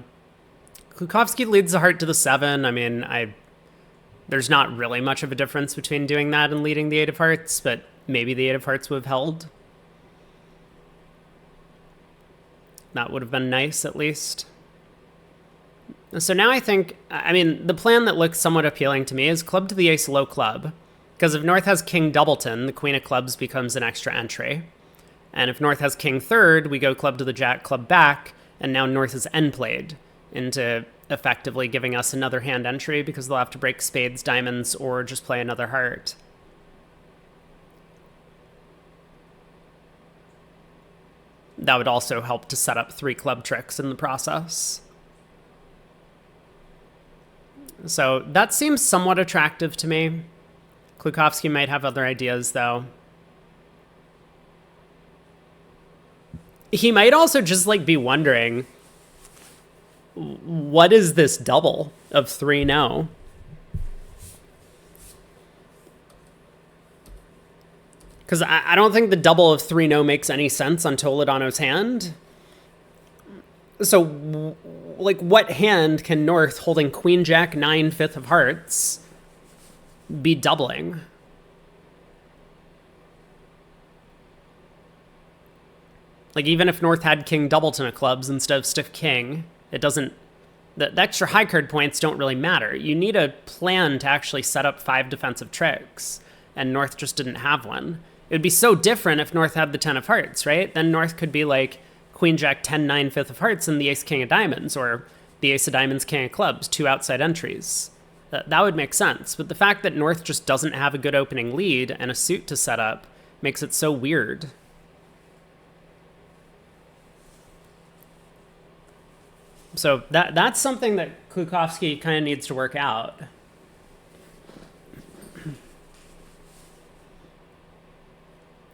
Klukowski leads the heart to the 7. I mean, there's not really much of a difference between doing that and leading the 8 of hearts, but maybe the 8 of hearts would have held. That would have been nice, at least. So now I think, I mean, the plan that looks somewhat appealing to me is club to the ace, low club. Because if North has king doubleton, the queen of clubs becomes an extra entry. And if North has king third, we go club to the jack, club back, and now North is end played into effectively giving us another hand entry because they'll have to break spades, diamonds, or just play another heart. That would also help to set up 3 club tricks in the process. So that seems somewhat attractive to me. Klukowski might have other ideas, though. He might also just, like, be wondering, what is this double of 3 no? Because I don't think the double of 3 no makes any sense on Toledano's hand. So, like, what hand can North, holding queen jack 9, 5th of hearts, be doubling? Like, even if North had king doubleton of clubs instead of stiff king, it doesn't... The extra high card points don't really matter. You need a plan to actually set up 5 defensive tricks, and North just didn't have one. It would be so different if North had the 10 of hearts, right? Then North could be like queen, jack, 10, 9, 5 of hearts, and the ace, king of diamonds, or the ace of diamonds, king of clubs, 2 outside entries. That would make sense. But the fact that North just doesn't have a good opening lead and a suit to set up makes it so weird. So that's something that Klukowski kind of needs to work out.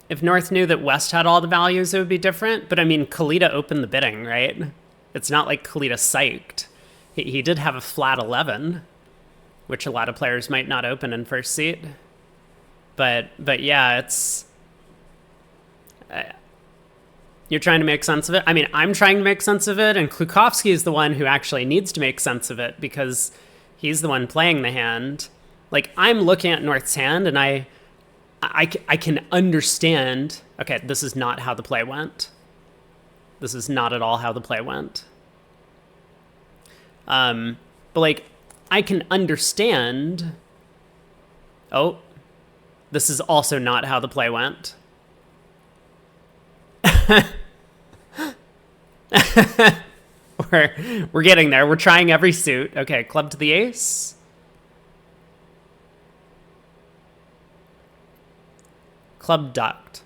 If North knew that West had all the values, it would be different. But I mean, Kalita opened the bidding, right? It's not like Kalita psyched. He did have a flat 11, which a lot of players might not open in first seat. But yeah, it's... You're trying to make sense of it? I mean, I'm trying to make sense of it, and Klukowski is the one who actually needs to make sense of it because he's the one playing the hand. Like, I'm looking at North's hand, and I can understand... Okay, this is not how the play went. This is not at all how the play went. But, like, I can understand... Oh, this is also not how the play went. We're getting there. We're trying every suit. Okay, club to the ace. Club ducked.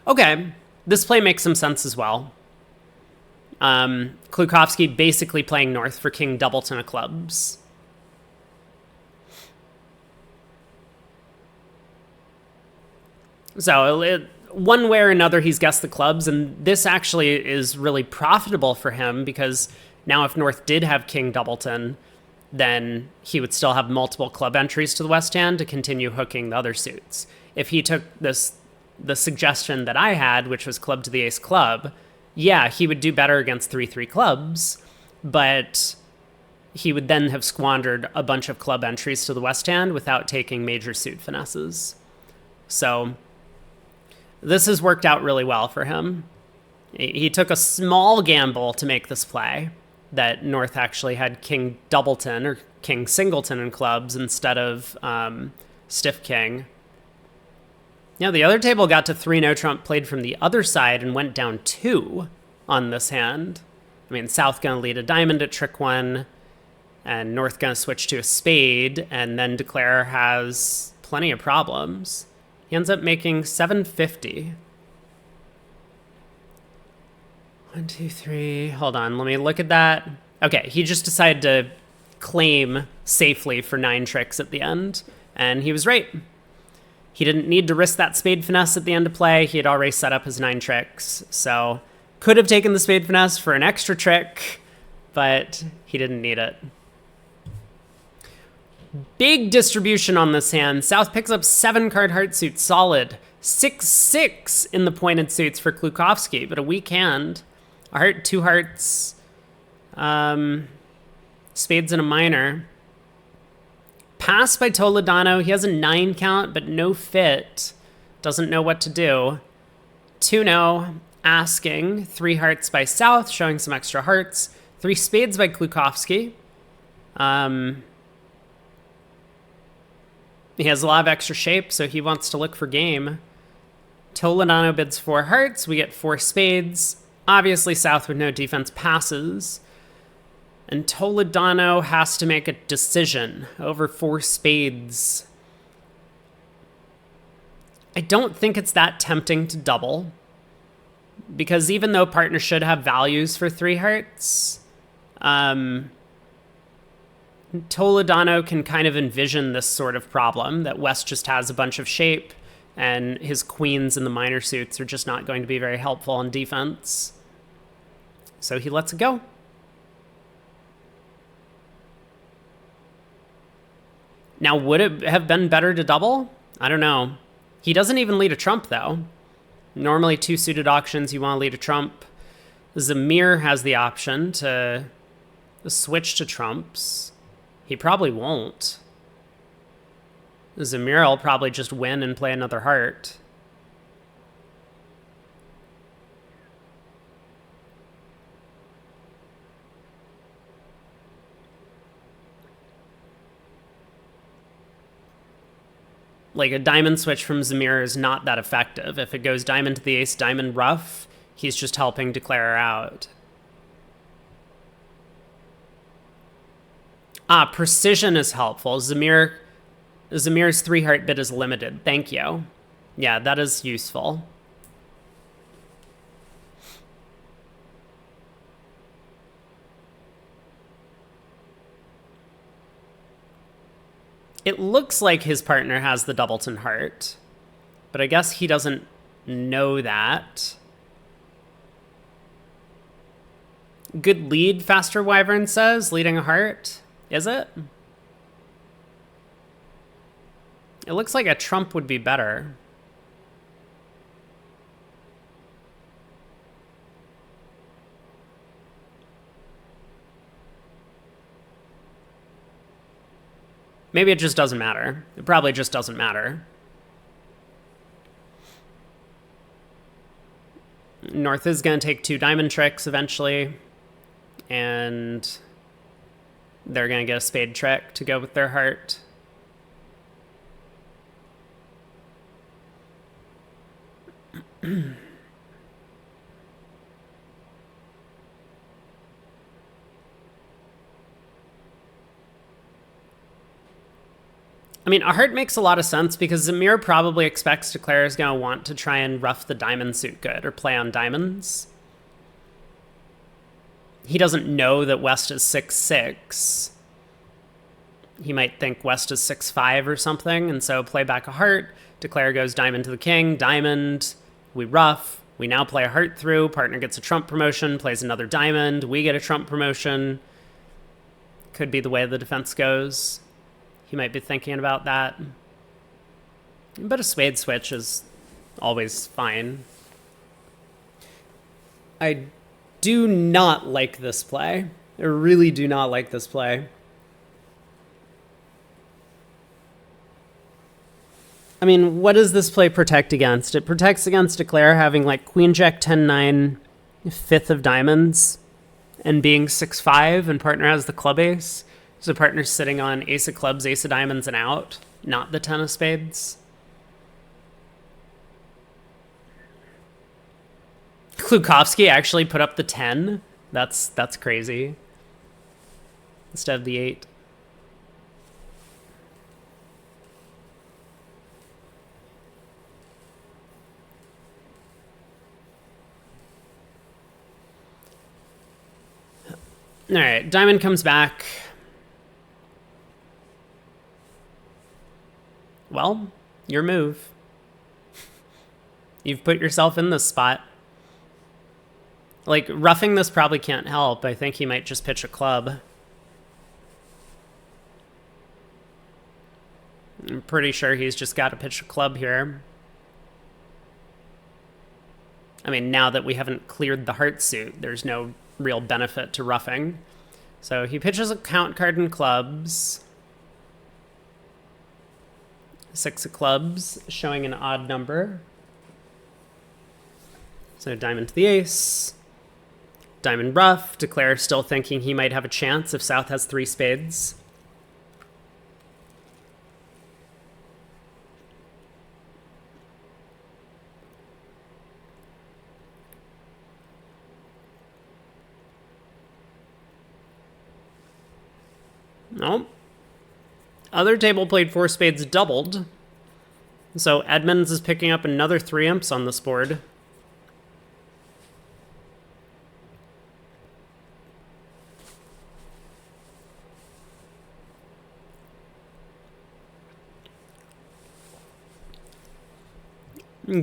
Okay, this play makes some sense as well. Klukowski basically playing North for king doubleton of clubs. So one way or another, he's guessed the clubs, and this actually is really profitable for him because now if North did have king doubleton, then he would still have multiple club entries to the West hand to continue hooking the other suits. If he took the suggestion that I had, which was club to the ace club, yeah, he would do better against 3-3 clubs, but he would then have squandered a bunch of club entries to the West hand without taking major suit finesses. So this has worked out really well for him. He took a small gamble to make this play, that North actually had king doubleton or king singleton in clubs instead of stiff king. Yeah, the other table got to 3 no trump, played from the other side, and went down 2 on this hand. I mean, South gonna lead a diamond at trick 1, and North gonna switch to a spade, and then Declare has plenty of problems. He ends up making 750. 1, 2, 3. Hold on, let me look at that. Okay, he just decided to claim safely for 9 tricks at the end, and he was right. He didn't need to risk that spade finesse at the end of play. He had already set up his 9 tricks, so could have taken the spade finesse for an extra trick, but he didn't need it. Big distribution on this hand. South picks up 7 card heart suits, solid. 6-6 in the pointed suits for Klukowski, but a weak hand. A heart, 2 hearts, spades and a minor. Pass by Toledano. He has a 9 count, but no fit. Doesn't know what to do. 2-no, asking. 3 hearts by South, showing some extra hearts. 3 spades by Klukowski. He has a lot of extra shape, so he wants to look for game. Toledano bids 4 hearts. We get 4 spades. Obviously, South with no defense passes. And Toledano has to make a decision over 4 spades. I don't think it's that tempting to double, because even though partner should have values for 3 hearts, Toledano can kind of envision this sort of problem, that West just has a bunch of shape, and his queens in the minor suits are just not going to be very helpful on defense. So he lets it go. Now, would it have been better to double? I don't know. He doesn't even lead a trump, though. Normally, 2 suited auctions, you want to lead a trump. Zamir has the option to switch to trumps. He probably won't. Zamir will probably just win and play another heart. like a diamond switch from Zamir is not that effective. If it goes diamond to the ace, diamond ruff, he's just helping declare out. Precision is helpful. Zamir's 3-heart bid is limited. Thank you. Yeah, that is useful. It looks like his partner has the doubleton heart, but I guess he doesn't know that. Good lead, Faster Wyvern says, leading a heart. Is it? It looks like a trump would be better. Maybe it just doesn't matter. It probably just doesn't matter. North is going to take 2 diamond tricks eventually. And they're going to get a spade trick to go with their heart. I mean, a heart makes a lot of sense because Zamir probably expects Declare is going to want to try and rough the diamond suit good or play on diamonds. He doesn't know that West is 6-6. He might think West is 6-5 or something, and so play back a heart. Declare goes diamond to the king, diamond, we rough. We now play a heart through, partner gets a trump promotion, plays another diamond, we get a trump promotion. Could be the way the defense goes. He might be thinking about that. But a spade switch is always fine. I do not like this play. I really do not like this play. I mean, what does this play protect against? It protects against Declare having like Queen Jack 10-9, 5th of diamonds, and being 6-5, and partner has the club ace. So partner's sitting on ace of clubs, ace of diamonds, and out, not the 10 of spades. Klukowski actually put up the 10. That's crazy. Instead of the 8. All right, diamond comes back. Well, your move. You've put yourself in this spot. Like, roughing this probably can't help. I think he might just pitch a club. I'm pretty sure he's just got to pitch a club here. I mean, now that we haven't cleared the heart suit, there's no real benefit to roughing. So he pitches a count card in clubs. 6 of clubs, showing an odd number. So diamond to the ace. Diamond rough. Declare still thinking he might have a chance if South has 3 spades. Nope. Other table played 4 spades doubled. So Edmonds is picking up another 3 imps on this board.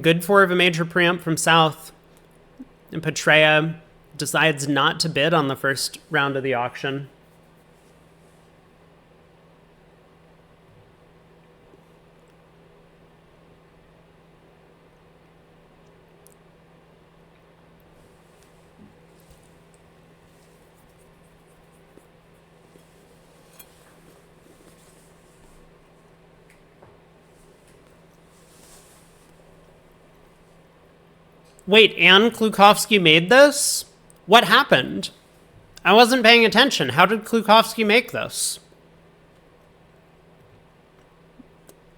Good 4 of a major preempt from South. And Petrea decides not to bid on the first round of the auction. Wait, and Klukowski made this? What happened? I wasn't paying attention. How did Klukowski make this?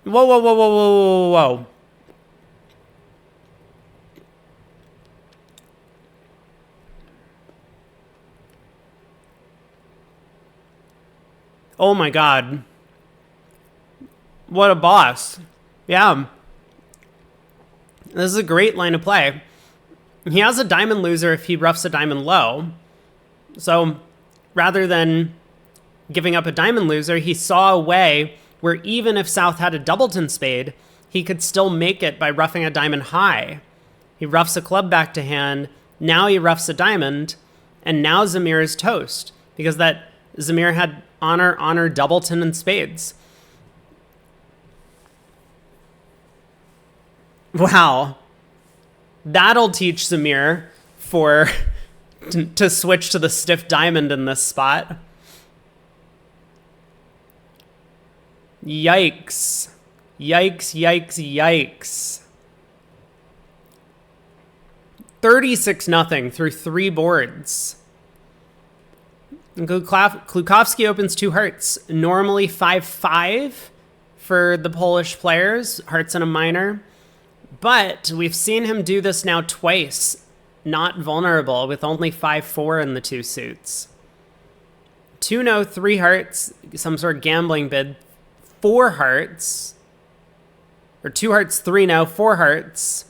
Whoa, whoa, whoa, whoa, whoa, whoa, whoa. Oh my god. What a boss. Yeah. This is a great line of play. He has a diamond loser if he roughs a diamond low. So rather than giving up a diamond loser, he saw a way where even if South had a doubleton spade, he could still make it by roughing a diamond high. He roughs a club back to hand. Now he roughs a diamond. And now Zamir is toast because that Zamir had honor, honor, doubleton, and spades. Wow. That'll teach Zamir to switch to the stiff diamond in this spot. Yikes. Yikes, yikes, yikes. 36-0 through 3 boards. Klukowski opens 2 hearts. Normally 5-5 for the Polish players. Hearts in a minor. But we've seen him do this now twice. Not vulnerable with only 5-4 in the 2 suits. 2-0, 3 hearts. Some sort of gambling bid. 4 hearts. Or 2 hearts, 3-0, 4 hearts.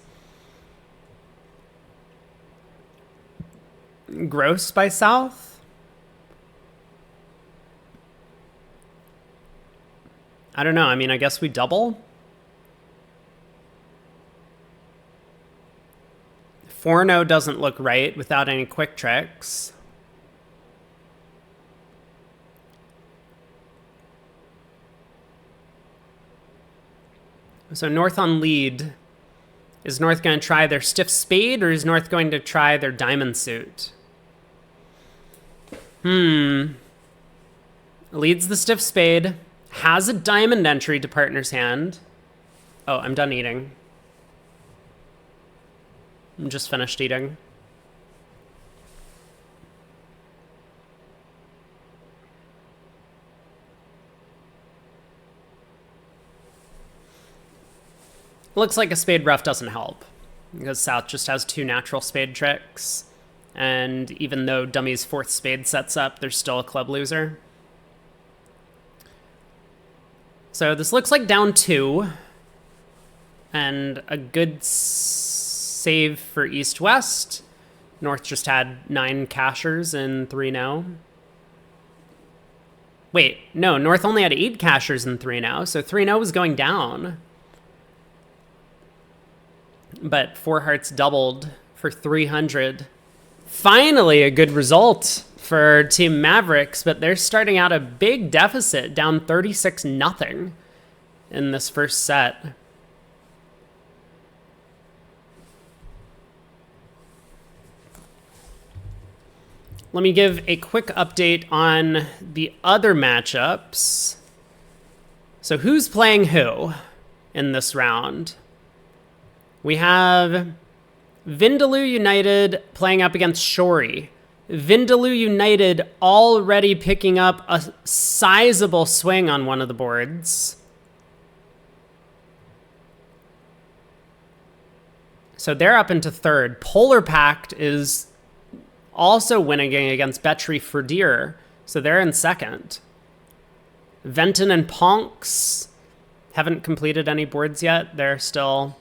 Gross by South. I don't know. I mean, I guess we double. 4-0 doesn't look right without any quick tricks. So North on lead. Is North going to try their stiff spade or is North going to try their diamond suit? Leads the stiff spade. Has a diamond entry to partner's hand. Oh, I'm done eating. I'm just finished eating. Looks like a spade rough doesn't help because South just has 2 natural spade tricks. And even though Dummy's 4th spade sets up, there's still a club loser. So this looks like down 2. And a good save for East-West. North just had 9 cashers in 3-0. Wait, no, North only had 8 cashers in 3-0, so 3-0 was going down. But 4 hearts doubled for 300. Finally, a good result for Team Mavericks, but they're starting out a big deficit, down 36-0 in this first set. Let me give a quick update on the other matchups. So who's playing who in this round? We have Vindaloo United playing up against Shori. Vindaloo United already picking up a sizable swing on one of the boards. So they're up into 3rd. Polar Pact is also winning against Betri Ferdir, so they're in 2nd. Venton and Ponks haven't completed any boards yet. They're still,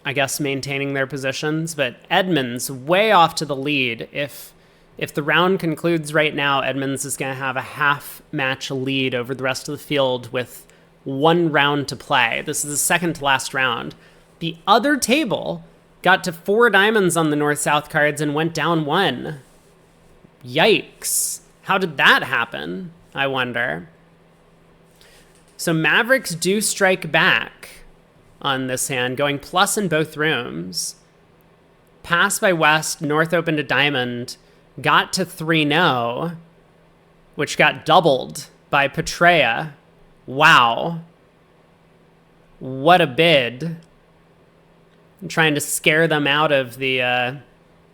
I guess, maintaining their positions, but Edmonds way off to the lead. If the round concludes right now, Edmonds is going to have a half-match lead over the rest of the field with 1 round to play. This is the second to last round. The other table got to 4 diamonds on the North-South cards and went down 1. Yikes. How did that happen, I wonder? So Mavericks do strike back on this hand, going plus in both rooms. Pass by West, North opened a diamond, got to 3-0, which got doubled by Petrea. Wow. What a bid. I'm trying to scare them out of the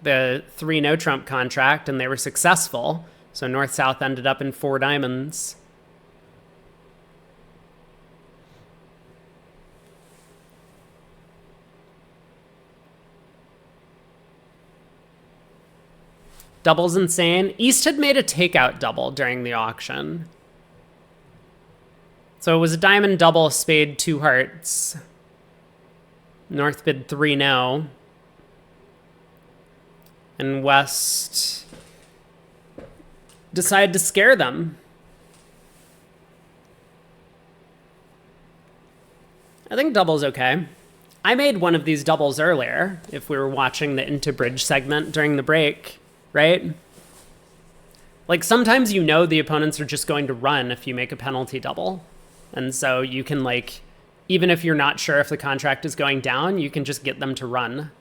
3-no trump contract, and they were successful. So North-South ended up in 4 diamonds. Double's insane. East had made a takeout double during the auction. So it was a diamond double, spade, 2 hearts. North bid 3 no. And West decided to scare them. I think double's okay. I made one of these doubles earlier, if we were watching the Into Bridge segment during the break, right? Like, sometimes you know the opponents are just going to run if you make a penalty double. And so you can, like, even if you're not sure if the contract is going down, you can just get them to run.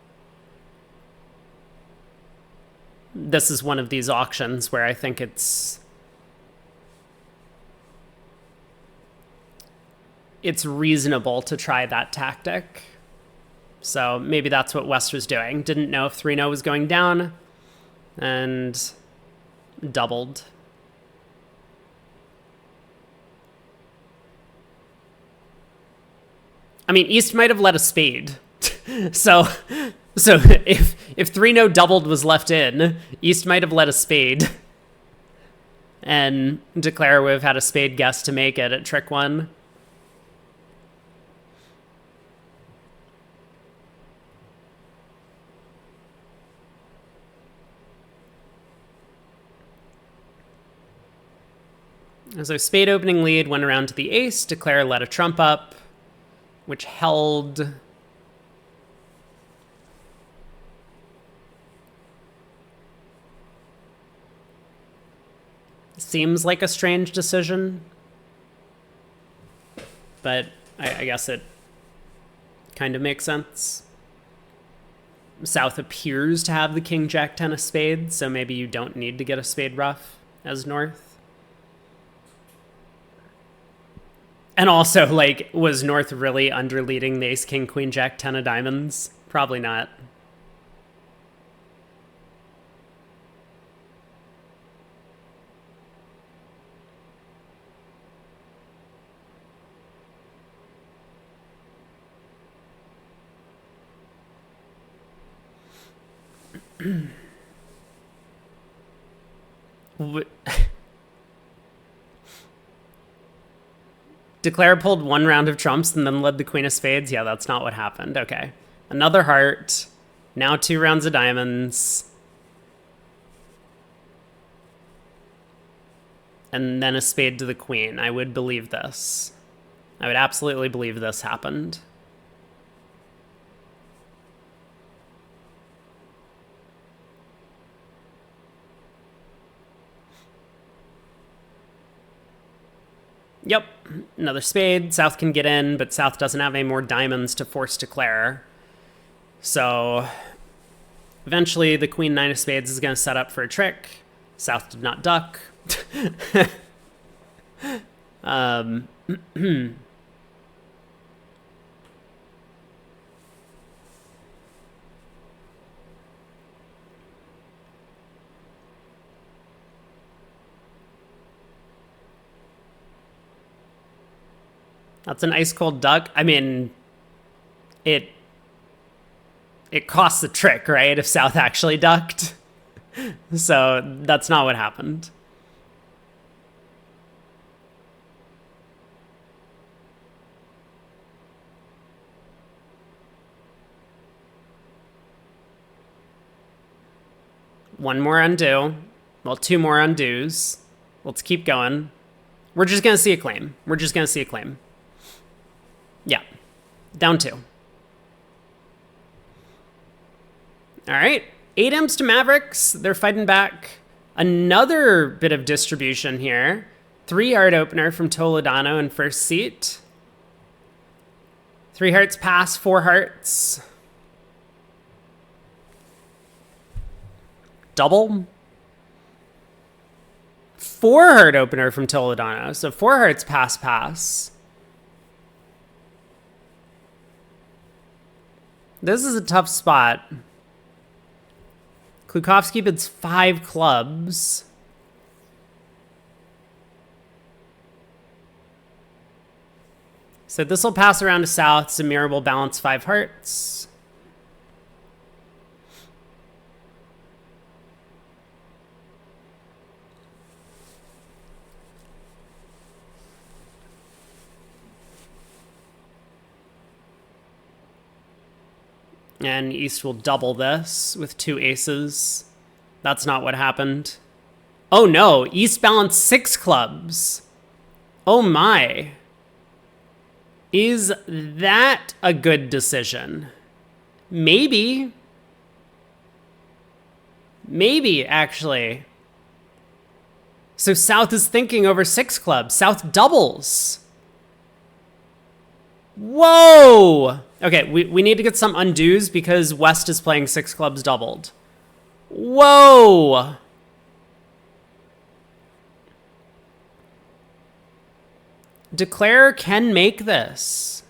This is one of these auctions where I think it's reasonable to try that tactic. So maybe that's what West was doing. Didn't know if 3-0 was going down and doubled. I mean, East might have let a spade. So if 3-0 doubled was left in, East might have let a spade. And Declare would have had a spade guess to make it at trick 1. So spade opening lead went around to the ace. Declare let a trump up, which held. Seems like a strange decision, but I guess it kind of makes sense. South appears to have the king jack 10 of spades, so maybe you don't need to get a spade ruff as North. And also, like, was North really underleading the ace king queen jack 10 of diamonds? Probably not. Declare pulled 1 round of trumps and then led the queen of spades. Yeah, that's not what happened. Okay. Another heart. Now 2 rounds of diamonds. And then a spade to the queen. I would believe this. I would absolutely believe this happened. Yep, another spade. South can get in, but South doesn't have any more diamonds to force Declare. So eventually the queen 9 of spades is going to set up for a trick. South did not duck. That's an ice cold duck. I mean, it costs the trick, right? If South actually ducked. So that's not what happened. One more undo. Well, 2 more undos. Let's keep going. We're just going to see a claim. We're just going to see a claim. Yeah. Down 2. All right. 8 imps to Mavericks. They're fighting back. Another bit of distribution here. 3 heart opener from Toledano in first seat. 3 hearts pass, 4 hearts. Double. 4 heart opener from Toledano. So 4 hearts pass. This is a tough spot. Klukowski bids 5 clubs. So this will pass around to South. Samir will balance 5 hearts. And East will double this with 2 aces. That's not what happened. Oh no, East balanced 6 clubs. Oh my. Is that a good decision? Maybe. Maybe, actually. So South is thinking over 6 clubs. South doubles. Whoa! Okay, we need to get some undos because West is playing 6 clubs doubled. Whoa! Declare can make this.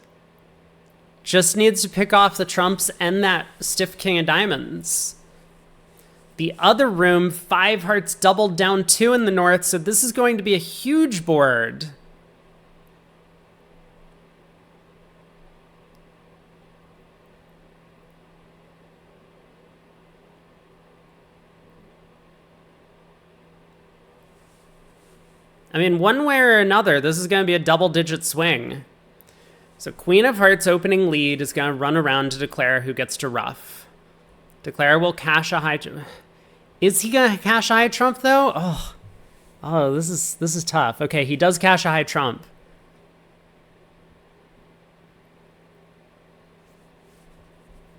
Just needs to pick off the trumps and that stiff king of diamonds. The other room, 5 hearts doubled down 2 in the north, so this is going to be a huge board. I mean, one way or another, this is going to be a double-digit swing. So Queen of Hearts opening lead is going to run around to declare who gets to ruff. Declare will cash a high... Is he going to cash a high trump, though? Oh, this is tough. Okay, he does cash a high trump.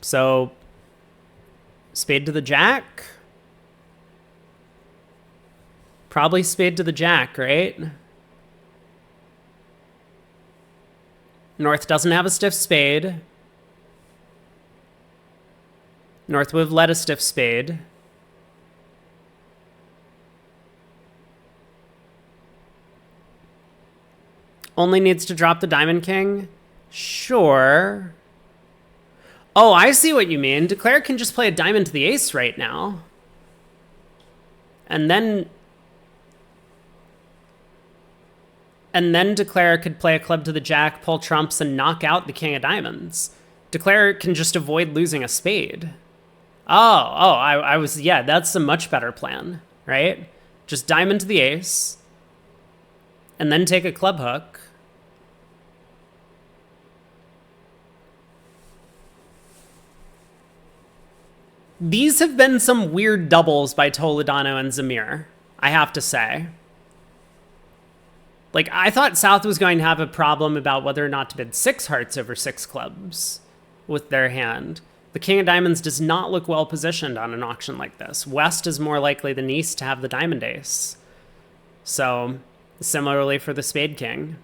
So, spade to the jack? Probably spade to the jack, right? North doesn't have a stiff spade. North would have led a stiff spade. Only needs to drop the diamond king? Sure. Oh, I see what you mean. Declare can just play a diamond to the ace right now. And then Declare could play a club to the jack, pull trumps, and knock out the king of diamonds. Declare can just avoid losing a spade. I was, yeah, that's a much better plan, right? Just diamond to the ace, and then take a club hook. These have been some weird doubles by Toledano and Zamir, I have to say. Like, I thought South was going to have a problem about whether or not to bid 6 hearts over 6 clubs with their hand. The king of diamonds does not look well positioned on an auction like this. West is more likely than East to have the diamond ace. So, similarly for the spade king.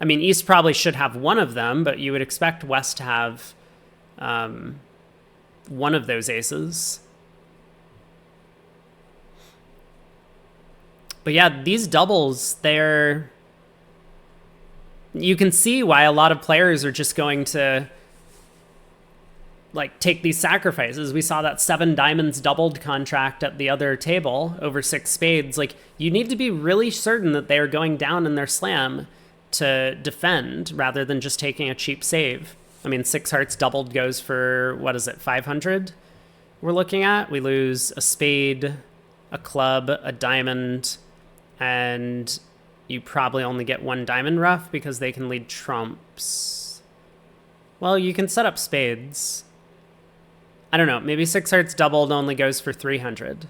I mean, East probably should have one of them, but you would expect West to have one of those aces. But yeah, these doubles, you can see why a lot of players are just going to like take these sacrifices. We saw that 7 diamonds doubled contract at the other table over 6 spades. Like, you need to be really certain that they are going down in their slam to defend rather than just taking a cheap save. I mean, 6 hearts doubled goes for, what is it, 500 we're looking at? We lose a spade, a club, a diamond, and you probably only get 1 diamond ruff because they can lead trumps. Well, you can set up spades. I don't know, maybe 6 hearts doubled only goes for 300.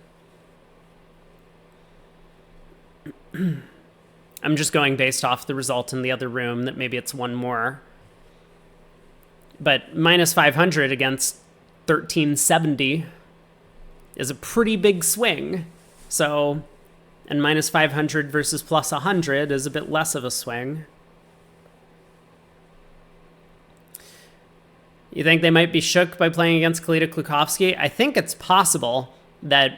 I'm just going based off the result in the other room that maybe it's 1 more. But minus 500 against 1370 is a pretty big swing. So, and minus 500 versus plus 100 is a bit less of a swing. You think they might be shook by playing against Kalita Klukovsky? I think it's possible that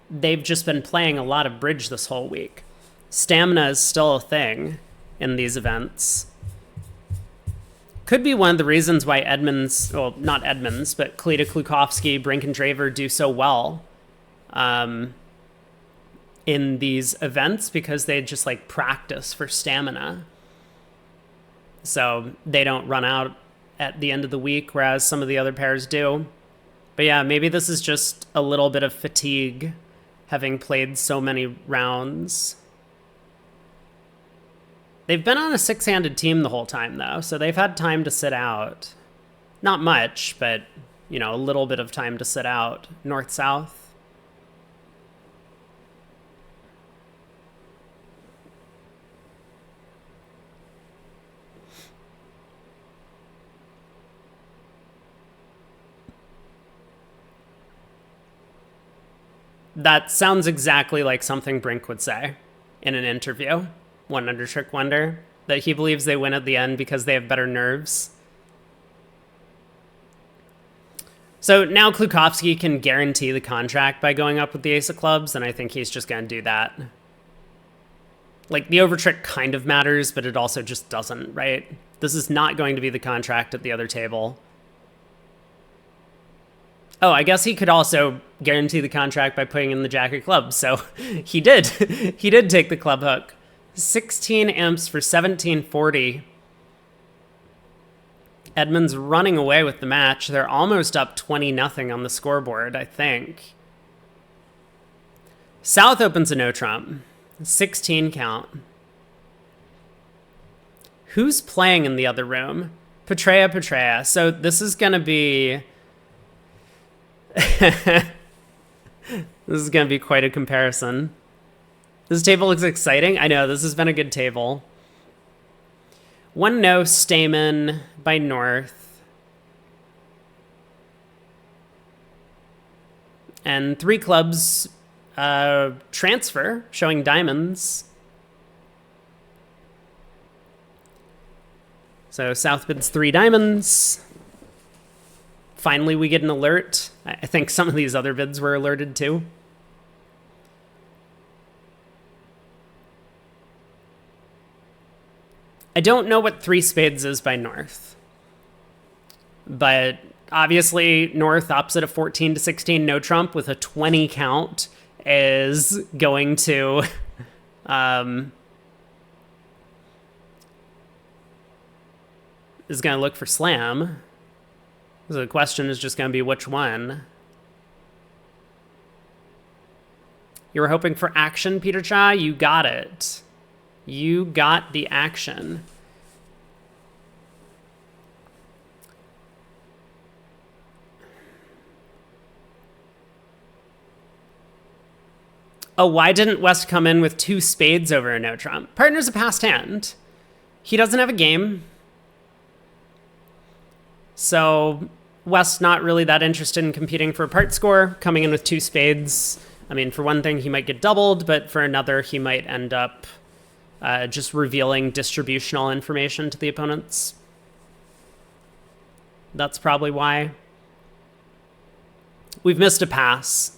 they've just been playing a lot of bridge this whole week. Stamina is still a thing in these events. Could be one of the reasons why Edmonds, well, not Edmonds, but Kalita Klukovsky, Brink and Draver do so well in these events, because they just like practice for stamina. So they don't run out at the end of the week, whereas some of the other pairs do. But yeah, maybe this is just a little bit of fatigue, having played so many rounds. They've been on a 6-handed team the whole time, though, so they've had time to sit out. Not much, but you know, a little bit of time to sit out. North-south. That sounds exactly like something Brink would say in an interview. One under Trick Wonder. That he believes they win at the end because they have better nerves. So now Klukowski can guarantee the contract by going up with the ace of clubs, and I think he's just going to do that. Like, the overtrick kind of matters, but it also just doesn't, right? This is not going to be the contract at the other table. Oh, I guess he could also guarantee the contract by putting in the jack of clubs. So he did. He did take the club hook. 16 imps for 1740. Edmund's running away with the match. They're almost up 20-0 on the scoreboard, I think. South opens a no trump. 16 count. Who's playing in the other room? Petrea. So this is going to be... This is going to be quite a comparison. This table looks exciting. I know, this has been a good table. 1 no, Stamen by North. And 3 clubs transfer, showing diamonds. So South bids 3 diamonds. Finally, we get an alert. I think some of these other bids were alerted too. I don't know what 3 spades is by North. But obviously, North opposite a 14 to 16 no trump with a 20 count is going to... is going to look for slam. So the question is just going to be which one. You were hoping for action, Peter Cha? You got it. You got the action. Oh, why didn't West come in with 2 spades over a no trump? Partner's a passed hand. He doesn't have a game. So West not really that interested in competing for a part score, coming in with 2 spades. I mean, for one thing, he might get doubled, but for another, he might end up just revealing distributional information to the opponents. That's probably why. We've missed a pass.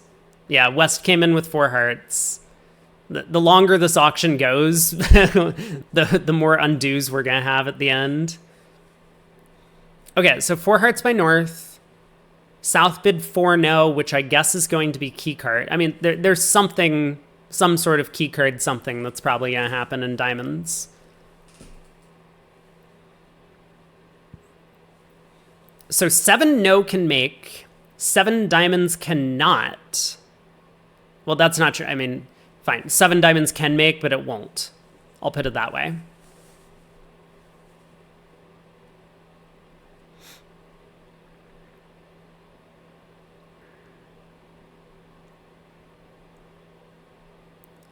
Yeah, West came in with 4 hearts. The longer this auction goes, the more undos we're going to have at the end. Okay, so 4 hearts by North. South bid 4 no, which I guess is going to be key card. I mean, there's something, some sort of key card something that's probably going to happen in diamonds. So 7 no can make, 7 diamonds cannot. Well, that's not true. I mean, fine. 7 diamonds can make, but it won't. I'll put it that way.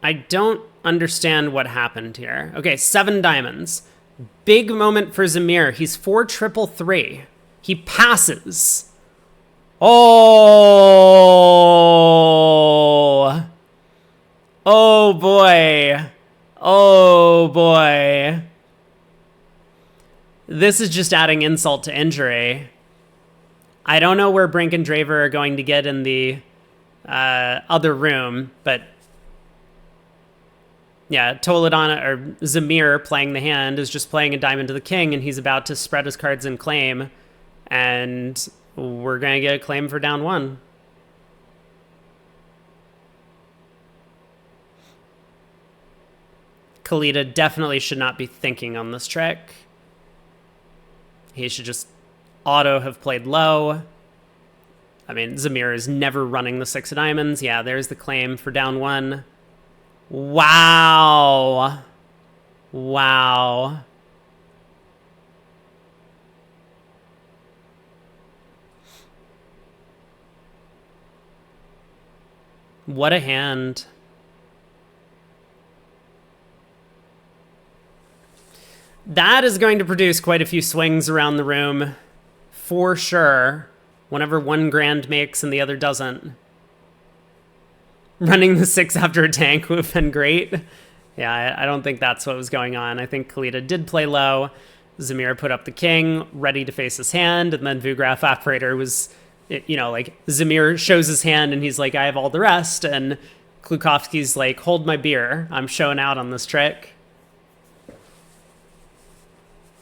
I don't understand what happened here. Okay, 7 diamonds. Big moment for Zamir. He's 4-3-3. He passes. Oh. Oh, boy. Oh, boy. This is just adding insult to injury. I don't know where Brink and Draver are going to get in the other room, but... yeah, Toledano, or Zamir playing the hand, is just playing a diamond to the king, and he's about to spread his cards and claim, and we're going to get a claim for down 1. Kalita definitely should not be thinking on this trick. He should just auto have played low. I mean, Zamir is never running the 6 of diamonds. Yeah, there's the claim for down 1. Wow. Wow. What a hand. That is going to produce quite a few swings around the room, for sure, whenever one grand makes and the other doesn't. Running the 6 after a tank would have been great. Yeah, I don't think that's what was going on. I think Kalita did play low. Zamir put up the king, ready to face his hand, and then Vugraph Operator was, like, Zamir shows his hand, and he's like, I have all the rest, and Klukovsky's like, hold my beer. I'm showing out on this trick.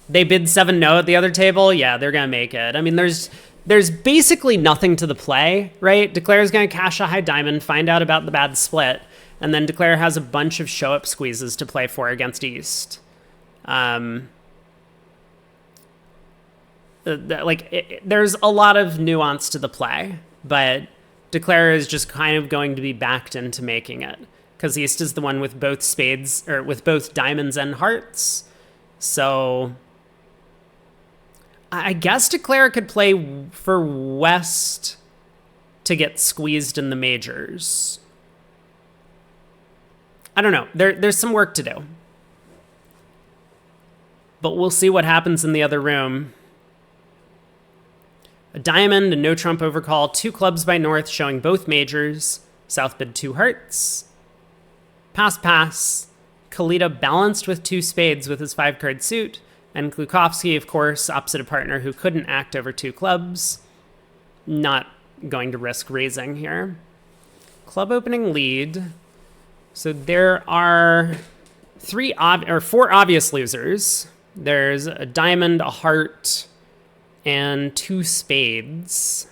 They bid 7 no at the other table. Yeah, they're going to make it. I mean, there's basically nothing to the play, right? Declare's going to cash a high diamond, find out about the bad split, and then Declare has a bunch of show-up squeezes to play for against East. There's a lot of nuance to the play, but Declare is just kind of going to be backed into making it, because East is the one with both spades, or with both diamonds and hearts. So I guess Declare could play for West to get squeezed in the majors. I don't know. There's some work to do. But we'll see what happens in the other room. A diamond and no trump overcall. 2 clubs by North showing both majors. South bid 2 hearts. Pass, pass. Kalita balanced with 2 spades with his 5-card suit. And Klukovsky, of course, opposite a partner who couldn't act over 2 clubs. Not going to risk raising here. Club opening lead. So there are 4 obvious losers. There's a diamond, a heart, and 2 spades.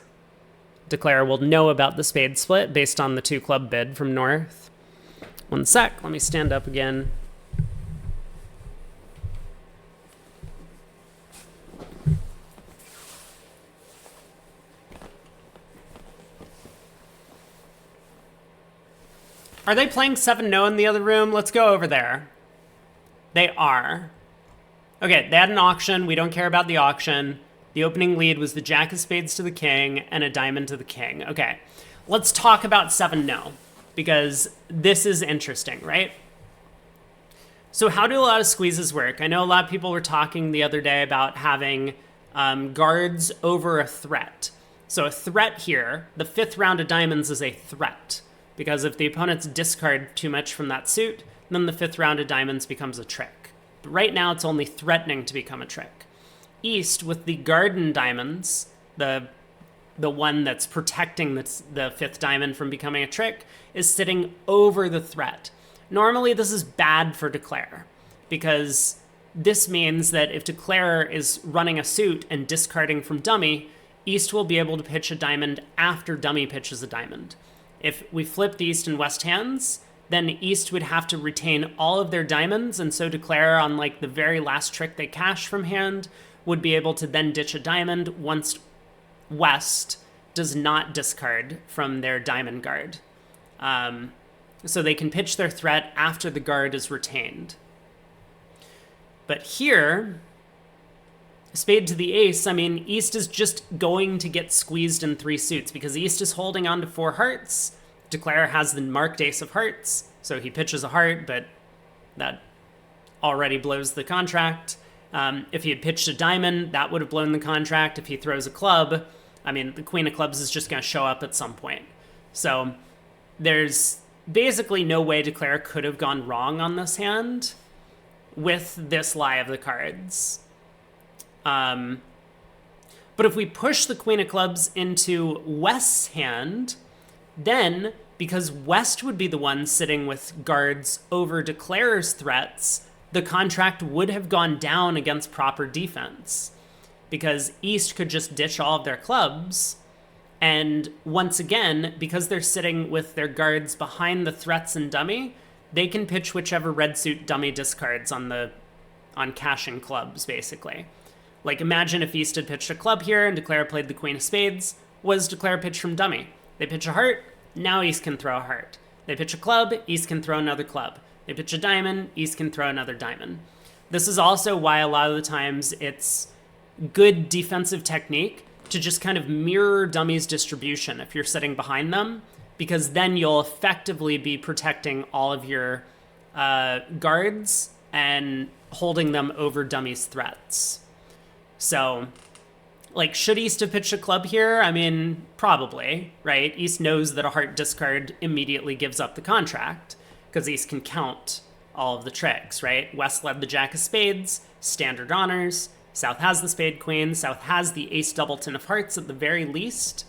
Declare will know about the spade split based on the 2 club bid from North. One sec, let me stand up again. Are they playing 7 no in the other room? Let's go over there. They are. Okay, they had an auction. We don't care about the auction. The opening lead was the jack of spades to the king and a diamond to the king. Okay, let's talk about 7 no, because this is interesting, right? So how do a lot of squeezes work? I know a lot of people were talking the other day about having guards over a threat. So a threat here, the 5th round of diamonds is a threat, because if the opponents discard too much from that suit, then the 5th round of diamonds becomes a trick. But right now, it's only threatening to become a trick. East, with the garden diamonds, the one that's protecting the 5th diamond from becoming a trick, is sitting over the threat. Normally, this is bad for Declare, because this means that if Declare is running a suit and discarding from dummy, East will be able to pitch a diamond after dummy pitches a diamond. If we flip the East and West hands, then East would have to retain all of their diamonds, and so Declare on like the very last trick they cash from hand would be able to then ditch a diamond once West does not discard from their diamond guard. So they can pitch their threat after the guard is retained. But here, spade to the ace, I mean, East is just going to get squeezed in 3 suits because East is holding on to 4 hearts. Declare has the marked ace of hearts, so he pitches a heart, but that already blows the contract. If he had pitched a diamond, that would have blown the contract. If he throws a club, I mean, the queen of clubs is just going to show up at some point. So there's basically no way Declare could have gone wrong on this hand with this lie of the cards. But if we push the queen of clubs into West's hand, then, because West would be the one sitting with guards over Declare's threats, the contract would have gone down against proper defense. Because East could just ditch all of their clubs, and once again, because they're sitting with their guards behind the threats and dummy, they can pitch whichever red suit dummy discards on cashing clubs, basically. Like, imagine if East had pitched a club here and Declare played the queen of spades. What does Declare pitch from dummy? They pitch a heart, now East can throw a heart. They pitch a club, East can throw another club. They pitch a diamond, East can throw another diamond. This is also why a lot of the times it's good defensive technique to just kind of mirror dummy's distribution if you're sitting behind them, because then you'll effectively be protecting all of your guards and holding them over dummy's threats. So, like, should East have pitched a club here? I mean, probably, right? East knows that a heart discard immediately gives up the contract, because East can count all of the tricks, right? West led the jack of spades, standard honors. South has the spade queen. South has the ace doubleton of hearts at the very least.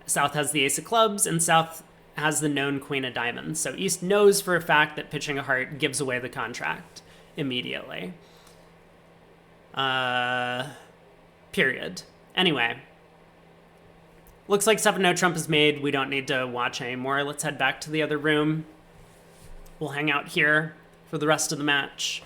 South has the ace of clubs, and South has the known queen of diamonds. So East knows for a fact that pitching a heart gives away the contract immediately. Period. Anyway. Looks like 7-0 trump is made. We don't need to watch anymore. Let's head back to the other room. We'll hang out here for the rest of the match.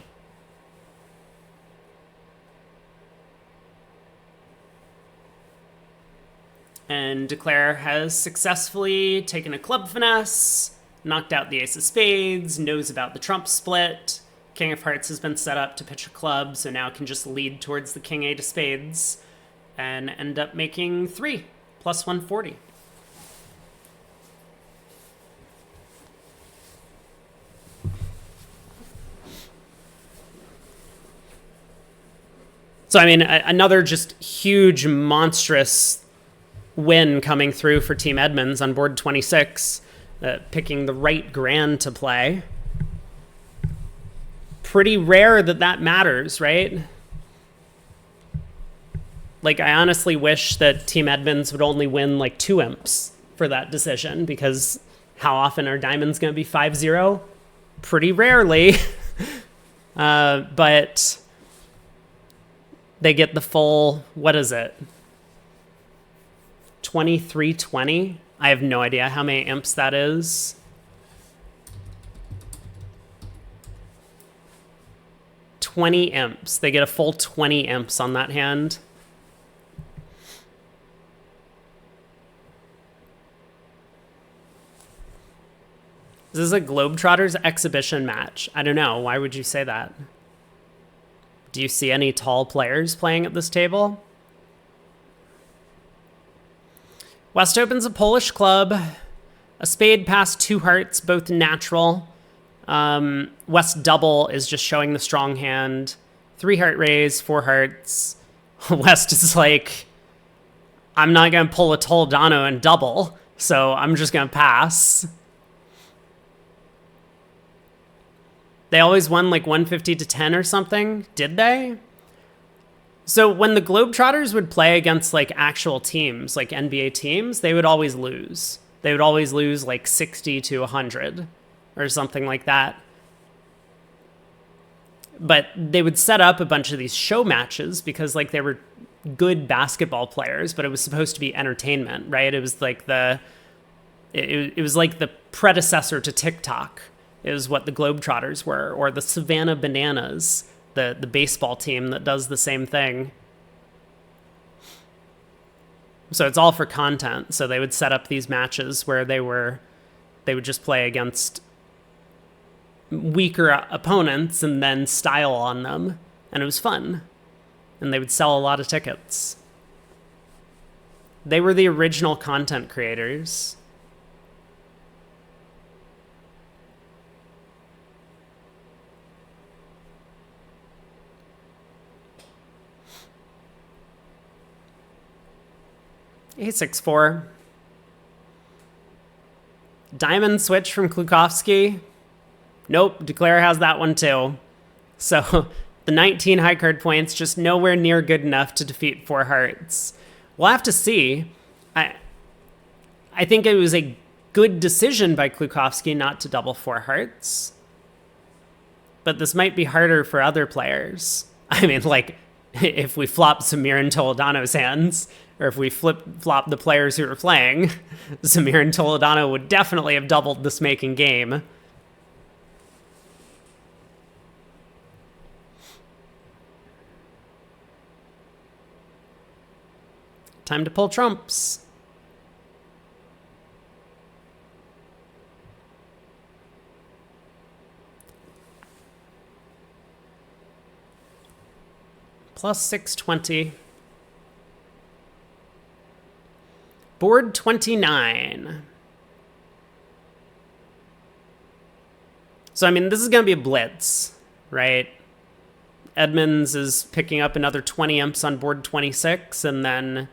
And Declare has successfully taken a club finesse, knocked out the ace of spades, knows about the trump split. King of hearts has been set up to pitch a club, so now can just lead towards the king eight of spades and end up making 3 plus 140. So, I mean, another just huge, monstrous win coming through for Team Edmonds on board 26, picking the right grand to play. Pretty rare that matters, right? Like, I honestly wish that Team Edmonds would only win like 2 imps for that decision, because how often are diamonds going to be 5-0? Pretty rarely. But they get the full, what is it? 23-20? I have no idea how many imps that is. $20 imps. They get a full 20 imps on that hand. This is a Globetrotters exhibition match. I don't know. Why would you say that? Do you see any tall players playing at this table? West opens a Polish club. A spade past 2 hearts, both natural. West double is just showing the strong hand. 3 heart raise, 4 hearts. West is like, I'm not going to pull a Toledano and double, so I'm just going to pass. They always won like 150-10 or something, did they? So when the Globetrotters would play against like actual teams, like NBA teams, they would always lose. They would always lose like 60-100 or something like that. But they would set up a bunch of these show matches because like they were good basketball players, but it was supposed to be entertainment, right? It was like it was like the predecessor to TikTok is what the Globetrotters were, or the Savannah Bananas, the baseball team that does the same thing. So it's all for content. So they would set up these matches where they would just play against weaker opponents and then style on them. And it was fun. And they would sell a lot of tickets. They were the original content creators. A6-4. Diamond switch from Klukowski. Nope, Declare has that one too. So the 19 high card points just nowhere near good enough to defeat 4 hearts. We'll have to see. I think it was a good decision by Klukowski not to double 4 hearts. But this might be harder for other players. I mean, like, if we flop Samir and Toledano's hands, or if we flip-flop the players who are playing, Samir and Toledano would definitely have doubled this making game. Time to pull trumps. Plus 620. Board 29. So, I mean, this is going to be a blitz, right? Edmonds is picking up another 20 imps on board 26, and then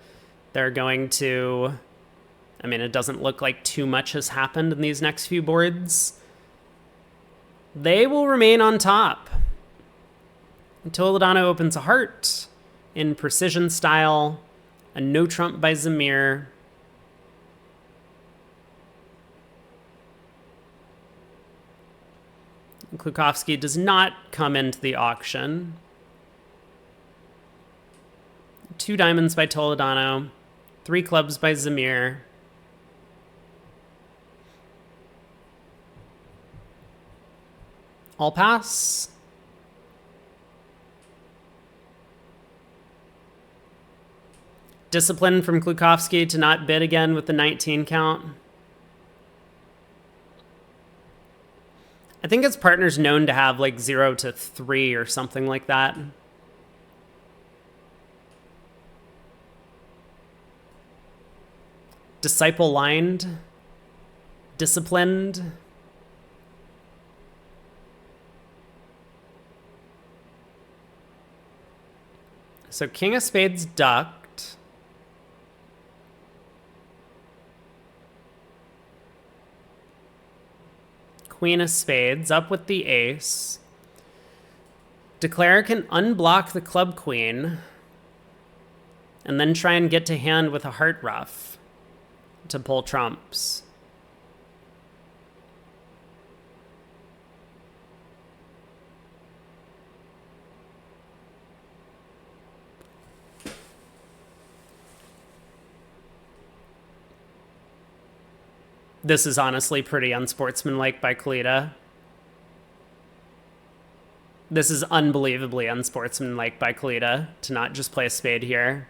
they're going to... I mean, it doesn't look like too much has happened in these next few boards. They will remain on top. Toledano opens a heart in precision style. A no trump by Zamir. Klukowski does not come into the auction. 2 diamonds by Toledano. 3 clubs by Zamir. All pass. Discipline from Klukowski to not bid again with the 19 count. I think his partner's known to have like 0 to 3 or something like that. Disciple lined. Disciplined. So King of Spades ducked. Queen of Spades up with the ace. Declare can unblock the club queen and then try and get to hand with a heart ruff to pull trumps. This is honestly pretty unsportsmanlike by Kalita. This is unbelievably unsportsmanlike by Kalita to not just play a spade here.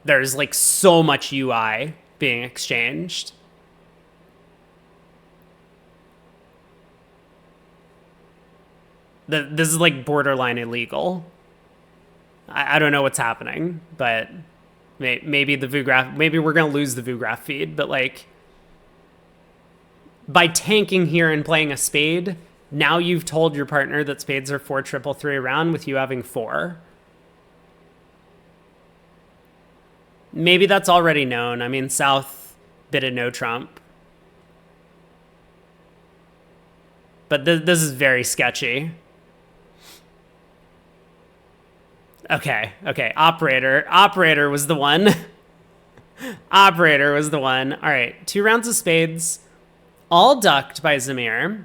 There's like so much UI being exchanged. This is like borderline illegal. I don't know what's happening, but maybe the VU-graph, maybe we're going to lose the VU-graph feed, but like by tanking here and playing a spade, now you've told your partner that spades are 4 triple 3 around with you having 4. Maybe that's already known. I mean, South bid a no trump. But this is very sketchy. Okay. Operator was the one. Operator was the one. All right, 2 rounds of spades, all ducked by Zamir.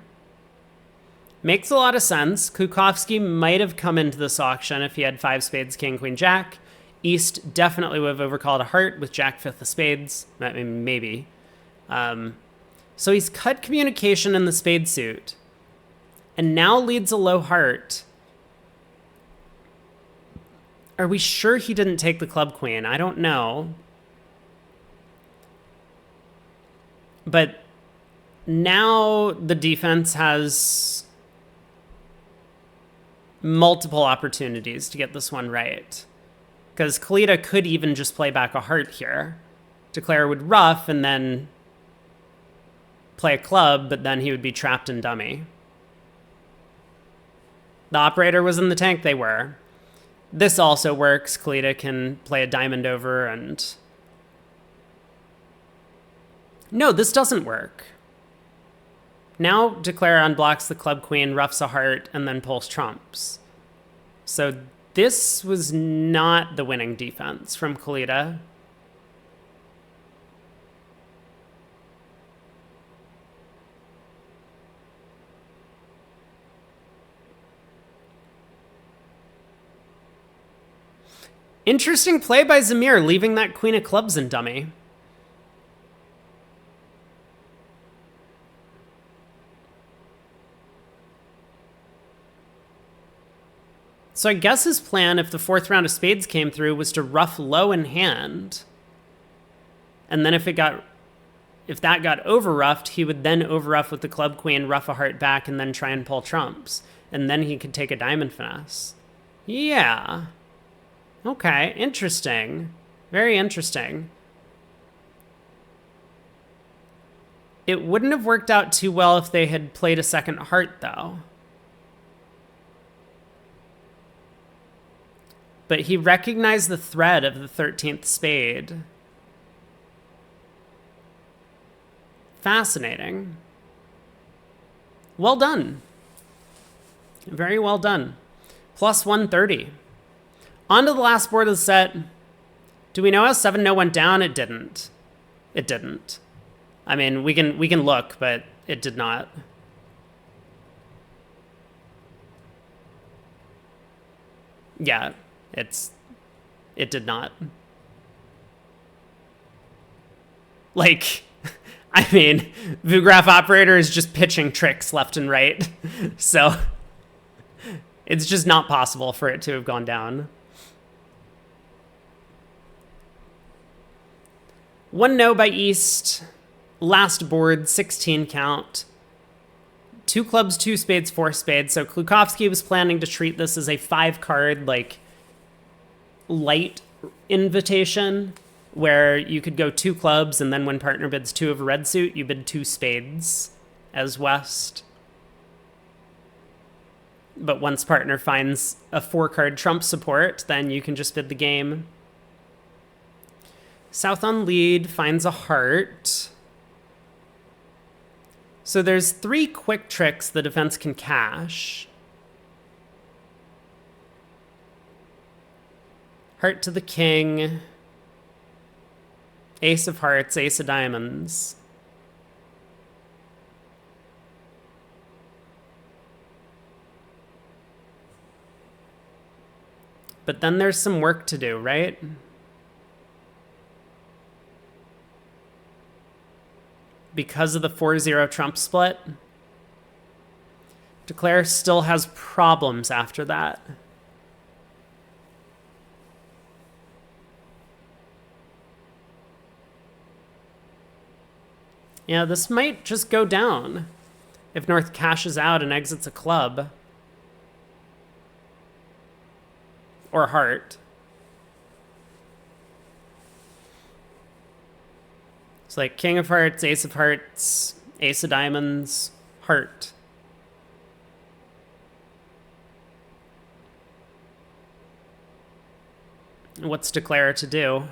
Makes a lot of sense. Klukowski might have come into this auction if he had 5 spades, king, queen, jack. East definitely would have overcalled a heart with jack 5th of spades. I mean, maybe. So he's cut communication in the spade suit and now leads a low heart. Are we sure he didn't take the club queen? I don't know. But now the defense has multiple opportunities to get this one right. Because Kalita could even just play back a heart here. Declare would ruff and then play a club, but then he would be trapped in dummy. The operator was in the tank, they were. This also works. Kalita can play a diamond over and... No, this doesn't work. Now Declare unblocks the club queen, ruffs a heart, and then pulls trumps. So this was not the winning defense from Kalita. Interesting play by Zamir, leaving that queen of clubs in dummy. So I guess his plan, if the 4th round of spades came through, was to ruff low in hand. And then if that got over-ruffed, he would then over-ruff with the club queen, ruff a heart back, and then try and pull trumps. And then he could take a diamond finesse. Yeah. Okay, interesting. Very interesting. It wouldn't have worked out too well if they had played a second heart, though. But he recognized the threat of the 13th spade. Fascinating. Well done. Very well done. Plus 130. On to the last board of the set. Do we know how 7-0 went down? It didn't. It didn't. I mean, we can look, but it did not. Yeah, it did not. Like, I mean, VuGraph Operator is just pitching tricks left and right. So it's just not possible for it to have gone down. 1-0 by East. Last board, 16 count. 2 clubs, 2 spades, 4 spades. So Klukowski was planning to treat this as a 5-card, like, light invitation, where you could go 2 clubs, and then when partner bids 2 of a red suit, you bid 2 spades as West. But once partner finds a 4-card trump support, then you can just bid the game. South on lead finds a heart. So there's 3 quick tricks the defense can cash. Heart to the king. Ace of hearts, ace of diamonds. But then there's some work to do, right? Because of the 4-0 trump split, Declare still has problems after that. Yeah, this might just go down if North cashes out and exits a club. Or heart. It's like king of hearts, ace of hearts, ace of diamonds, heart. What's Declare to do?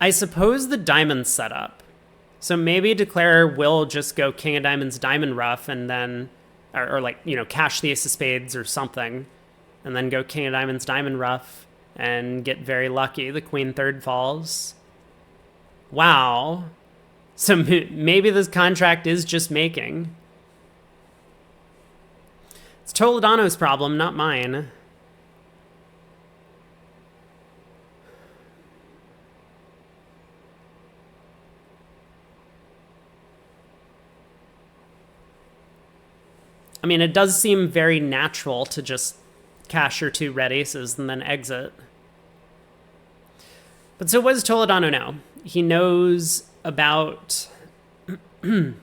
I suppose the diamond setup. So maybe Declare will just go king of diamonds, diamond ruff, and then, or like, you know, cash the ace of spades or something, and then go king of diamonds, diamond ruff, and get very lucky. The queen third falls. Wow. So maybe this contract is just making. It's Toledano's problem, not mine. I mean, it does seem very natural to just cash your 2 red aces and then exit. But so what does Toledano know? He knows about... he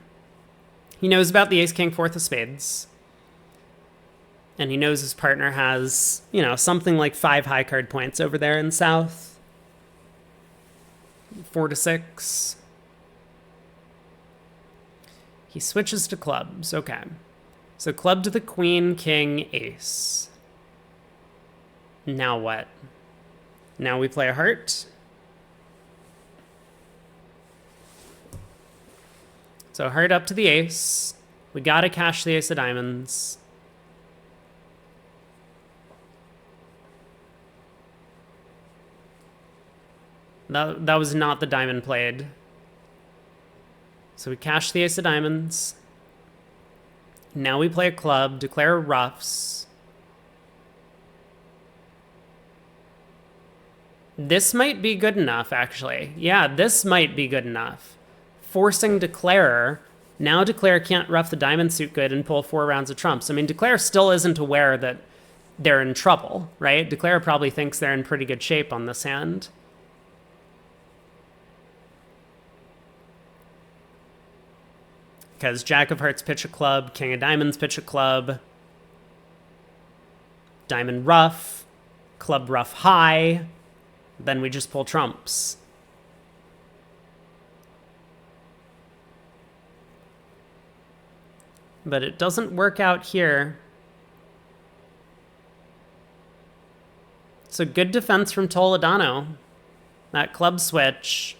knows about the ace-king fourth of spades. And he knows his partner has, you know, something like 5 high card points over there in South. 4 to 6. He switches to clubs. Okay. So club to the queen, king, ace. Now what? Now we play a heart. So heart up to the ace. We gotta cash the ace of diamonds. That was not the diamond played. So we cash the ace of diamonds. Now we play a club, Declare ruffs. This might be good enough, actually. Yeah, this might be good enough. Forcing Declare. Now Declare can't ruff the diamond suit good and pull 4 rounds of trumps. I mean, Declare still isn't aware that they're in trouble, right? Declare probably thinks they're in pretty good shape on this hand. Because Jack of Hearts pitch a club, King of Diamonds pitch a club, Diamond Ruff, Club Ruff high, then we just pull trumps. But it doesn't work out here. So good defense from Toledano. That club switch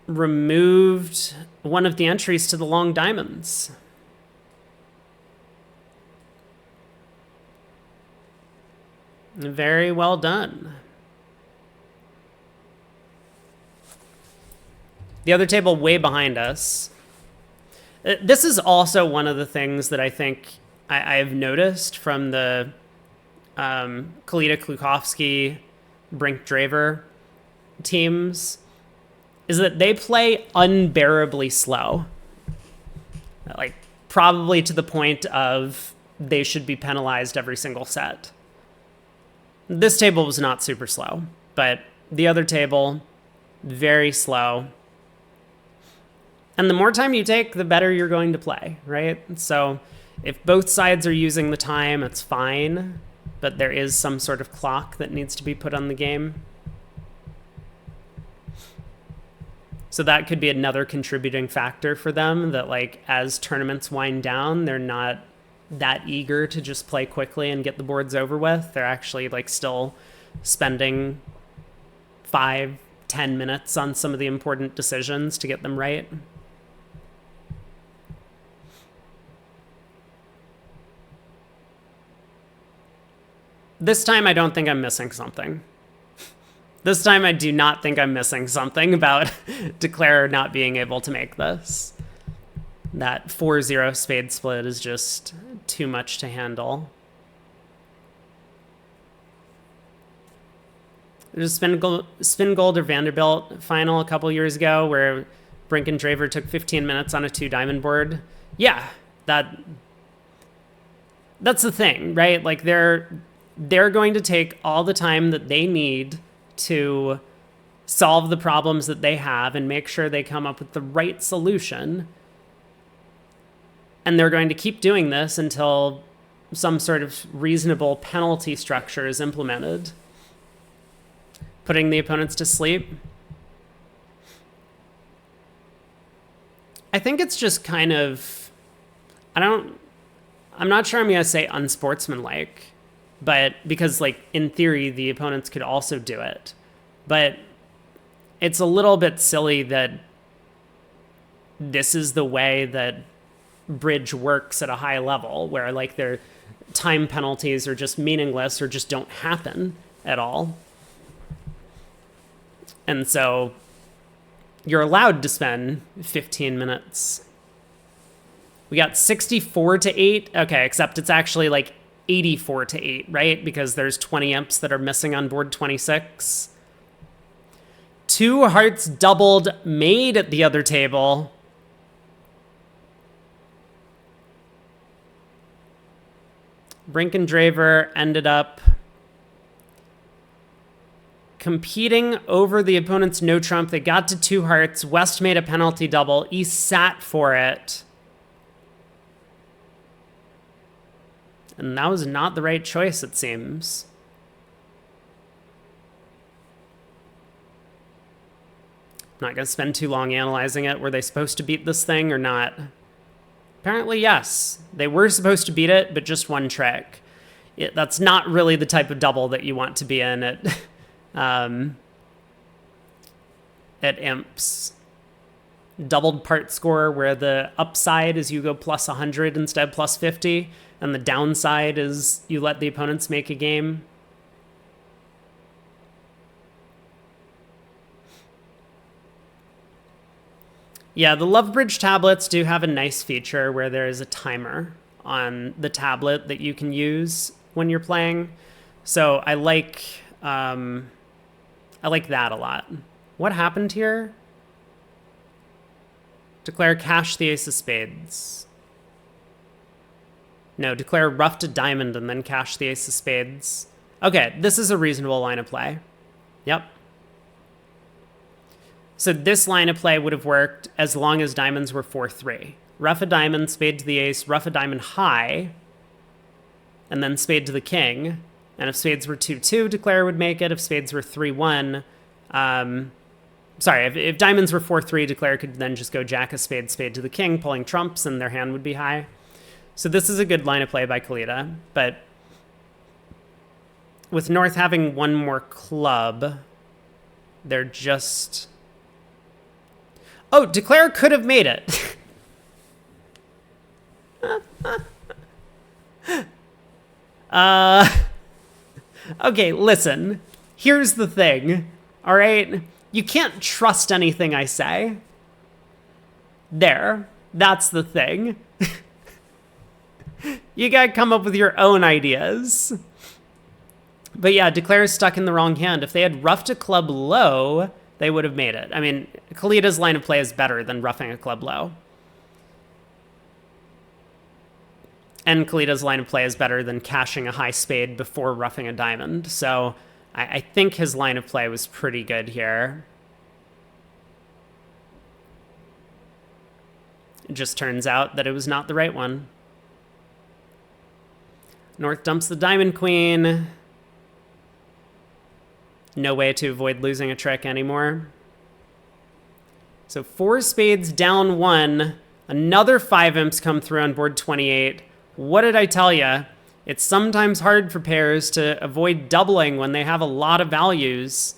removed one of the entries to the long diamonds. Very well done. The other table way behind us. This is also one of the things that I think I've noticed from the Kalita Klukovsky, Brink Draver teams, is that they play unbearably slow. Like, probably to the point of they should be penalized every single set. This table was not super slow, but the other table, very slow. And the more time you take, the better you're going to play, right? So if both sides are using the time, it's fine, but there is some sort of clock that needs to be put on the game. So that could be another contributing factor for them, that like as tournaments wind down, they're not that eager to just play quickly and get the boards over with. They're actually like still spending 5-10 minutes on some of the important decisions to get them right. This time I don't think I'm missing something. This time I do not think I'm missing something about Declare not being able to make this. That 4-0 spade split is just too much to handle. There's a Spin Gold or Vanderbilt final a couple years ago where Brink and Draver took 15 minutes on a 2-diamond board. Yeah, that's the thing, right? Like they're going to take all the time that they need to solve the problems that they have and make sure they come up with the right solution. And they're going to keep doing this until some sort of reasonable penalty structure is implemented. Putting the opponents to sleep. I think it's just kind of, I'm not sure I'm going to say unsportsmanlike, but because like in theory, the opponents could also do it. But it's a little bit silly that this is the way that bridge works at a high level, where like their time penalties are just meaningless or just don't happen at all. And so you're allowed to spend 15 minutes. We got 64-8. Okay, except it's actually like 84-8, right? Because there's 20 imps that are missing on board 26. 2 hearts doubled made at the other table. Brink and Draver ended up competing over the opponent's no trump. They got to 2 hearts. West made a penalty double. East sat for it. And that was not the right choice, it seems. I'm not going to spend too long analyzing it. Were they supposed to beat this thing or not? Apparently, yes. They were supposed to beat it, but just one trick. That's not really the type of double that you want to be in at imps. Doubled part score where the upside is you go plus 100 instead plus 50, and the downside is you let the opponents make a game. Yeah, the Love Bridge tablets do have a nice feature where there is a timer on the tablet that you can use when you're playing. So I like that a lot. What happened here? Declare cash the ace of spades. No, declare rough to diamond and then cash the ace of spades. Okay, this is a reasonable line of play. Yep. So this line of play would have worked as long as diamonds were 4-3. Ruff a diamond, spade to the ace, ruff a diamond high, and then spade to the king. And if spades were 2-2, declare would make it. If spades were 3-1, if diamonds were 4-3, declare could then just go jack a spade, spade to the king, pulling trumps, and their hand would be high. So this is a good line of play by Kalita, but with North having one more club, they're just... Oh, declare could have made it. Okay, listen. Here's the thing, all right? You can't trust anything I say. That's the thing. You gotta come up with your own ideas. But yeah, declare is stuck in the wrong hand. If they had ruffed a club low, they would have made it. I mean, Kalita's line of play is better than roughing a club low. And Kalita's line of play is better than cashing a high spade before roughing a diamond. So I think his line of play was pretty good here. It just turns out that it was not the right one. North dumps the diamond queen. No way to avoid losing a trick anymore. So 4 spades down 1. Another 5 imps come through on board 28. What did I tell you? It's sometimes hard for pairs to avoid doubling when they have a lot of values.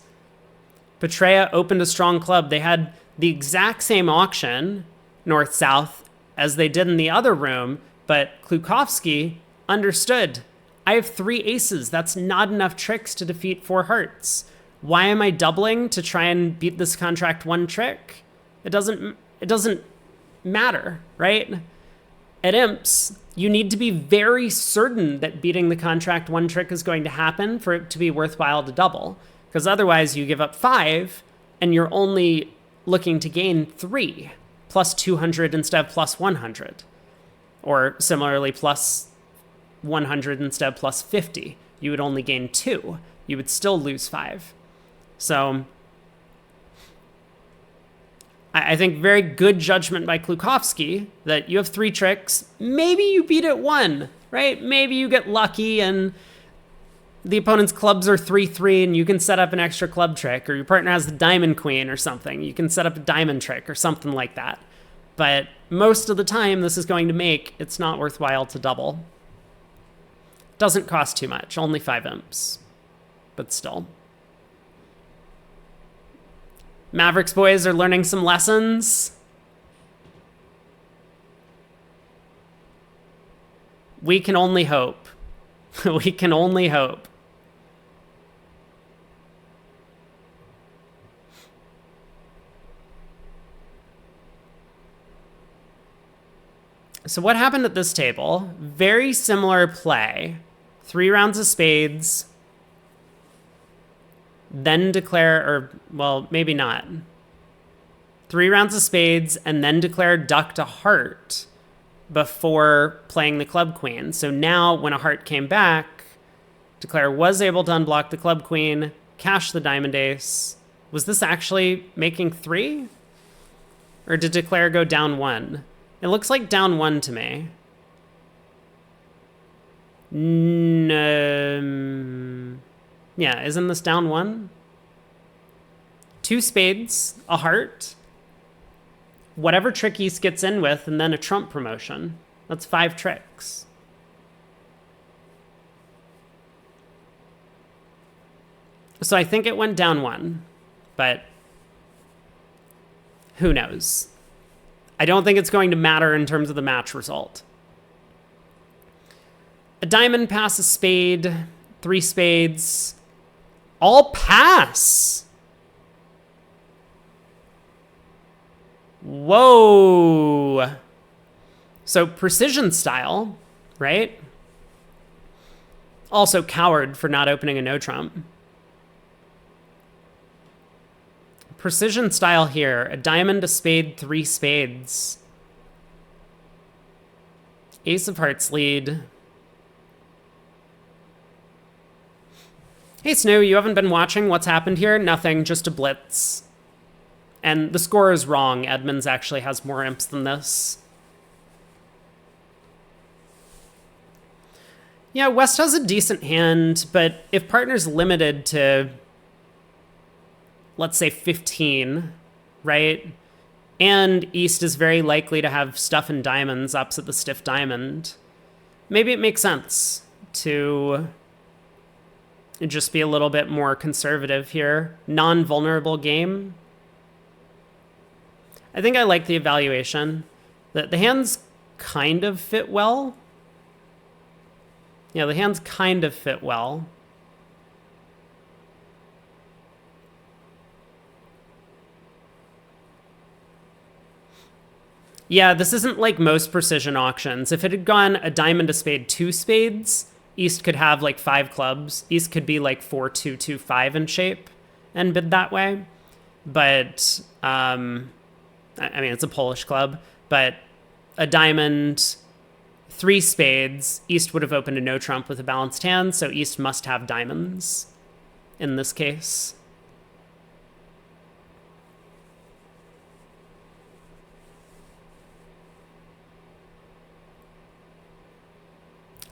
Petrea opened a strong club. They had the exact same auction, north-south, as they did in the other room, but Klukovsky understood. I have 3 aces. That's not enough tricks to defeat 4 hearts. Why am I doubling to try and beat this contract 1 trick? It doesn't matter, right? At imps, you need to be very certain that beating the contract 1 trick is going to happen for it to be worthwhile to double. Because otherwise you give up 5 and you're only looking to gain 3, plus 200 instead of plus 100. Or similarly, plus 100 instead of plus 50. You would only gain 2. You would still lose 5. So I think very good judgment by Klukovsky that you have 3 tricks. Maybe you beat it 1, right? Maybe you get lucky and the opponent's clubs are 3-3 and you can set up an extra club trick, or your partner has the diamond queen or something. You can set up a diamond trick or something like that. But most of the time, this is going to make it's not worthwhile to double. Doesn't cost too much, only 5 imps, but still. Mavericks boys are learning some lessons. We can only hope. We can only hope. So what happened at this table? Very similar play. 3 rounds of spades. Then declare, or, well, maybe not. 3 rounds of spades, and then declare duck to heart before playing the club queen. So now, when a heart came back, declare was able to unblock the club queen, cash the diamond ace. Was this actually making 3? Or did declare go down 1? It looks like down 1 to me. Yeah, isn't this down 1? 2 spades, a heart, whatever trick East gets in with, and then a trump promotion. That's 5 tricks. So I think it went down 1, but who knows? I don't think it's going to matter in terms of the match result. A diamond pass a spade, 3 spades, all pass. Whoa. So precision style, right? Also coward for not opening a no trump. Precision style here, a diamond, a spade, 3 spades. Ace of hearts lead. Hey Snoo, you haven't been watching what's happened here? Nothing, just a blitz. And the score is wrong. Edmonds actually has more imps than this. Yeah, West has a decent hand, but if partner's limited to, let's say, 15, right? And East is very likely to have stuff in diamonds opposite the stiff diamond, maybe it makes sense to just be a little bit more conservative here. Non-vulnerable game. I think I like the evaluation. The hands kind of fit well. Yeah, the hands kind of fit well. Yeah, this isn't like most precision auctions. If it had gone a diamond, a spade, 2 spades, East could have like 5 clubs. East could be like 4-2-2-5 in shape and bid that way. But, I mean, it's a Polish club, but a diamond, 3 spades, East would have opened a no trump with a balanced hand, so East must have diamonds in this case.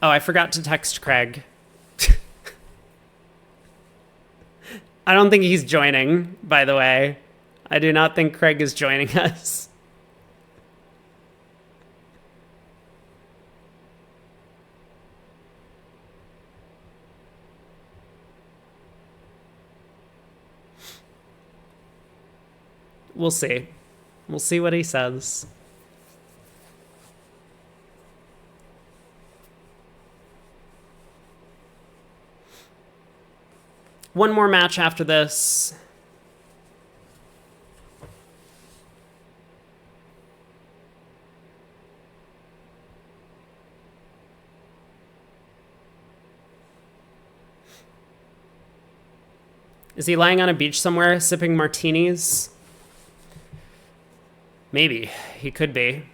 Oh, I forgot to text Craig. I don't think he's joining, by the way. I do not think Craig is joining us. We'll see. We'll see what he says. One more match after this. Is he lying on a beach somewhere, sipping martinis? Maybe. He could be.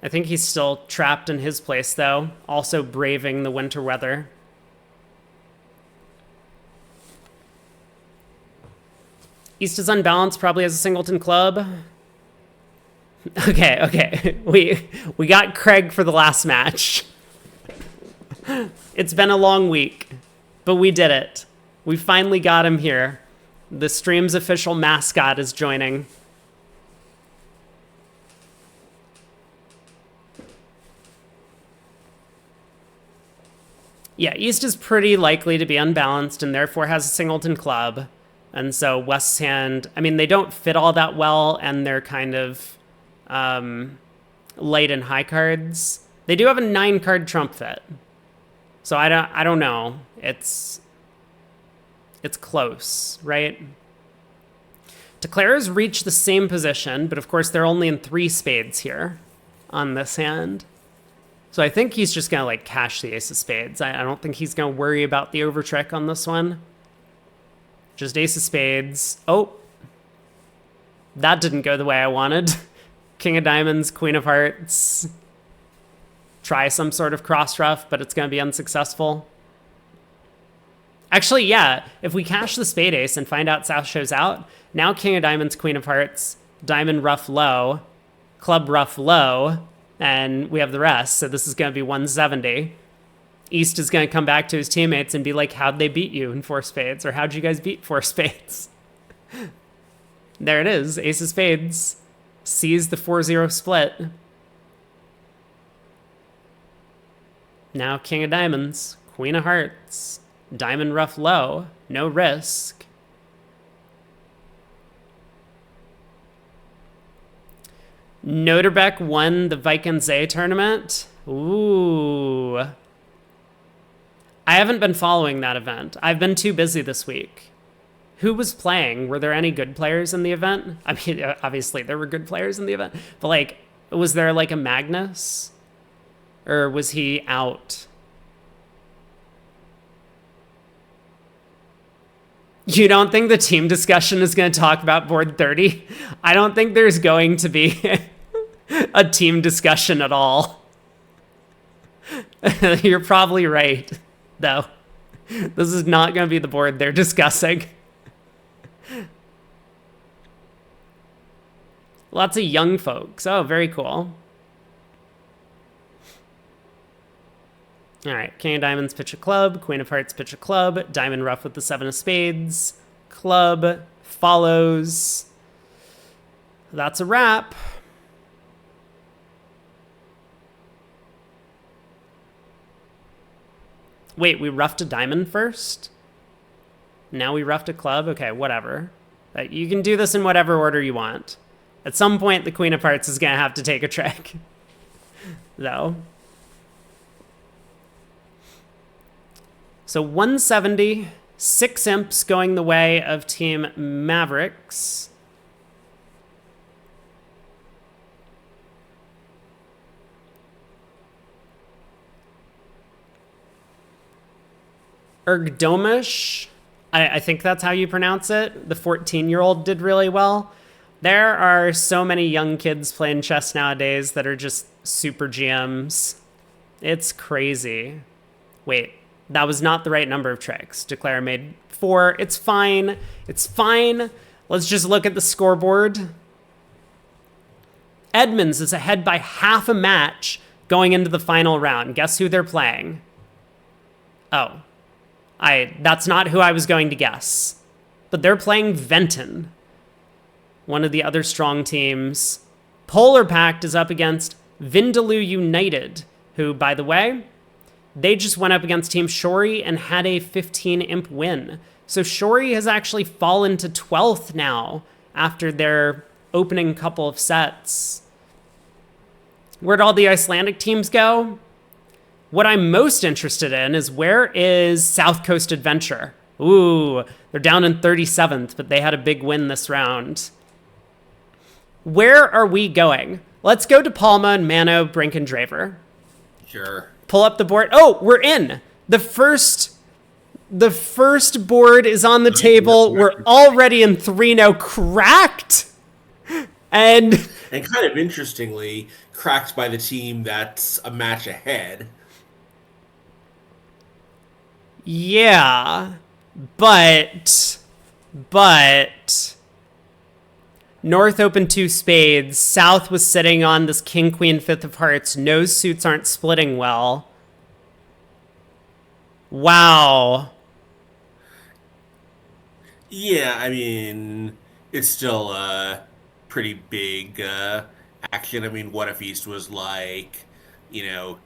I think he's still trapped in his place, though, also braving the winter weather. East is unbalanced, probably has a singleton club. Okay. We got Craig for the last match. It's been a long week, but we did it. We finally got him here. The stream's official mascot is joining. Yeah, East is pretty likely to be unbalanced and therefore has a singleton club. And so West's hand, I mean, they don't fit all that well, and they're kind of light and high cards. They do have a 9-card trump fit. So I don't know. It's close, right? Declarers reach the same position, but of course they're only in 3 spades here on this hand. So I think he's just gonna like cash the ace of spades. I don't think he's gonna worry about the overtrick on this one. Just ace of spades. Oh, that didn't go the way I wanted. King of diamonds, queen of hearts. Try some sort of cross ruff, but it's going to be unsuccessful. Actually, yeah, if we cash the spade ace and find out South shows out, now king of diamonds, queen of hearts, diamond ruff low, club ruff low, and we have the rest. So this is going to be 170. East is going to come back to his teammates and be like, how'd they beat you in 4 spades? Or how'd you guys beat 4 spades? There it is. Ace of spades. Sees the 4-0 split. Now king of diamonds. Queen of hearts. Diamond ruff low. No risk. Noterbeck won the Vikings tournament. Ooh. I haven't been following that event. I've been too busy this week. Who was playing? Were there any good players in the event? I mean, obviously there were good players in the event, but like, was there like a Magnus? Or was he out? You don't think the team discussion is going to talk about board 30? I don't think there's going to be a team discussion at all. You're probably right, though. This is not going to be the board they're discussing. Lots of young folks. Oh, very cool. All right, King of Diamonds, pitch a club. Queen of Hearts, pitch a club. Diamond Rough with the 7 of Spades. Club follows. That's a wrap. Wait, we roughed a diamond first? Now we roughed a club? Okay, whatever. You can do this in whatever order you want. At some point, the Queen of Hearts is going to have to take a trick, though. So 170, 6 imps going the way of Team Mavericks. Ergdomish, I think that's how you pronounce it. The 14-year-old did really well. There are so many young kids playing chess nowadays that are just super GMs. It's crazy. Wait. That was not the right number of tricks. Declare made 4. It's fine. It's fine. Let's just look at the scoreboard. Edmonds is ahead by half a match going into the final round. Guess who they're playing? Oh. That's not who I was going to guess. But they're playing Venton, one of the other strong teams. Polar Pact is up against Vindaloo United, who, by the way, they just went up against Team Shori and had a 15-imp win. So Shori has actually fallen to 12th now after their opening couple of sets. Where'd all the Icelandic teams go? What I'm most interested in is where is South Coast Adventure? Ooh, they're down in 37th, but they had a big win this round. Where are we going? Let's go to Palma and Mano, Brink, and Draver. Sure. Pull up the board. Oh, we're in. The first board is on the table. We're already in 3-0, cracked. And kind of interestingly, cracked by the team that's a match ahead. Yeah, but North opened 2 spades. South was sitting on this king, queen, 5th of hearts. No suits aren't splitting well. Wow. Yeah, I mean, it's still a pretty big action. I mean, what if East was like, I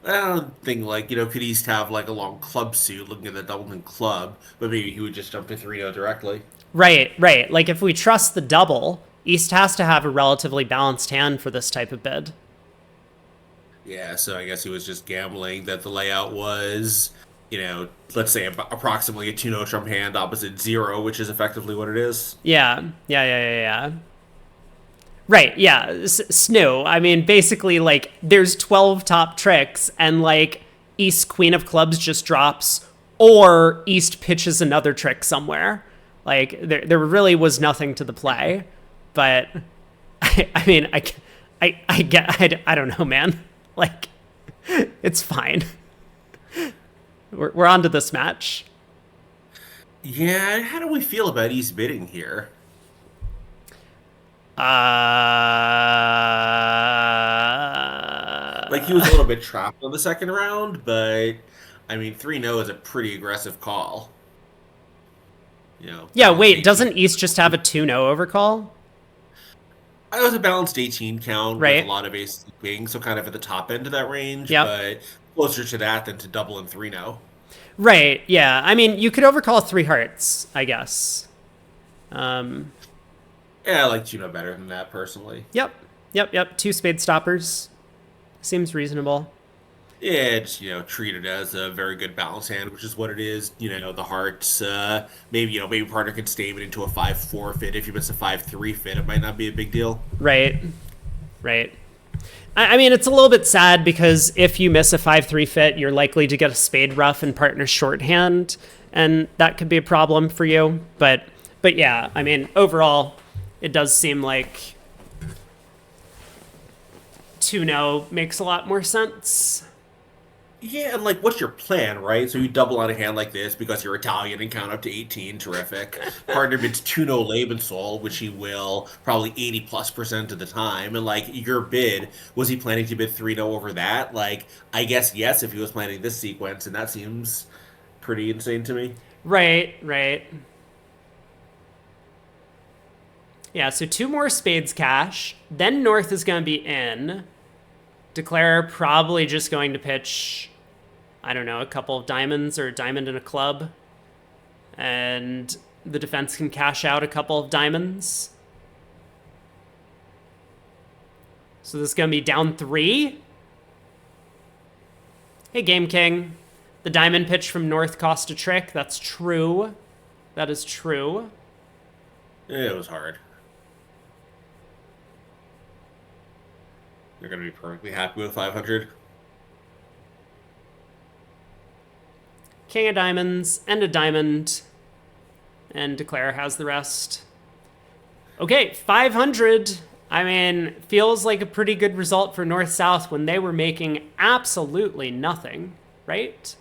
don't think could East have like a long club suit looking at the Dublin club, but maybe he would just jump to 3-0 directly. Right. Like if we trust the double, East has to have a relatively balanced hand for this type of bid. Yeah, so I guess he was just gambling that the layout was, let's say approximately a 2-0 trump hand opposite 0, which is effectively what it is. Yeah. Right, yeah. Snoo. I mean, basically, like, there's 12 top tricks, and, like, East Queen of Clubs just drops, or East pitches another trick somewhere. Like, there really was nothing to the play. But, I mean, I don't know, man. Like, it's fine. We're on to this match. Yeah, how do we feel about East bidding here? Like, he was a little bit trapped on the second round, but I mean, 3-0 is a pretty aggressive call. Yeah, wait, doesn't East just have a 2-0 overcall? It was a balanced 18 count right, with a lot of aces being, so kind of at the top end of that range, yep, but closer to that than to double and 3-0. Right, yeah. I mean, you could overcall 3 hearts, I guess. Yeah, I like 2-0 better than that, personally. Yep. 2 spade stoppers. Seems reasonable. Yeah, just, treat it as a very good balance hand, which is what it is. The hearts, maybe partner can stave it into a 5-4 fit. If you miss a 5-3 fit, it might not be a big deal. Right. I mean, it's a little bit sad because if you miss a 5-3 fit, you're likely to get a spade rough and partner shorthand, and that could be a problem for you. But yeah, I mean, overall, it does seem like 2-0 makes a lot more sense. Yeah, and like, what's your plan, right? So you double on a hand like this because you're Italian and count up to 18. Terrific. Partner bids 2-no Lebensol, which he will probably 80+% of the time. And like, your bid, was he planning to bid 3-no over that? Like, I guess yes, if he was planning this sequence, and that seems pretty insane to me. Right, right. Yeah, so 2 more spades cash. Then North is going to be in. Declare probably just going to pitch, I don't know, a couple of diamonds or a diamond and a club. And the defense can cash out a couple of diamonds. So this is going to be down 3. Hey, Game King. The diamond pitch from North cost a trick. That's true. That is true. It was hard. They're going to be perfectly happy with 500. King of diamonds and a diamond. And Declare has the rest. Okay, 500. I mean, feels like a pretty good result for North-South when they were making absolutely nothing, right?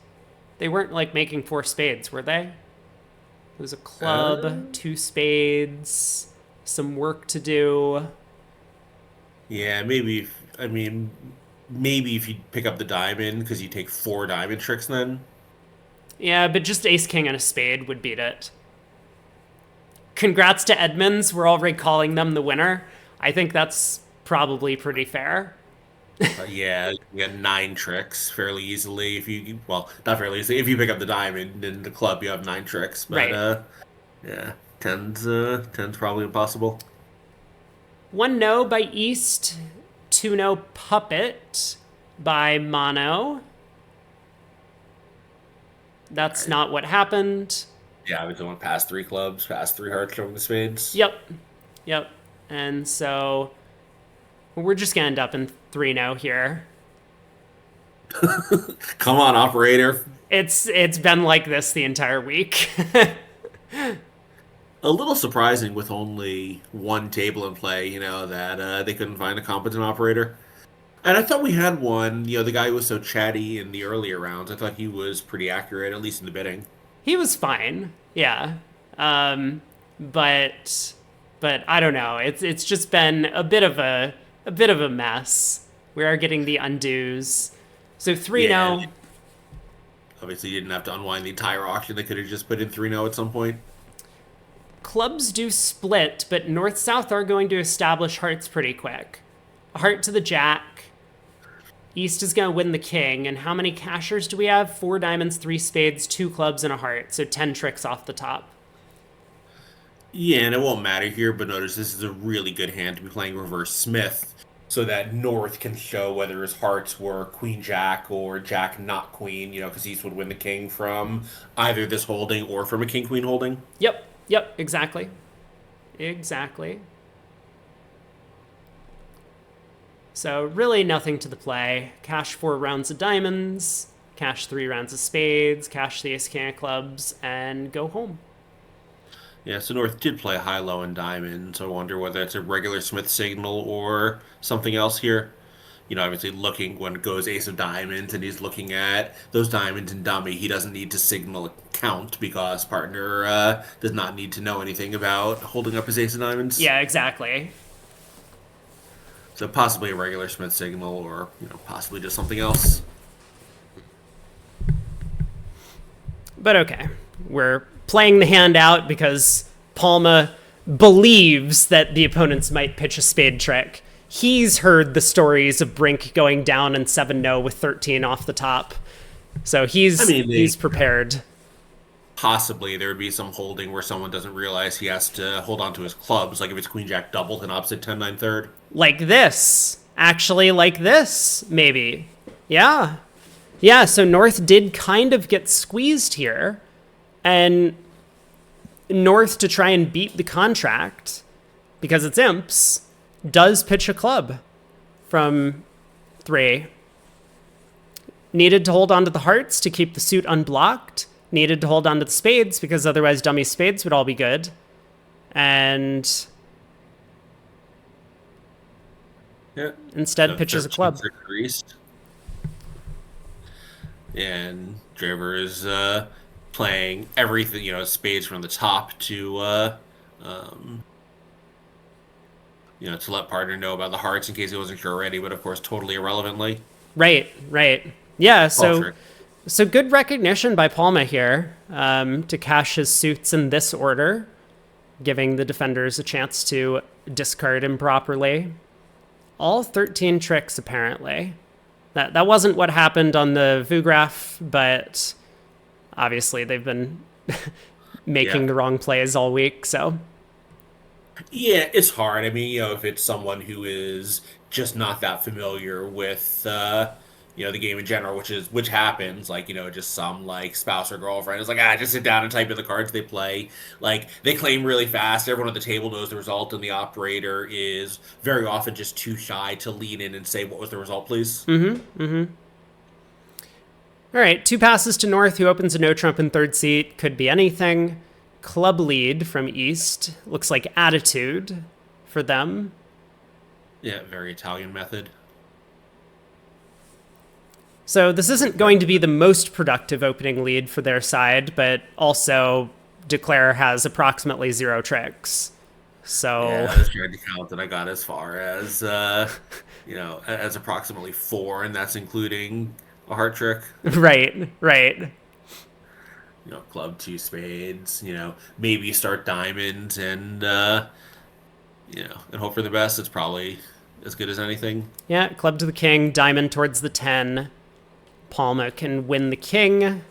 They weren't like making 4 spades, were they? It was a club, 2 spades, some work to do. Yeah, maybe. I mean, maybe if you pick up the diamond because you take 4 diamond tricks then. Yeah, but just ace king and a spade would beat it. Congrats to Edmonds. We're already calling them the winner. I think that's probably pretty fair. Yeah, you get 9 tricks fairly easily. If you, well, not fairly easily. If you pick up the diamond in the club, you have 9 tricks. But Right. yeah, ten's probably impossible. 1 no by East, 2 no puppet by Mono. That's not what happened. Yeah, we went past 3 clubs, past 3 hearts, showing the spades. Yep. Yep. And so we're just going to end up in 3-0 here. Come on, operator. It's been like this the entire week. A little surprising with only 1 table in play, that they couldn't find a competent operator. And I thought we had one, the guy who was so chatty in the earlier rounds. I thought he was pretty accurate, at least in the bidding. He was fine. Yeah. But I don't know. It's just been a bit of a mess. We are getting the undos. So 3-0. Yeah, obviously you didn't have to unwind the entire auction. They could have just put in 3-0 at some point. Clubs do split, but North-South are going to establish hearts pretty quick. A heart to the jack. East is going to win the king. And how many cashers do we have? 4 diamonds, 3 spades, 2 clubs, and a heart. So 10 tricks off the top. Yeah, and it won't matter here, but notice this is a really good hand to be playing reverse Smith so that North can show whether his hearts were Queen Jack or Jack not Queen, because East would win the king from either this holding or from a King Queen holding. Yep, exactly. Exactly. So really nothing to the play. Cash 4 rounds of diamonds, cash 3 rounds of spades, cash the ace king of clubs, and go home. Yeah, so North did play high-low and diamond, so I wonder whether it's a regular Smith signal or something else here. Obviously looking when it goes ace of diamonds and he's looking at those diamonds and dummy, he doesn't need to signal a count because partner does not need to know anything about holding up his ace of diamonds. Yeah, exactly. So possibly a regular Smith signal or, possibly just something else. But okay, we're playing the hand out because Palma believes that the opponents might pitch a spade trick. He's heard the stories of Brink going down in 7-0 with 13 off the top. So he's prepared. Possibly there would be some holding where someone doesn't realize he has to hold on to his clubs, like if it's Queen Jack doubled and opposite 10-9 third. Like this. Actually, like this, maybe. Yeah. Yeah, so North did kind of get squeezed here. And North, to try and beat the contract, because it's imps, does pitch a club from 3. Needed to hold on to the hearts to keep the suit unblocked. Needed to hold on to the spades because otherwise dummy spades would all be good. And Yeah. instead So pitches a club. 13 increased. and Driver is playing everything, spades from the top um, to let partner know about the hearts in case he wasn't sure already, but of course, totally irrelevantly. Right, right. Yeah, All so trick. so good recognition by Palma here to cash his suits in this order, giving the defenders a chance to discard improperly. All 13 tricks, apparently. That wasn't what happened on the Vugraph, but obviously they've been Yeah. making the wrong plays all week, so. Yeah, it's hard. I mean, if it's someone who is just not that familiar with the game in general, which happens, like, just some like spouse or girlfriend is like, just sit down and type in the cards they play. Like they claim really fast. Everyone at the table knows the result, and the operator is very often just too shy to lean in and say, "What was the result, please?" All right, two passes to North, who opens a no trump in third seat. Could be anything. Club lead from East. Looks like attitude for them. Yeah, very Italian method. So this isn't going to be the most productive opening lead for their side, but also Declare has approximately zero tricks. So, Yeah, I was trying to count that I got as far as as approximately four, and that's including a heart trick. right, right. Club two spades. Maybe start diamond and hope for the best. It's probably as good as anything. Yeah, club to the king, diamond towards the 10. Palma can win the king.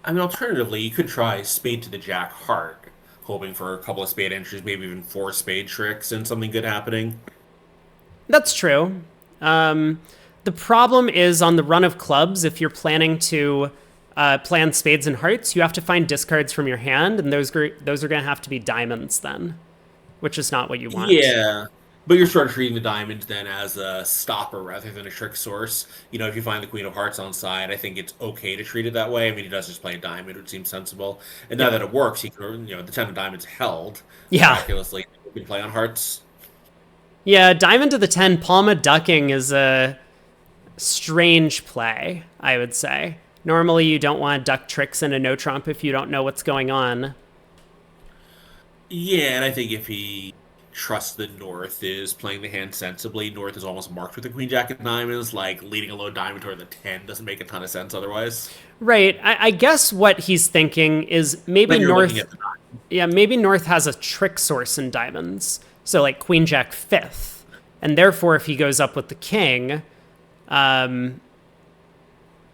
I mean, alternatively, you could try spade to the jack heart, hoping for a couple of spade entries, maybe even four spade tricks, and something good happening. That's true. The problem is on the run of clubs, if you're planning to plan spades and hearts, you have to find discards from your hand, and those are going to have to be diamonds then, which is not what you want. Yeah. But you're sort of treating the diamond then as a stopper rather than a trick source. If you find the Queen of Hearts on side, I think it's okay to treat it that way. I mean, he does just play a diamond, which seems sensible. And now Yep. that it works, he can, the 10 of diamonds held Yeah. miraculously. He can play on hearts. Yeah, diamond to the 10, Palma ducking is a strange play, I would say. Normally, you don't want to duck tricks in a no trump if you don't know what's going on. Yeah, and I think if he trusts that North is playing the hand sensibly, North is almost marked with the Queen Jack of diamonds. Like leading a low diamond toward the 10 doesn't make a ton of sense otherwise. Right. I guess what he's thinking is maybe Then you're looking North. at the diamond. Yeah, maybe North has a trick source in diamonds. So like Queen Jack fifth. And therefore, if he goes up with the king,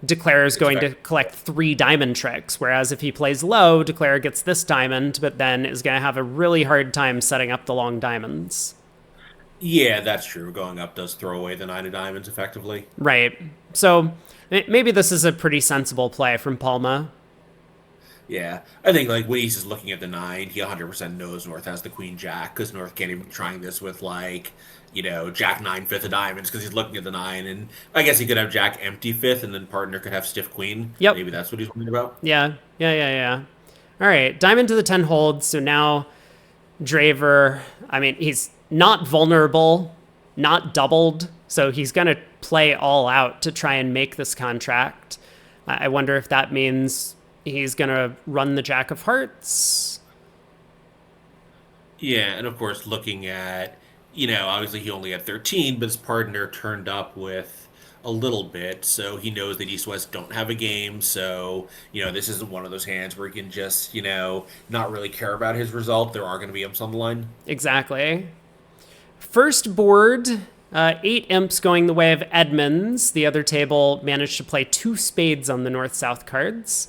Declare is going to collect 3 diamond tricks. Whereas if he plays low, Declare gets this diamond, but then is going to have a really hard time setting up the long diamonds. Yeah, that's true. Going up does throw away the 9 of diamonds effectively. Right. So maybe this is a pretty sensible play from Palma. Yeah, I think like when he's just looking at the 9, he 100% knows North has the Queen Jack because North can't even be trying this with like Jack 9 fifth of diamonds because he's looking at the 9, and I guess he could have Jack empty fifth, and then partner could have stiff Queen. Yep. Maybe that's what he's worried about. Yeah. All right. Diamond to the 10 holds. So now Draver, I mean, he's not vulnerable, not doubled. So he's going to play all out to try and make this contract. I wonder if that means he's going to run the Jack of Hearts. Yeah, and of course, looking at, obviously he only had 13, but his partner turned up with a little bit, so he knows that East West don't have a game, so, this isn't one of those hands where he can just, not really care about his result. There are going to be imps on the line. Exactly. First board, 8 imps going the way of Edmonds. The other table managed to play 2 spades on the north-south cards,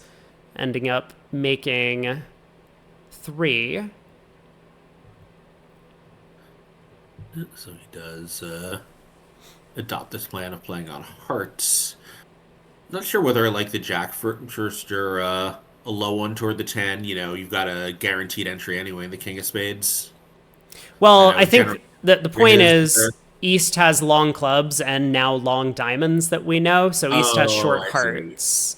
ending up making 3. So he does adopt this plan of playing on hearts. Not sure whether I like the Jack first or a low one toward the 10. You've got a guaranteed entry anyway in the King of Spades. Well, I I know think that the point is his- East has long clubs and now long diamonds that we know, so East has short I see. hearts.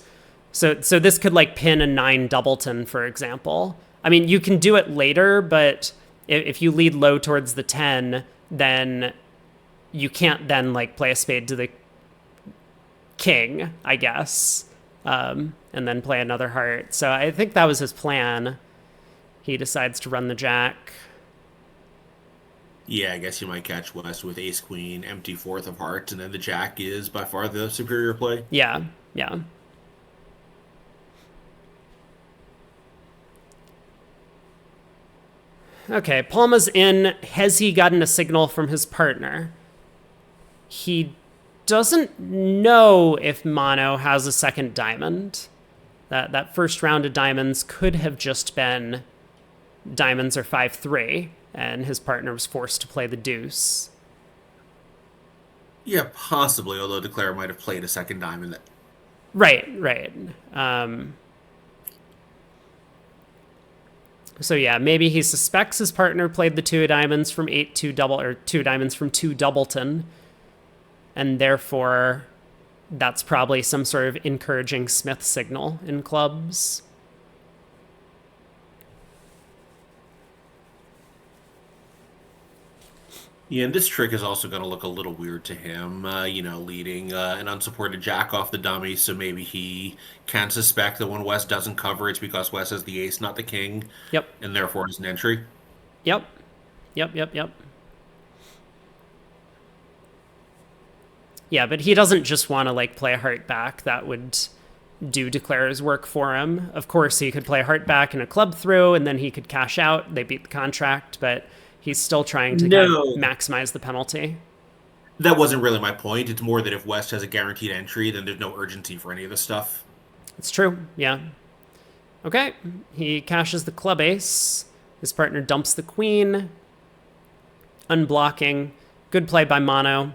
So this could like pin a 9 doubleton, for example. I mean, you can do it later, but if you lead low towards the 10, then you can't then like play a spade to the king, I guess, and then play another heart. So I think that was his plan. He decides to run the jack. Yeah, I guess you might catch West with ace queen, empty fourth of hearts, and then the jack is by far the superior play. Yeah, yeah. Okay, Palma's in. Has he gotten a signal from his partner? He doesn't know if Mono has a second diamond. That first round of diamonds could have just been diamonds or 5-3, and his partner was forced to play the deuce. Yeah, possibly, although Declare might have played a second diamond. Right, right. So yeah, maybe he suspects his partner played the two diamonds from 8-2 double, or two diamonds from 2 doubleton, and therefore that's probably some sort of encouraging Smith signal in clubs. Yeah, and this trick is also going to look a little weird to him, leading an unsupported jack off the dummy, so maybe he can suspect that when West doesn't cover, it's because West has the ace, not the king, Yep, and therefore is an entry. yep, yep. Yeah, but he doesn't just want to like play a heart back. That would do Declare's work for him. Of course, he could play a heart back and a club through, and then he could cash out. They beat the contract, but he's still trying to kind of No, maximize the penalty. that wasn't really my point. It's more that if West has a guaranteed entry, then there's no urgency for any of this stuff. It's true, yeah. Okay, he cashes the club ace. His partner dumps the queen. Unblocking. Good play by Mono.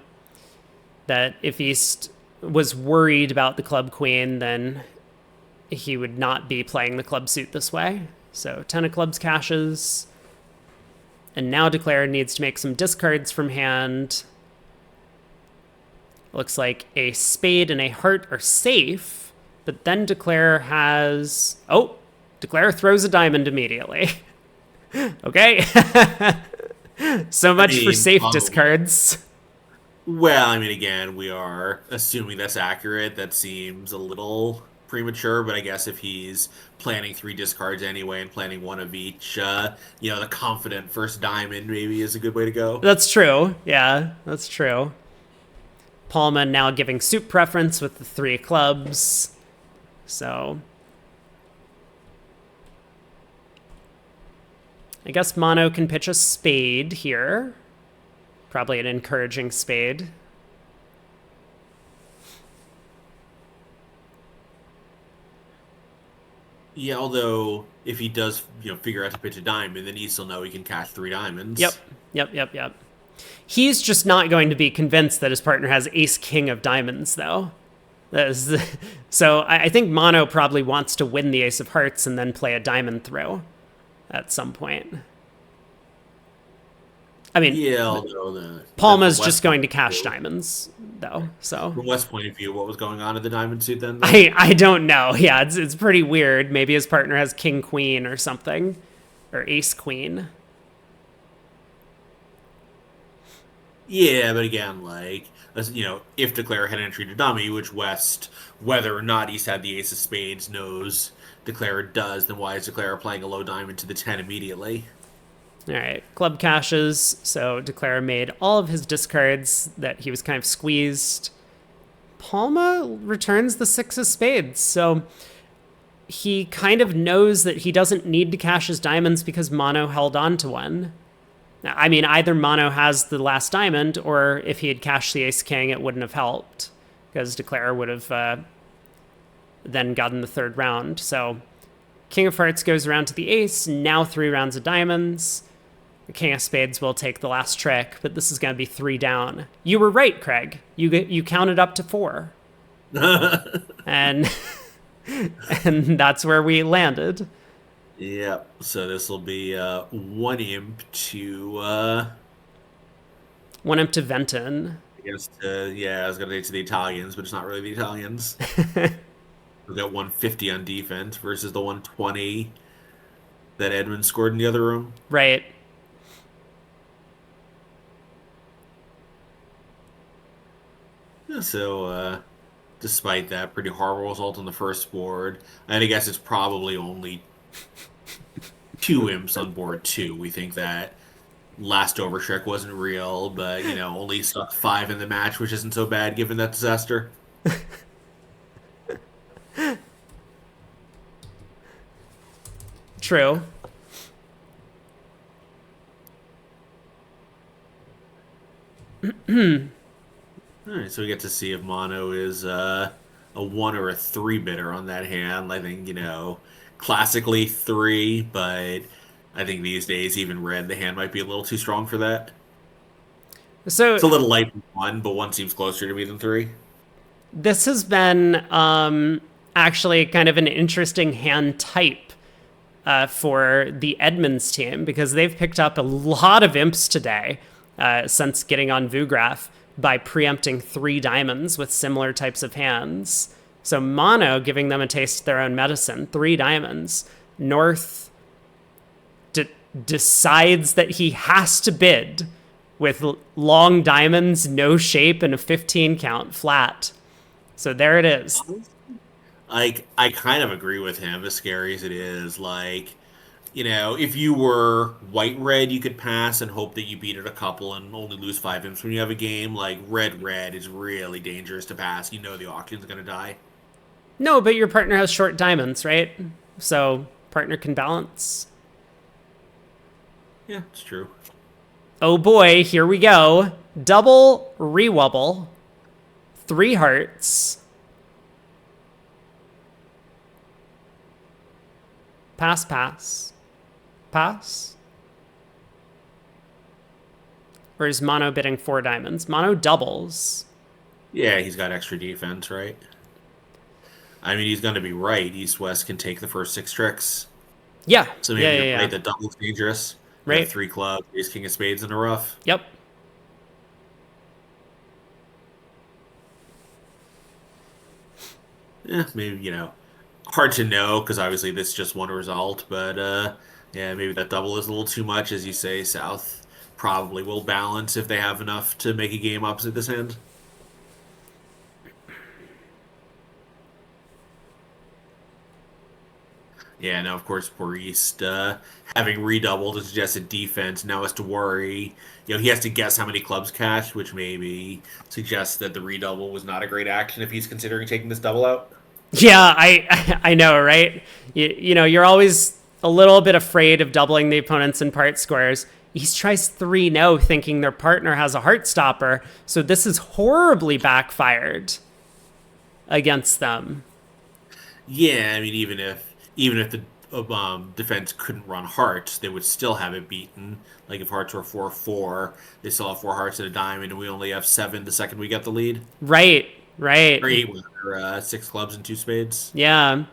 That if East was worried about the club queen, then he would not be playing the club suit this way. So 10 of clubs cashes. And now Declare needs to make some discards from hand. Looks like a spade and a heart are safe, but then Declare has... Oh, Declare throws a diamond immediately. Okay. So much for safe discards. Well, I mean, again, we are assuming that's accurate. That seems a little premature, but I guess if he's planning three discards anyway and planning one of each, the confident first diamond maybe is a good way to go. That's true. Yeah, that's true. Palma now giving suit preference with the 3 clubs. So I guess Mono can pitch a spade here. Probably an encouraging spade. Yeah, although if he does, figure out to pitch a diamond, then he still know he can cash 3 diamonds. Yep. He's just not going to be convinced that his partner has ace king of diamonds, though. So I think Mono probably wants to win the ace of hearts and then play a diamond throw at some point. I mean, Yeah, although Palma's just going to cash diamonds, though. So from West's point of view, what was going on in the diamond suit then? I don't know. Yeah, it's pretty weird. Maybe his partner has king queen or something, or ace queen. Yeah, but again, if Declare had entry to dummy, which West, whether or not East had the ace of spades, knows Declare does, then why is Declare playing a low diamond to the 10 immediately? All right, club cashes. So Declare made all of his discards that he was kind of squeezed. Palma returns the 6 of spades. So he kind of knows that he doesn't need to cash his diamonds because Mono held on to one. I mean, either Mono has the last diamond, or if he had cashed the ace king, it wouldn't have helped because Declare would have then gotten the 3rd round. So king of hearts goes around to the ace. Now 3 rounds of diamonds. The king of spades will take the last trick, but this is going to be 3 down. You were right, Craig. You counted up to 4. and and that's where we landed. Yep. So this will be 1 imp to 1 imp to Venton. I guess I was gonna say to the Italians, but it's not really the Italians. We got 150 on defense versus the 120 that Edmund scored in the other room. Right. So despite that pretty horrible result on the first board. And I guess it's probably only two imps on board two. We think that last over trick wasn't real, but only stuck five in the match, which isn't so bad given that disaster. True. All right, so we get to see if mono is a one or a three bidder on that hand. I think, classically three, but I think these days even red, the hand might be a little too strong for that. So It's a little light for one, but one seems closer to me than three. this has been actually kind of an interesting hand type for the Edmonds team because they've picked up a lot of imps today since getting on Vugraph by preempting 3 diamonds with similar types of hands. So mono giving them a taste of their own medicine, 3 diamonds. North decides that he has to bid with long diamonds, no shape, and a 15 count flat. So there it is. Like, I kind of agree with him, as scary as it is. If you were white red, you could pass and hope that you beat it a couple and only lose 5 imps when you have a game. Like, red is really dangerous to pass. The auction's going to die. No, but your partner has short diamonds, right? So partner can balance. Yeah, it's true. Oh boy, here we go. Double rewubble. 3 hearts. Pass, pass. Pass? Or is mono bidding 4 diamonds? Mono doubles. Yeah, he's got extra defense, right? I mean, he's going to be right. East-West can take the first 6 tricks. Yeah. So maybe you're right that double's dangerous. You Right. have 3 clubs, ace, king of spades in a rough. Yep. Yeah, maybe, hard to know because obviously this is just one result, but yeah, maybe that double is a little too much. As you say, South probably will balance if they have enough to make a game opposite this hand. Yeah, now of course poor East having redoubled a suggested defense now has to worry. He has to guess how many clubs cash, which maybe suggests that the redouble was not a great action if he's considering taking this double out. Yeah, I know, right? You're always a little bit afraid of doubling the opponents in part squares. East tries 3-no thinking their partner has a heart stopper, so this is horribly backfired against them. Yeah, I mean, even if the defense couldn't run hearts, they would still have it beaten. Like if hearts were 4-4, they still have 4 hearts and a diamond, and we only have 7 the second we get the lead. Right. Or 8 or 6 clubs and 2 spades. Yeah.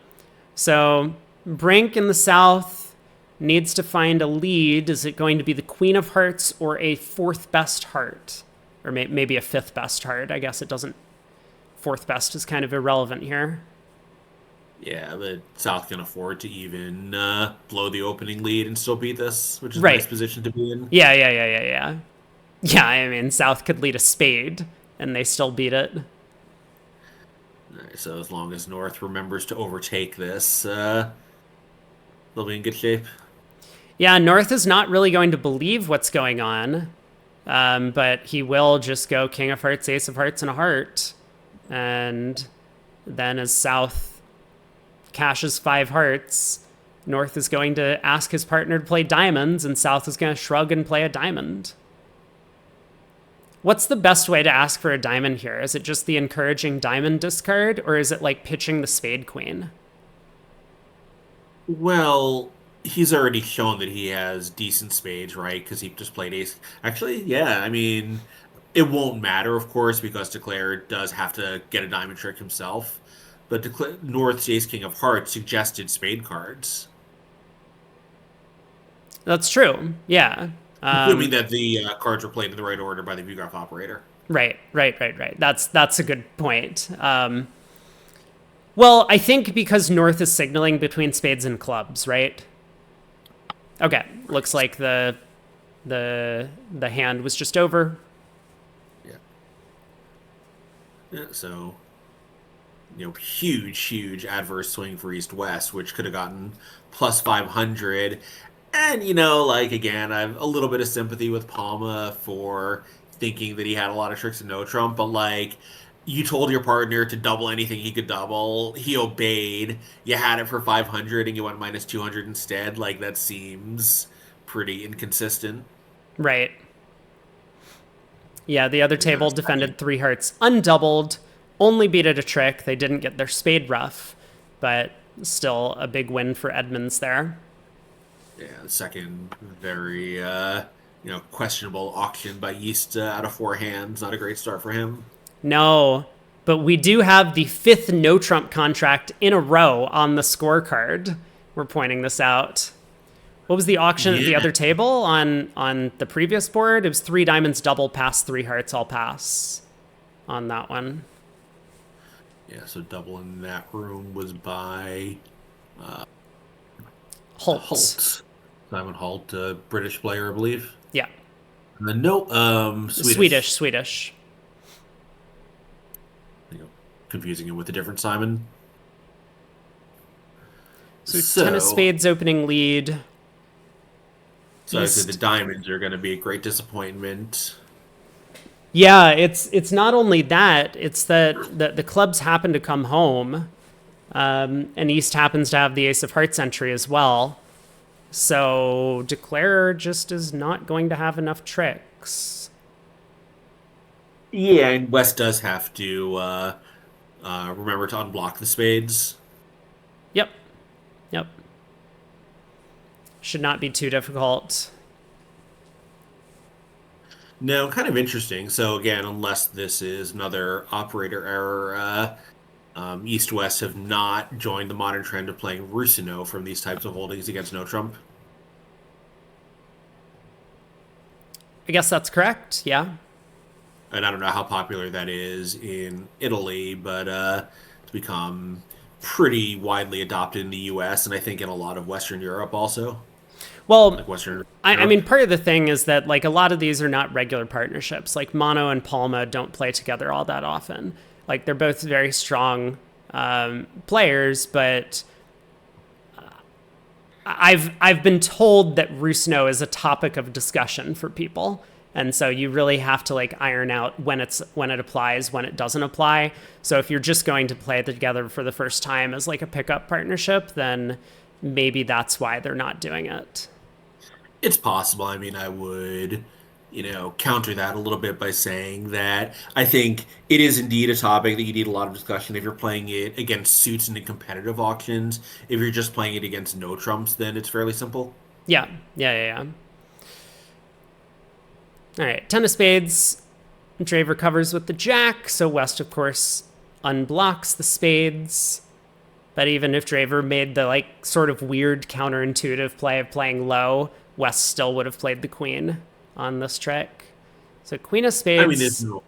So Brink in the south needs to find a lead. Is it going to be the queen of hearts or a 4th best heart? Or maybe a 5th best heart. I guess it doesn't. 4th best is kind of irrelevant here. Yeah, but South can afford to even blow the opening lead and still beat this, which is Right. a nice position to be in. Yeah. Yeah, I mean, South could lead a spade, and they still beat it. All right, so as long as North remembers to overtake this, they'll be in good shape. Yeah, North is not really going to believe what's going on, but he will just go king of hearts, ace of hearts, and a heart. And then as South cashes 5 hearts, North is going to ask his partner to play diamonds, and South is going to shrug and play a diamond. What's the best way to ask for a diamond here? Is it just the encouraging diamond discard, or is it like pitching the spade queen? Well, he's already shown that he has decent spades, right? Because he just played ace. Actually, yeah, I mean, it won't matter, of course, because Declare does have to get a diamond trick himself. But North's ace king of hearts suggested spade cards. That's true. Yeah. Assuming that the cards were played in the right order by the ViewGraph operator. Right. That's a good point. Well, I think because North is signaling between spades and clubs, right? Okay. Looks like the hand was just over. Yeah. Yeah, so huge adverse swing for East West, which could have gotten plus 500. And, like, again, I have a little bit of sympathy with Palma for thinking that he had a lot of tricks and no trump, but, like, you told your partner to double anything he could double. He obeyed. You had it for 500 and you went minus 200 instead. Like, that seems pretty inconsistent. Right. Yeah, the other And then a table second. defended three hearts undoubled, only beat it a trick. They didn't get their spade rough, but still a big win for Edmonds there. Yeah, the second very, questionable auction by Yeast out of four hands. Not a great start for him. No, but we do have the fifth no trump contract in a row on the scorecard. We're pointing this out. What was the auction at the Yeah. other table on the previous board? It was three diamonds double pass, three hearts all pass on that one. Yeah, so double in that room was by Holt. Holt. Simon Holt, a British player, I believe. Yeah. And then no, Swedish. Swedish. You know, confusing him with a different Simon. So ten of So, spades opening lead. so I said the East. diamonds are going to be a great disappointment. Yeah, it's not only that, it's that the clubs happen to come home, and East happens to have the ace of hearts entry as well. So Declare just is not going to have enough tricks. Yeah, and West does have to remember to unblock the spades. Yep, yep. Should not be too difficult. No, kind of interesting. So again, unless this is another operator error, East West have not joined the modern trend of playing Rusino from these types of holdings against no trump. I guess that's correct. Yeah. And I don't know how popular that is in Italy, but it's become pretty widely adopted in the US and I think in a lot of Western Europe also, Well, like Western I Europe. mean, part of the thing is that like a lot of these are not regular partnerships. Like Mono and Palma don't play together all that often. Like they're both very strong players, but I've been told that Rusno is a topic of discussion for people. And so you really have to like iron out when it applies, when it doesn't apply. So if you're just going to play it together for the first time as like a pickup partnership, then maybe that's why they're not doing it. It's possible. I mean, I would, counter that a little bit by saying that I think it is indeed a topic that you need a lot of discussion if you're playing it against suits and in competitive auctions. If you're just playing it against no trumps, then it's fairly simple. Yeah. All right, ten of spades. Drave recovers with the jack, so West, of course, unblocks the spades. But even if Draver made the like sort of weird counterintuitive play of playing low, West still would have played the queen on this trick. So Queen of I mean, there's Spades. no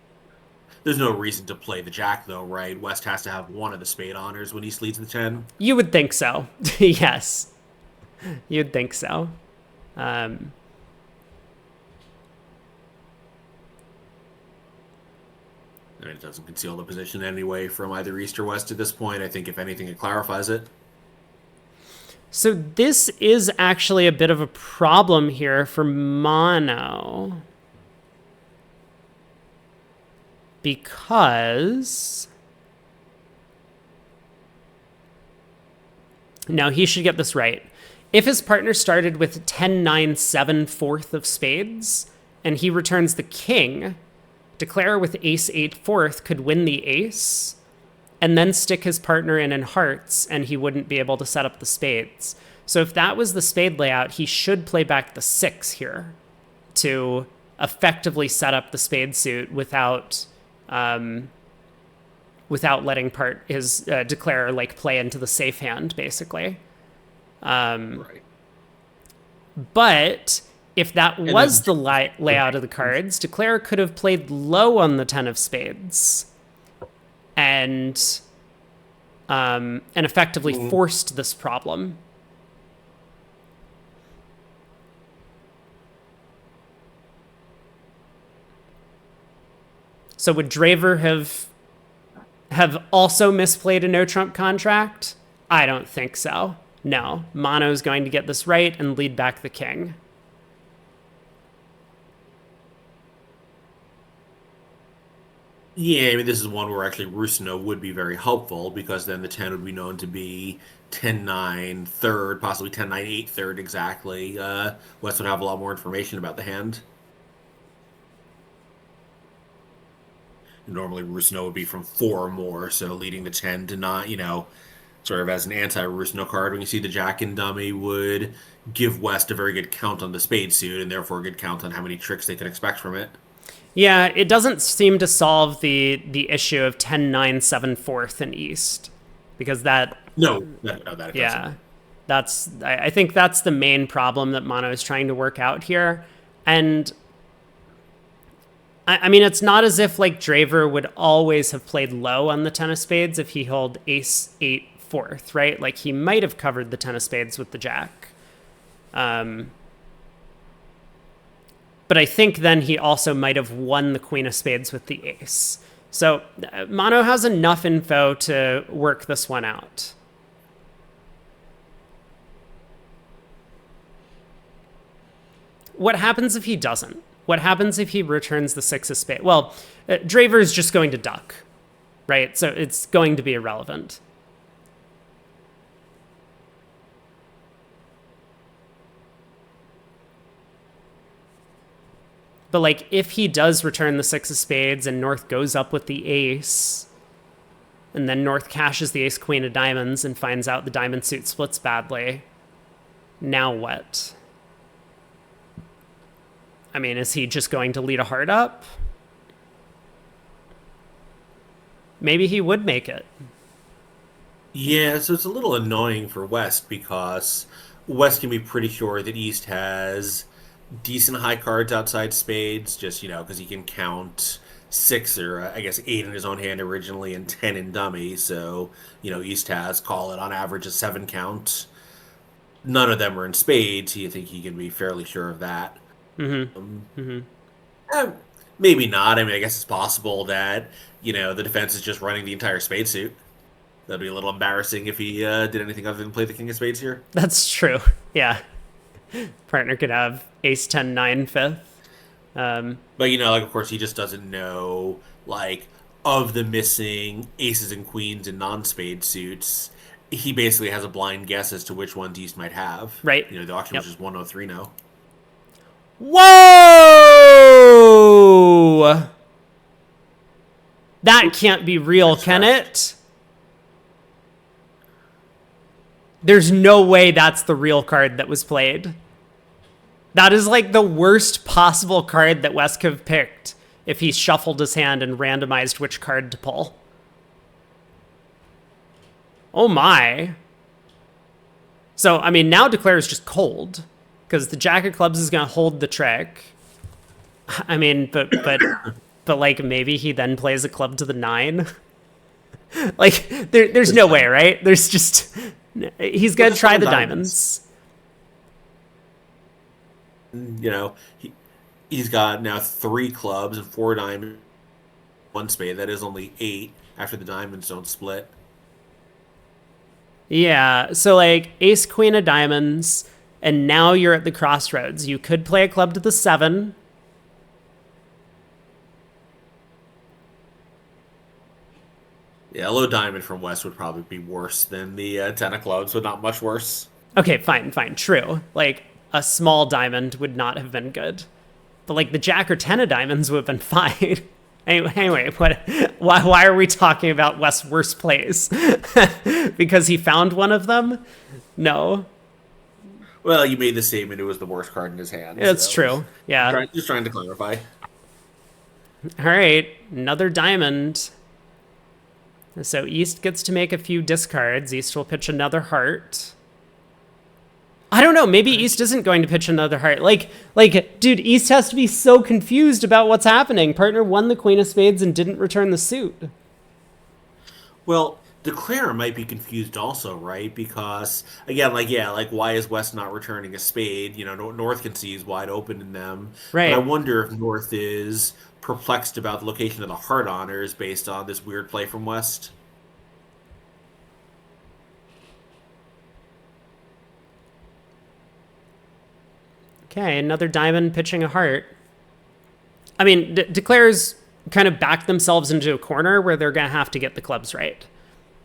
there's no reason to play the jack though, right? West has to have one of the spade honors when he leads the 10. You would think so. Yes, you'd think so. Um, I mean, it doesn't conceal the position anyway from either East or West at this point. I think if anything, it clarifies it. so this is actually a bit of a problem here for Mono. Because now he should get this right. If his partner started with 10, 9, 7 fourth of spades and he returns the king, Declare with ace 8 fourth could win the ace and then stick his partner in hearts and he wouldn't be able to set up the spades. So if that was the spade layout, he should play back the 6 here to effectively set up the spade suit without letting his Declare like play into the safe hand basically. Right. But if that And was then the layout of the cards, Declare could have played low on the 10 of spades and effectively forced this problem. So would Draver have also misplayed a no trump contract? I don't think so. No, Mono's going to get this right and lead back the king. Yeah, I mean, this is one where actually Rusno would be very helpful because then the 10 would be known to be 10-9 third, possibly 10-9 8 third exactly. West would have a lot more information about the hand. Normally, Rusno would be from 4 or more, so leading the 10 to not, sort of as an anti-Rusno card. When you see the Jack and Dummy would give West a very good count on the spade suit and therefore a good count on how many tricks they can expect from it. Yeah, it doesn't seem to solve the issue of 10-9 7 fourth in East, because that That it yeah, doesn't. I think that's the main problem that Mono is trying to work out here. And I mean, it's not as if like Draver would always have played low on the 10 of spades if he held ace 8 fourth, right? Like he might have covered the 10 of spades with the Jack. But I think then he also might have won the Queen of Spades with the ace. So Mono has enough info to work this one out. What happens if he doesn't? What happens if he returns the 6 of spades? Well, Draver's just going to duck, right? So it's going to be irrelevant. But like if he does return the 6 of spades and North goes up with the ace, and then North cashes the ace queen of diamonds and finds out the diamond suit splits badly, now what? I mean, is he just going to lead a heart up? Maybe he would make it. Yeah, so it's a little annoying for West because West can be pretty sure that East has decent high cards outside spades, just, because he can count 6 or I guess 8 in his own hand originally and 10 in dummy. So, East has, call it on average, a 7 count. None of them are in spades. You think he can be fairly sure of that. Eh, maybe not. I mean, I guess it's possible that, the defense is just running the entire spade suit. That'd be a little embarrassing if he did anything other than play the king of spades here. That's true. Yeah. Partner could have ace 10 9 fifth. But of course, he just doesn't know of the missing aces and queens and non-spade suits. He basically has a blind guess as to which ones East might have. Right. The auction was just 103 now. Whoa! That can't be real, can it? There's no way that's the real card that was played. That is like the worst possible card that West could have picked if he shuffled his hand and randomized which card to pull. Oh my. So, I mean, now Declare is just cold because the Jack of Clubs is going to hold the trick. I mean, but like maybe he then plays a club to the 9. Like there's no way, right? There's just he's going to try the diamonds. He's got now 3 clubs and 4 diamonds, 1 spade. That is only 8 after the diamonds don't split. Yeah, so like ace queen of diamonds, and now you're at the crossroads. You could play a club to the 7. Yeah, a low diamond from West would probably be worse than the 10 of clubs, but not much worse. Okay, fine, true. Like a small diamond would not have been good, but like the Jack or 10 of diamonds would have been fine. Anyway, why are we talking about West's worst plays? Because he found one of them? No. Well, you made the statement it was the worst card in his hand. It's true. Yeah. Just trying to clarify. All right, another diamond. So East gets to make a few discards. East will pitch another heart. I don't know. Maybe East isn't going to pitch another heart. Like, dude, East has to be so confused about what's happening. Partner won the Queen of Spades and didn't return the suit. Well, Declare might be confused also, right? Because again, why is West not returning a spade? North can see he's wide open in them. Right. But I wonder if North is perplexed about the location of the heart honors based on this weird play from West. Okay, another diamond pitching a heart. I mean, Declare's kind of backed themselves into a corner where they're going to have to get the clubs right.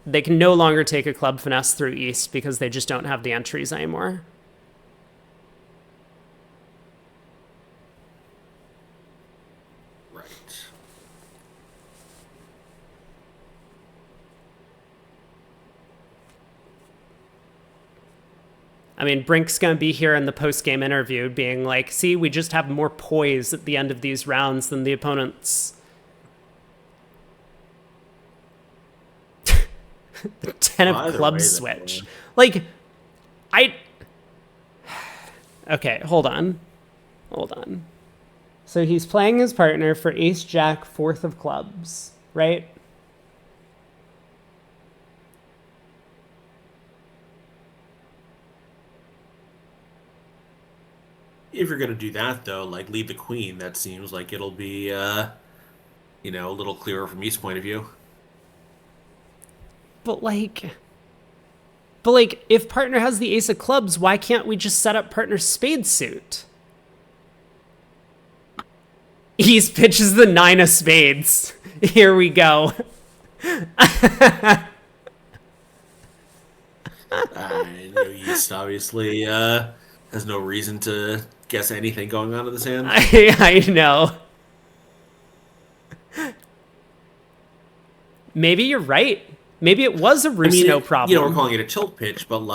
They can no longer take a club finesse through East because they just don't have the entries anymore. Right. I mean, Brink's going to be here in the post-game interview being like, see, we just have more poise at the end of these rounds than the opponents. The 10 of clubs switch. Like, Okay, hold on. So he's playing his partner for ace-jack, 4th of clubs, right? If you're gonna do that though, like lead the queen, that seems like it'll be a little clearer from East's point of view. But if partner has the ace of clubs, why can't we just set up partner's spade suit? East pitches the 9 of spades. Here we go. East obviously has no reason to guess anything going on in this hand. I know. Maybe you're right. Maybe it was a Rusno problem. We're calling it a tilt pitch, but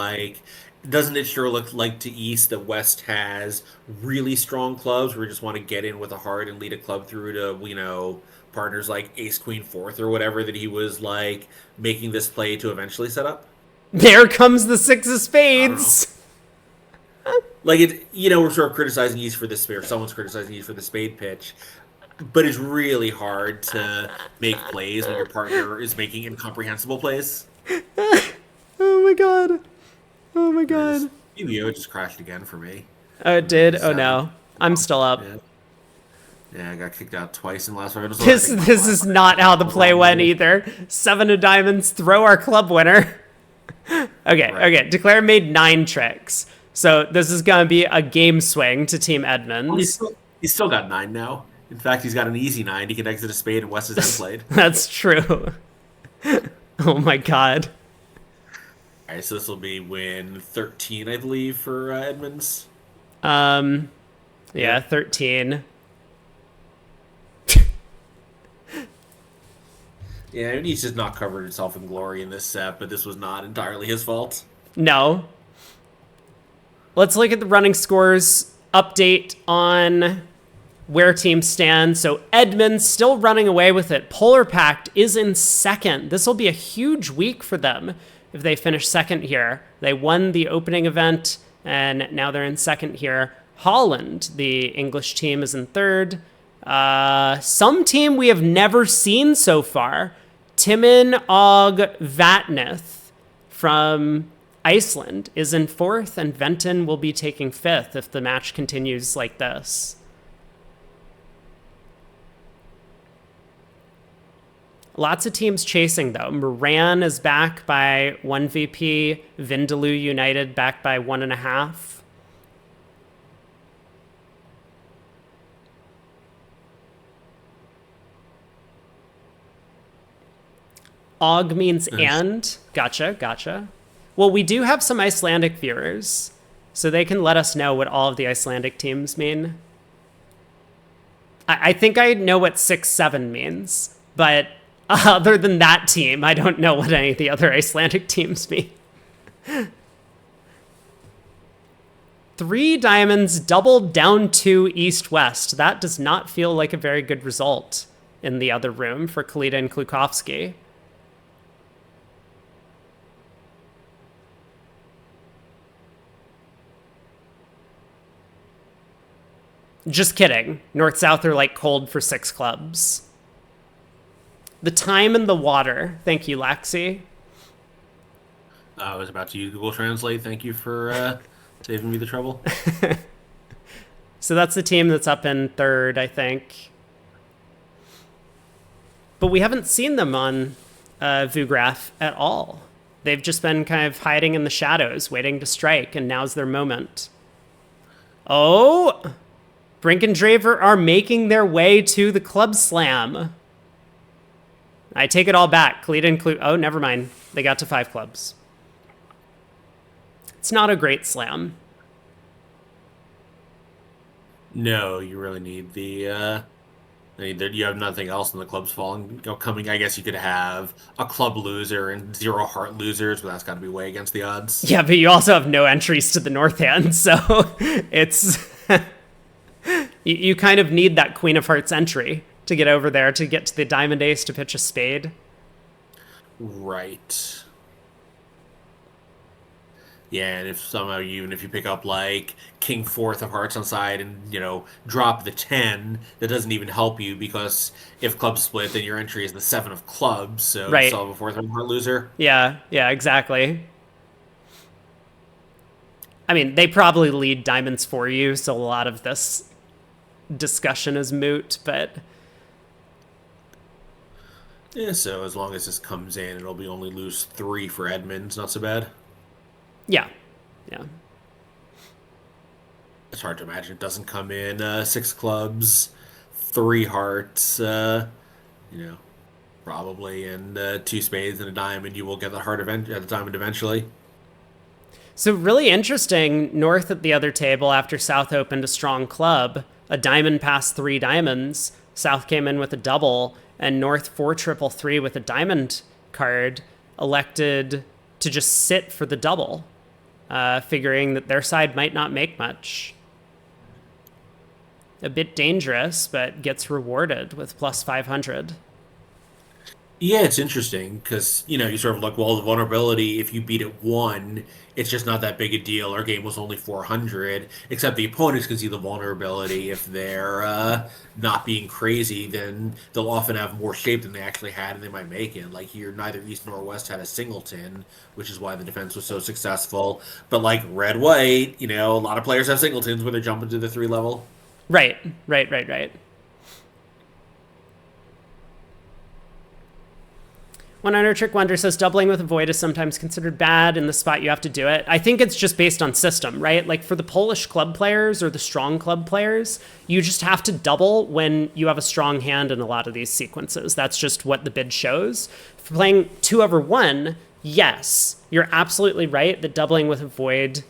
doesn't it sure look like to East that West has really strong clubs where we just want to get in with a heart and lead a club through to, partners like ace queen 4th or whatever that he was making this play to eventually set up? There comes the 6 of spades. We're sort of criticizing East for this, or someone's criticizing East for the spade pitch, but it's really hard to make plays when your partner is making incomprehensible plays. Oh my god. Yu-Gi-Oh! Just crashed again for me. Oh, it did? Oh no. I'm still up. Yeah, I got kicked out twice in the last 5 minutes. This is not how the play went either. 7 of diamonds, throw our club winner. Okay. Declare made 9 tricks. So this is going to be a game swing to Team Edmonds. Well, he's still got 9 now. In fact, he's got an easy 9. He can exit a spade and West is unplayed. That's true. Oh my god. All right, so this will be win 13, I believe, for Edmonds. Yeah, 13. Yeah, he's just not covered himself in glory in this set, but this was not entirely his fault. No. Let's look at the running scores update on where teams stand. So Edmonds still running away with it. Polar Pact is in second. This will be a huge week for them if they finish second here. They won the opening event, and now they're in second here. Holland, the English team, is in third. Some team we have never seen so far. Timon Og Vatnith from Iceland is in fourth, and Venton will be taking fifth if the match continues like this. Lots of teams chasing, though. Moran is back by 1 VP. Vindaloo United back by 1.5. Og means nice. And. Gotcha. Well, we do have some Icelandic viewers, so they can let us know what all of the Icelandic teams mean. I think I know what 6-7 means, but other than that team, I don't know what any of the other Icelandic teams mean. 3 diamonds, doubled down 2 east-west. That does not feel like a very good result in the other room for Kalita and Klukovsky. Just kidding. North-South are like cold for 6 clubs. The time and the water. Thank you, Laxi. I was about to use Google Translate. Thank you for saving me the trouble. So that's the team that's up in third, I think. but we haven't seen them on Vugraph at all. They've just been kind of hiding in the shadows, waiting to strike, and now's their moment. Oh, Brink and Draver are making their way to the club slam. I take it all back. Oh, never mind. They got to 5 clubs. It's not a great slam. No, you really need you have nothing else in the clubs falling coming. I guess you could have a club loser and 0 heart losers, but that's got to be way against the odds. Yeah, but you also have no entries to the north hand, so it's you kind of need that Queen of Hearts entry to get over there, to get to the diamond ace to pitch a spade. Right. Yeah, and if somehow even if you pick up like King Fourth of Hearts on side and drop the 10, that doesn't even help you, because if clubs split, then your entry is the 7 of clubs, so right. You still have a fourth heart loser. Yeah, exactly. I mean, they probably lead diamonds for you, so a lot of this discussion is moot, but yeah. So as long as this comes in, it'll be only lose 3 for Edmonds. Not so bad. Yeah. It's hard to imagine it doesn't come in. 6 clubs, 3 hearts, probably, and 2 spades and a diamond. You will get the the diamond eventually. So really interesting. North at the other table, after South opened a strong club, a diamond passed 3 diamonds. South came in with a double, and North 4-3-3 with a diamond card elected to just sit for the double, figuring that their side might not make much. A bit dangerous, but gets rewarded with plus 500. Yeah, it's interesting because, you sort of look, well, the vulnerability, if you beat it 1, it's just not that big a deal. Our game was only 400, except the opponents can see the vulnerability. If they're not being crazy, then they'll often have more shape than they actually had, and they might make it. Like here, neither East nor West had a singleton, which is why the defense was so successful. But like red-white, a lot of players have singletons when they're jumping to the 3 level. Right. One Under Trick Wonder says doubling with a void is sometimes considered bad. In the spot you have to do it. I think it's just based on system, right? Like for the Polish club players or the strong club players, you just have to double when you have a strong hand in a lot of these sequences. That's just what the bid shows. For playing 2/1, yes, you're absolutely right that doubling with a void,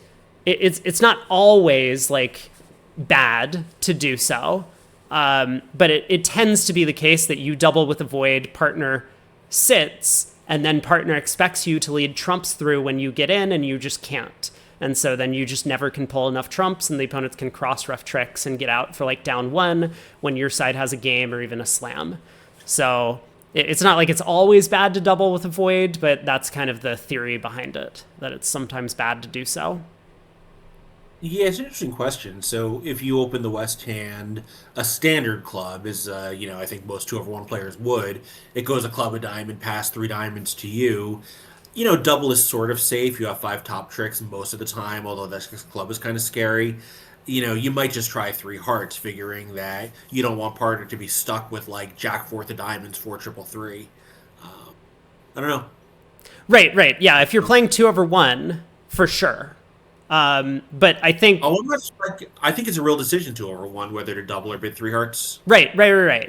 it's not always like bad to do so. But it tends to be the case that you double with a void, partner sits, and then partner expects you to lead trumps through when you get in, and you just can't. And so then you just never can pull enough trumps, and the opponents can cross rough tricks and get out for like down 1 when your side has a game or even a slam. So it's not like it's always bad to double with a void, but that's kind of the theory behind it, that it's sometimes bad to do so. Yeah, it's an interesting question. So if you open the West hand, a standard club is, I think most 2/1 players would. It goes a club, a diamond, pass 3 diamonds to you. Double is sort of safe. You have 5 top tricks most of the time, although that club is kind of scary. You might just try 3 hearts, figuring that you don't want partner to be stuck with like Jack 4th of diamonds, 4-3-3. I don't know. Right. Yeah, if you're playing 2/1, for sure. But I think... I think it's a real decision 2/1 whether to double or bid 3 hearts. Right.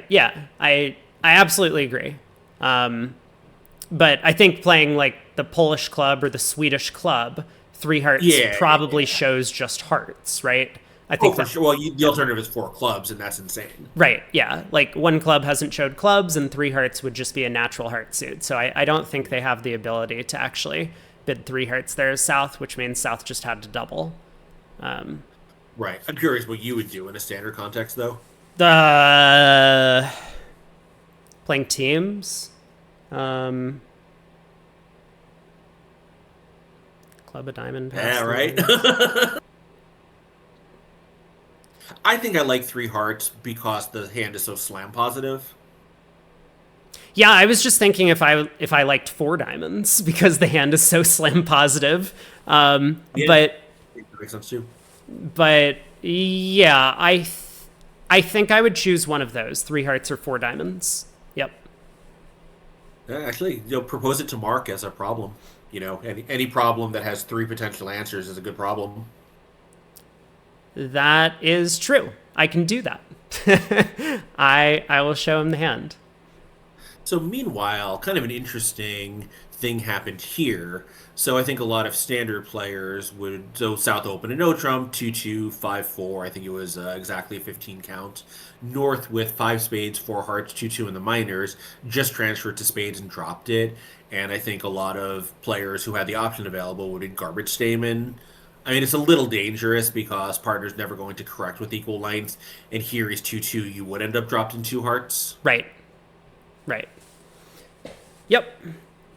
Yeah, I absolutely agree. But I think playing like the Polish club or the Swedish club, 3 hearts probably shows just hearts, right? I think for sure. Well, the alternative is 4 clubs, and that's insane. Right, yeah. Like 1 club hasn't showed clubs, and 3 hearts would just be a natural heart suit. So I don't think they have the ability to actually bid 3 hearts there as South, which means South just had to double. Right. I'm curious what you would do in a standard context, though. Playing teams. Club a diamond pass. Yeah, right? I think I like 3 hearts because the hand is so slam positive. Yeah, I was just thinking if I liked 4 diamonds because the hand is so slam positive. But that makes sense too. But yeah, I think I would choose one of those, 3 hearts or 4 diamonds. Yep. Actually, propose it to Mark as a problem. Any problem that has three potential answers is a good problem. That is true. I can do that. I will show him the hand. So meanwhile, kind of an interesting thing happened here. So I think a lot of standard players would South open a no trump 2-2 5-4. I think it was exactly a 15 count. North with five spades, four hearts, 2-2 in the minors, just transferred to spades and dropped it. And I think a lot of players who had the option available would garbage Stamen. I mean, it's a little dangerous because partner's never going to correct with equal length, and here he's 2-2. You would end up dropped in two hearts. Right. Right. Yep.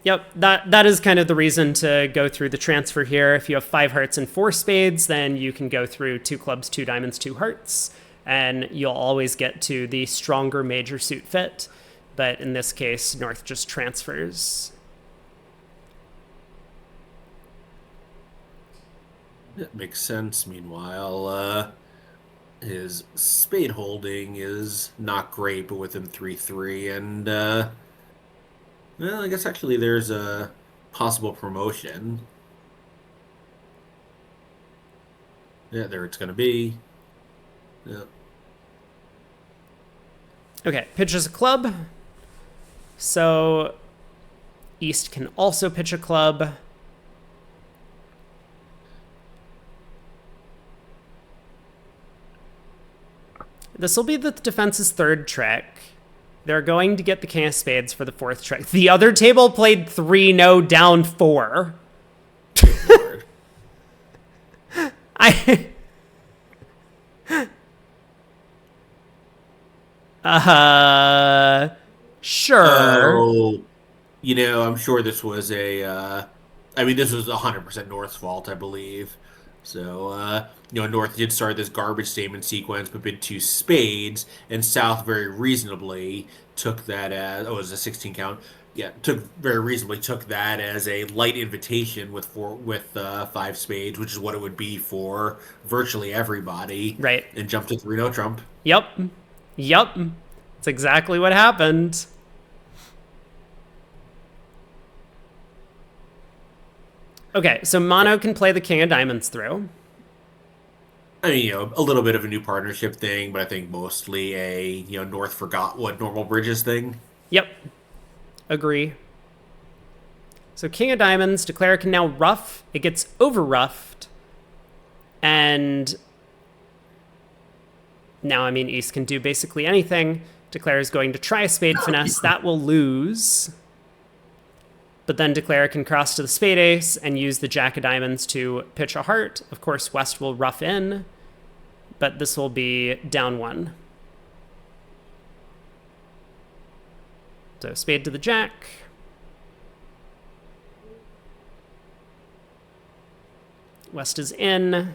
Yep. That is kind of the reason to go through the transfer here. If you have five hearts and four spades, then you can go through two clubs, two diamonds, two hearts, and you'll always get to the stronger major suit fit. But in this case, North just transfers. That makes sense. Meanwhile, his spade holding is not great, but within 3-3. And, well, I guess actually there's a possible promotion. Yeah, there it's going to be. Yeah. Okay, pitches a club. So East can also pitch a club. This will be the defense's third trick. They're going to get the king of spades for the fourth trick. The other table played 3-no down 4. Lord. I sure. Oh, I'm sure this was I mean, this was 100% North's fault, I believe. So, North did start this garbage statement sequence, but bid two spades, and South very reasonably took that as, oh, it was a 16 count. Yeah, very reasonably took that as a light invitation with five spades, which is what it would be for virtually everybody, Right. and jumped to 3-0 trump. Yep. Yep. That's exactly what happened. Okay, so Mono can play the king of diamonds through. I mean, a little bit of a new partnership thing, but I think mostly North forgot what normal bridges thing. Yep. Agree. So king of diamonds, declare can now rough. It gets over roughed. And now, I mean, East can do basically anything. Declare is going to try a spade finesse. That will lose. But then Declare can cross to the spade ace and use the jack of diamonds to pitch a heart. Of course, West will rough in, but this will be down 1. So spade to the jack. West is in.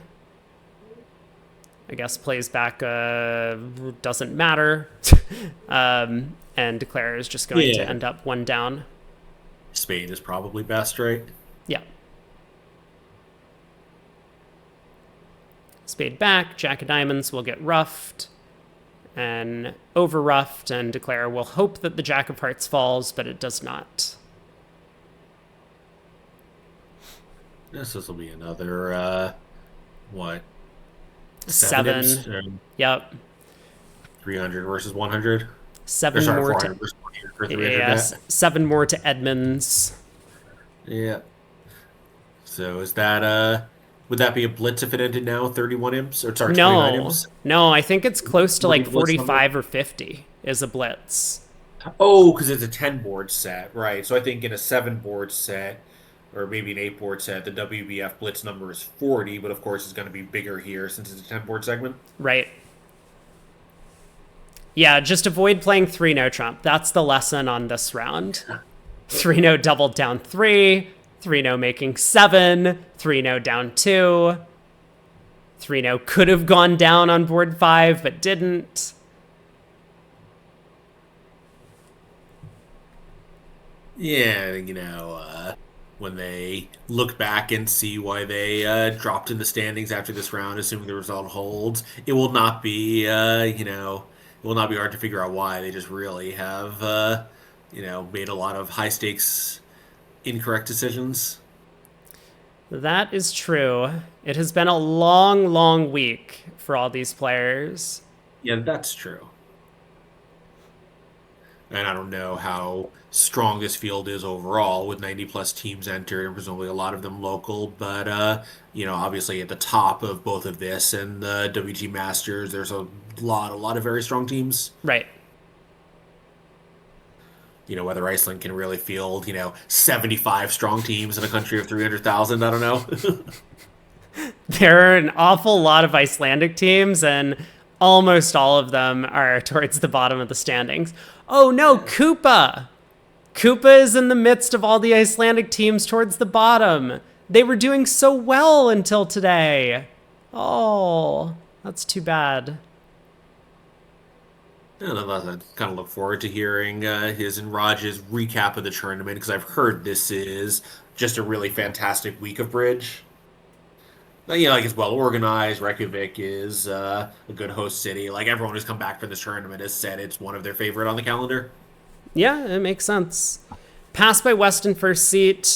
I guess plays back doesn't matter. And Declare is just going to end up 1 down. Spade is probably best, right? Yeah. Spade back, jack of diamonds will get roughed and over roughed, and Declare will hope that the jack of hearts falls, but it does not. This will be another, what? 7. Yep. 300 versus 100? 7 more 400 to... versus 100 for 300 Yes, 7 more to Edmonds. Yeah. So is that, would that be a blitz if it ended now? 31 imps? Or sorry, 29 imps? No, I think it's close to like Blitz 45 or 50 is a blitz. Oh, because it's a 10 board set, right. So I think in a 7 board set, or maybe an 8 board set, the WBF blitz number is 40, but of course it's going to be bigger here since it's a 10 board segment. Right. Yeah, just avoid playing 3-no trump. That's the lesson on this round. 3-no doubled down 3, 3-no making 7, 3-no down 2. 3-no could have gone down on board 5, but didn't. Yeah, I think, when they look back and see why they dropped in the standings after this round, assuming the result holds, it will not be, it will not be hard to figure out why. They just really have made a lot of high stakes incorrect decisions. That is true. It has been a long, long week for all these players. Yeah, that's true. And I don't know how strong this field is overall with 90 plus teams entered and presumably a lot of them local. But, obviously at the top of both of this and the WG Masters, there's a lot of very strong teams. Right. Whether Iceland can really field, 75 strong teams in a country of 300,000, I don't know. There are an awful lot of Icelandic teams, and almost all of them are towards the bottom of the standings. Oh no, Koopa! Koopa is in the midst of all the Icelandic teams towards the bottom. They were doing so well until today. Oh, that's too bad. And I kind of look forward to hearing his and Raj's recap of the tournament because I've heard this is just a really fantastic week of bridge. Like it's well organized. Reykjavik is a good host city. Like everyone who's come back for this tournament has said it's one of their favorite on the calendar. Yeah, it makes sense. Pass by Weston first seat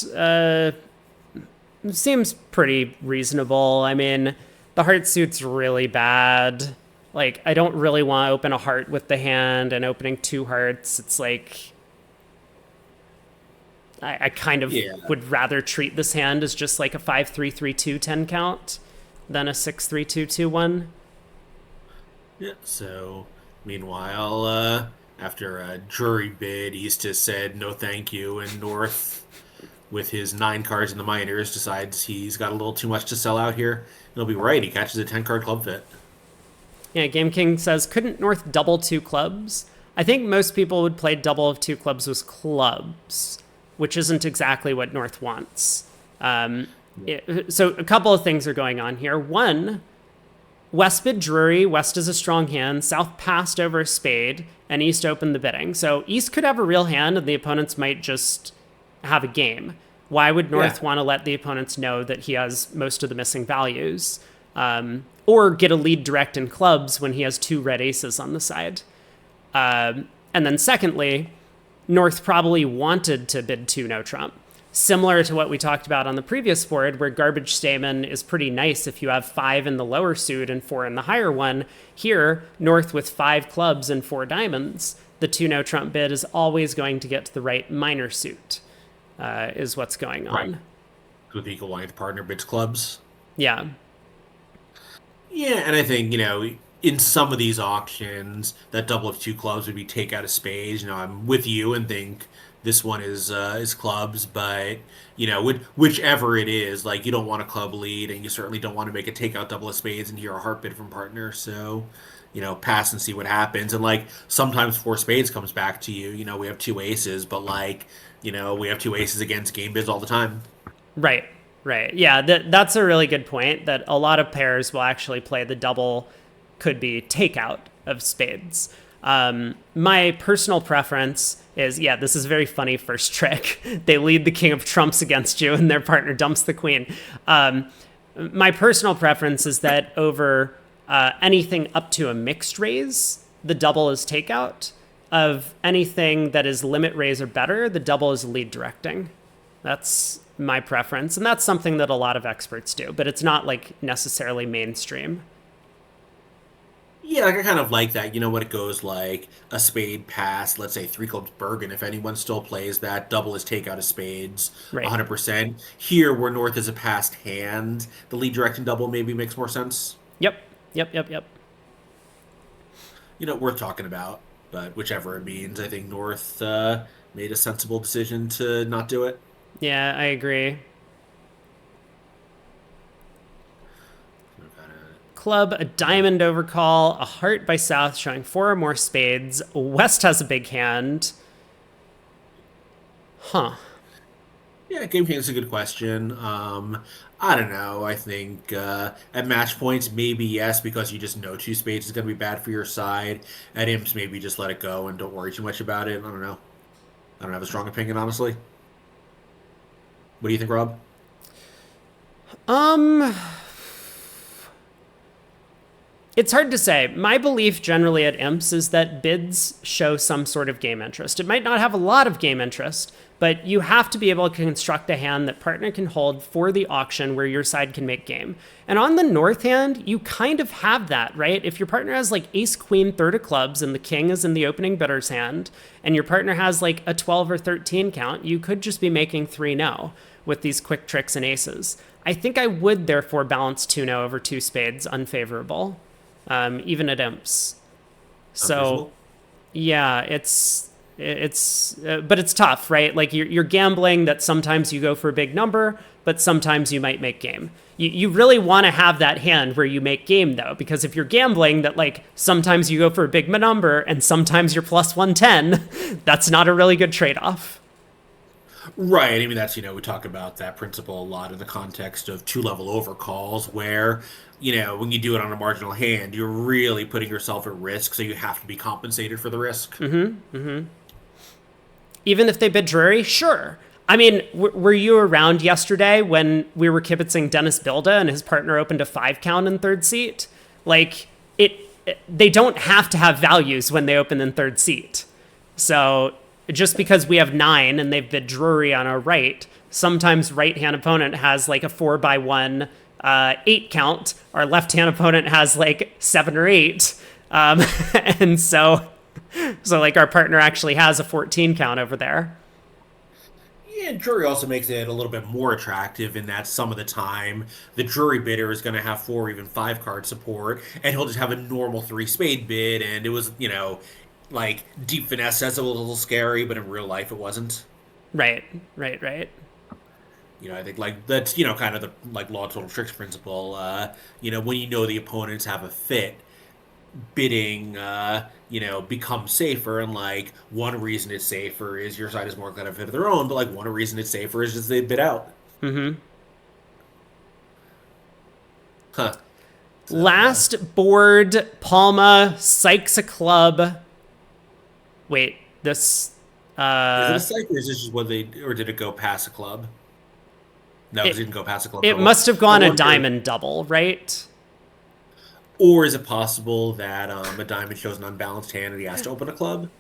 seems pretty reasonable. I mean, the heart suit's really bad. Like, I don't really want to open a heart with the hand, and opening two hearts, it's like I kind of Yeah. would rather treat this hand as just like a 5-3-3-2-10 count than a 6-3-2-2-1. Yeah. So, meanwhile, after a jury bid, East has said no thank you, and North, with his 9 cards in the minors, decides he's got a little too much to sell out here. He'll be right. He catches a 10-card club fit. Yeah, Game King says, couldn't North double two clubs? I think most people would play double of two clubs with clubs, which isn't exactly what North wants. So a couple of things are going on here. One, West bid Drury. West is a strong hand. South passed over a spade, and East opened the bidding. So East could have a real hand, and the opponents might just have a game. Why would North want to let the opponents know that he has most of the missing values? Or get a lead direct in clubs when he has 2 red aces on the side. And then secondly, North probably wanted to bid 2 no trump. Similar to what we talked about on the previous board, where garbage stamen is pretty nice if you have 5 in the lower suit and 4 in the higher one. Here, North with 5 clubs and 4 diamonds, the 2 no trump bid is always going to get to the right minor suit, is what's going on. Right. With equal length partner bids clubs. Yeah. Yeah, and I think, in some of these auctions, that double of 2 clubs would be take out of spades. I'm with you and think this one is clubs, but whichever it is, like you don't want a club lead, and you certainly don't want to make a takeout double of spades and hear a heart bid from partner. So, pass and see what happens. And like sometimes 4 spades comes back to you. We have 2 aces, but like we have 2 aces against game bids all the time. Right. Right. Yeah, that's a really good point, that a lot of pairs will actually play the double could be takeout of spades. My personal preference is, this is a very funny first trick. They lead the king of trumps against you and their partner dumps the queen. My personal preference is that over anything up to a mixed raise, the double is takeout. Of anything that is limit raise or better, the double is lead directing. That's my preference, and that's something that a lot of experts do, but it's not like necessarily mainstream. Yeah, like I kind of like that. When it goes like a spade pass, let's say 3 clubs Bergen, if anyone still plays that, double is take out of spades, Right. 100%. Here, where North is a passed hand, the lead directing double maybe makes more sense. Yep. Worth talking about, but whichever it means, I think North made a sensible decision to not do it. Yeah, I agree. Club, a diamond overcall, a heart by South showing 4 or more spades. West has a big hand. Huh. Yeah, game king is a good question. I don't know. I think at match points, maybe yes, because you just know 2 spades is going to be bad for your side. At imps, maybe just let it go and don't worry too much about it. I don't know. I don't have a strong opinion, honestly. What do you think, Rob? It's hard to say. My belief generally at imps is that bids show some sort of game interest. It might not have a lot of game interest, but you have to be able to construct a hand that partner can hold for the auction where your side can make game. And on the north hand, you kind of have that, right? If your partner has like ace, queen, third of clubs, and the king is in the opening bidder's hand, and your partner has like a 12 or 13 count, you could just be making 3-0 with these quick tricks and aces. I think I would therefore balance 2-0 over 2 spades unfavorable. Even at imps. So, yeah, but it's tough, right? Like you're gambling that sometimes you go for a big number, but sometimes you might make game. You really want to have that hand where you make game though, because if you're gambling that like sometimes you go for a big number and sometimes you're plus 110, that's not a really good trade-off. Right. I mean, that's, we talk about that principle a lot in the context of two-level overcalls, where, when you do it on a marginal hand, you're really putting yourself at risk, so you have to be compensated for the risk. Even if they bid dreary, sure. I mean, were you around yesterday when we were kibitzing Dennis Bilda and his partner opened a 5 count in third seat? Like, they don't have to have values when they open in third seat. So just because we have 9 and they've bid Drury on our right, sometimes right-hand opponent has like a 4x1 8 count. Our left-hand opponent has like 7 or 8. And so like our partner actually has a 14 count over there. Yeah, Drury also makes it a little bit more attractive in that some of the time the Drury bidder is going to have 4 or even 5 card support, and he'll just have a normal 3 spade bid, and it was, like deep finesse says it was a little scary, but in real life it wasn't. Right. I think like that's kind of the like law of total tricks principle. When the opponents have a fit, bidding becomes safer, and like one reason it's safer is your side is more kind of fit of their own, but like one reason it's safer is just they bid out. Huh. Last board, Palma Sykes a club. Wait, this. Is it a psych, or is this just or did it go past a club? No, it didn't go past a club. It must have gone a diamond double, right? Or is it possible that a diamond shows an unbalanced hand and he has to open a club?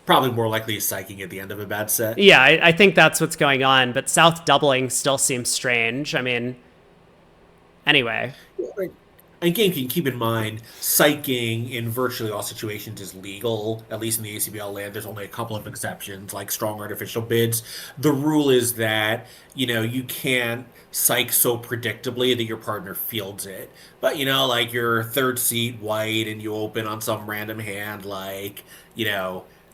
Probably more likely he's psyching at the end of a bad set. Yeah, I think that's what's going on, but South doubling still seems strange. I mean, anyway. And game can keep in mind, psyching in virtually all situations is legal, at least in the ACBL land. There's only a couple of exceptions, like strong artificial bids. The rule is that, you can't psych so predictably that your partner fields it. But, like your third seat white and you open on some random hand, like,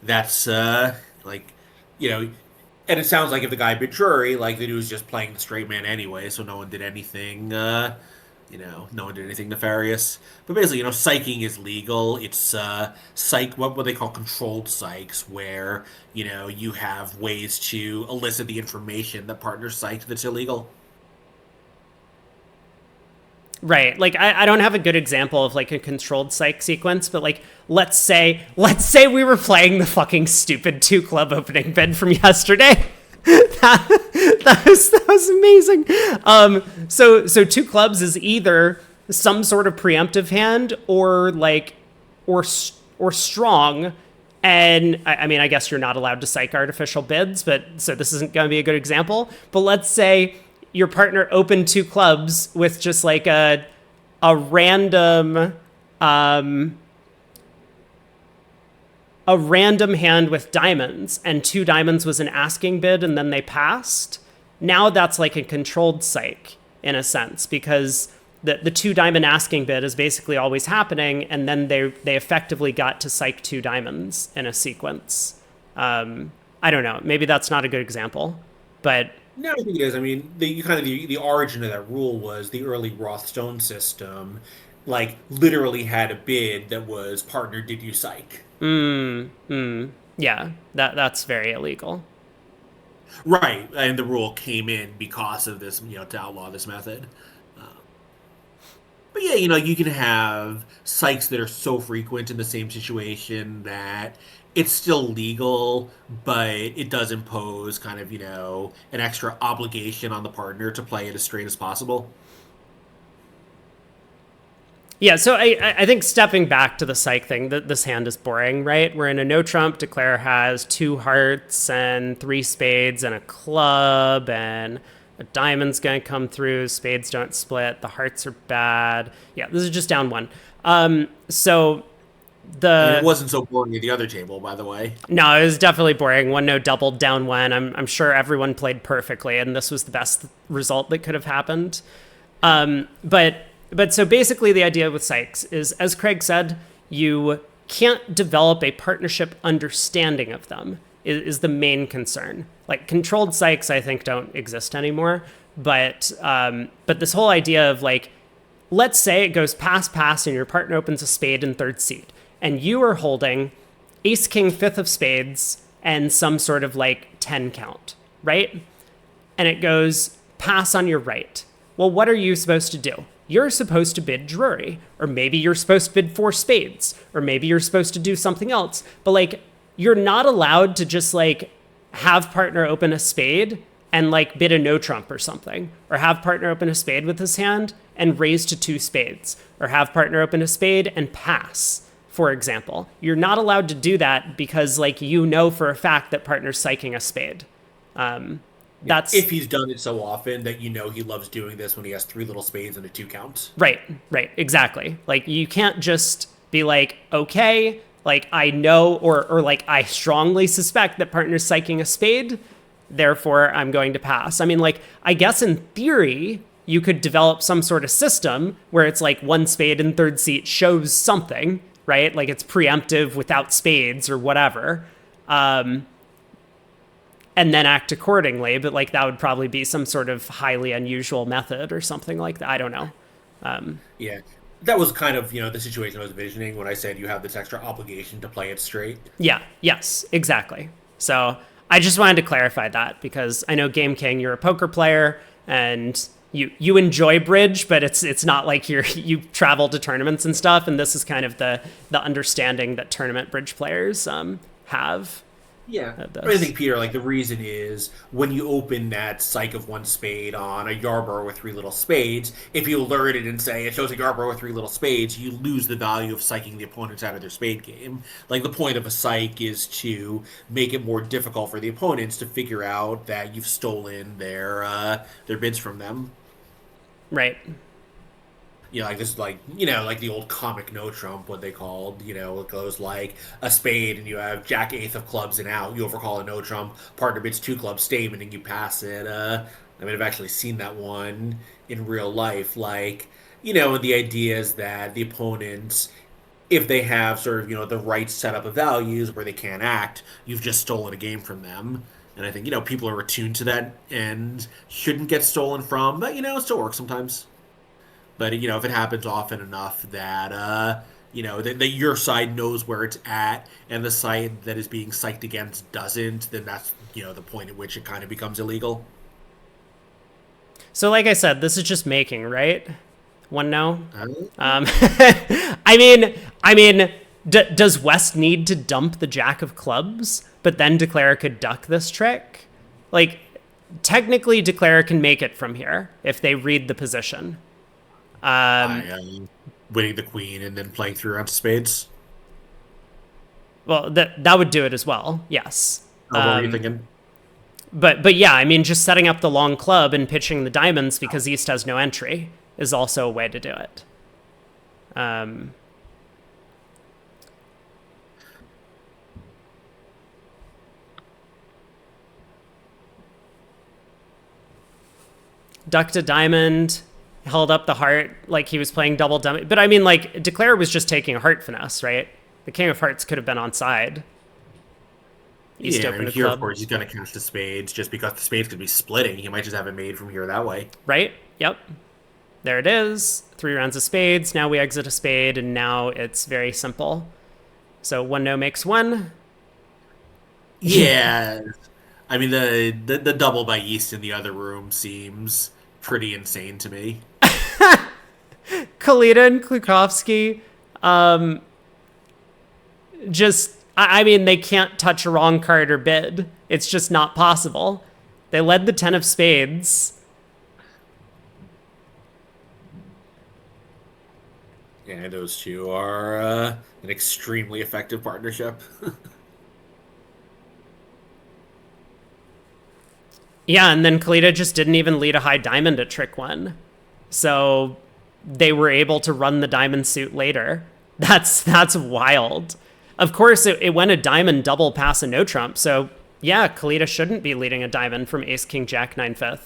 that's, like, and it sounds like if the guy bid Drury, like the dude was just playing the straight man anyway, so no one did anything, no one did anything nefarious. But basically, psyching is legal. It's what they call controlled psychs, where, you have ways to elicit the information that partners psyched that's illegal. Right. Like I don't have a good example of like a controlled psych sequence, but like let's say we were playing the fucking stupid 2 club opening bid from yesterday. that was amazing. So 2 clubs is either some sort of preemptive hand or strong. And I mean, I guess you're not allowed to psych artificial bids, but so this isn't going to be a good example. But let's say your partner opened 2 clubs with just like a random hand with diamonds, and 2 diamonds was an asking bid and then they passed. Now that's like a controlled psych in a sense, because the 2 diamond asking bid is basically always happening, and then they effectively got to psych 2 diamonds in a sequence. I don't know. Maybe that's not a good example, but no, I think it is. I mean, the origin of that rule was the early Rothstone system, like literally had a bid that was partner, did you psych? Yeah, that's very illegal. Right, and the rule came in because of this, to outlaw this method. But yeah, you can have psychs that are so frequent in the same situation that it's still legal, but it does impose kind of, an extra obligation on the partner to play it as straight as possible. Yeah, so I think stepping back to the psych thing, this hand is boring, right? We're in a no trump. Declare has 2 hearts and 3 spades and a club, and a diamond's going to come through. Spades don't split. The hearts are bad. Yeah, this is just down 1. So And it the wasn't so boring at the other table, by the way. no, it was definitely boring. 1-no doubled down 1. I'm sure everyone played perfectly, and this was the best result that could have happened. But so basically the idea with psychs is, as Craig said, you can't develop a partnership understanding of them is the main concern. Like controlled psychs, I think, don't exist anymore. But this whole idea of like, let's say it goes pass and your partner opens a spade in third seat, and you are holding ace king fifth of spades and some sort of like 10 count, right? And it goes pass on your right. Well, what are you supposed to do? You're supposed to bid Drury, or maybe you're supposed to bid 4 spades, or maybe you're supposed to do something else. But like, you're not allowed to just like have partner open a spade and like bid a no trump or something, or have partner open a spade with his hand and raise to 2 spades, or have partner open a spade and pass, for example. You're not allowed to do that because like, you know for a fact that partner's psyching a spade. That's If he's done it so often that you know he loves doing this when he has 3 little spades and a 2 count. right, exactly. Like you can't just be like, okay, like I know, or like I strongly suspect that partner's psyching a spade, therefore I'm going to pass. I mean, like, I guess in theory, you could develop some sort of system where it's like 1 spade in third seat shows something, right? Like it's preemptive without spades or whatever. And then act accordingly, but like that would probably be some sort of highly unusual method or something like that. I don't know. Yeah. That was kind of, the situation I was envisioning when I said you have this extra obligation to play it straight. Yeah, yes, exactly. So I just wanted to clarify that because I know Game King, you're a poker player and you enjoy bridge, but it's not like you travel to tournaments and stuff. And this is kind of the understanding that tournament bridge players have. Yeah. I think, Peter, like the reason is when you open that psych of 1 spade on a Yarborough with 3 little spades, if you alert it and say it shows a Yarborough with 3 little spades, you lose the value of psyching the opponents out of their spade game. Like the point of a psych is to make it more difficult for the opponents to figure out that you've stolen their bids from them. Right. Like this, like like the old comic no trump, what they called. It goes like a spade, and you have Jack eighth of clubs and out. You overcall a no trump. Partner bids 2 clubs, statement, and you pass it. I've actually seen that one in real life. Like, the idea is that the opponents, if they have sort of the right setup of values where they can't act, you've just stolen a game from them. And I think people are attuned to that and shouldn't get stolen from, but it still works sometimes. But if it happens often enough that that your side knows where it's at and the side that is being psyched against doesn't, then that's the point at which it kind of becomes illegal. So like I said, this is just making, right? 1-no. I mean, does West need to dump the Jack of clubs, but then Declare could duck this trick? Like, technically, Declare can make it from here if they read the position. Winning the queen and then playing 3 rounds of spades. Well, that would do it as well. Yes. What were you thinking? But yeah, I mean, just setting up the long club and pitching the diamonds because East has no entry is also a way to do it. Ducked a diamond, held up the heart like he was playing double dummy. But I mean, like, Declare was just taking a heart finesse, right? The King of Hearts could have been on side. East open here, club. Of course, he's going to cast the spades just because the spades could be splitting. He might just have it made from here that way. Right? Yep. There it is. 3 rounds of spades. Now we exit a spade, and now it's very simple. So 1-no makes 1. Yeah. I mean, the double by East in the other room seems pretty insane to me. Kalita and Klukovsky, I mean, they can't touch a wrong card or bid. It's just not possible. They led the 10 of spades. Yeah, those two are an extremely effective partnership. Yeah, and then Kalita just didn't even lead a high diamond at trick one. So they were able to run the diamond suit later. That's wild. Of course, it went a diamond double past a no trump. So yeah, Kalita shouldn't be leading a diamond from Ace King Jack 9/5.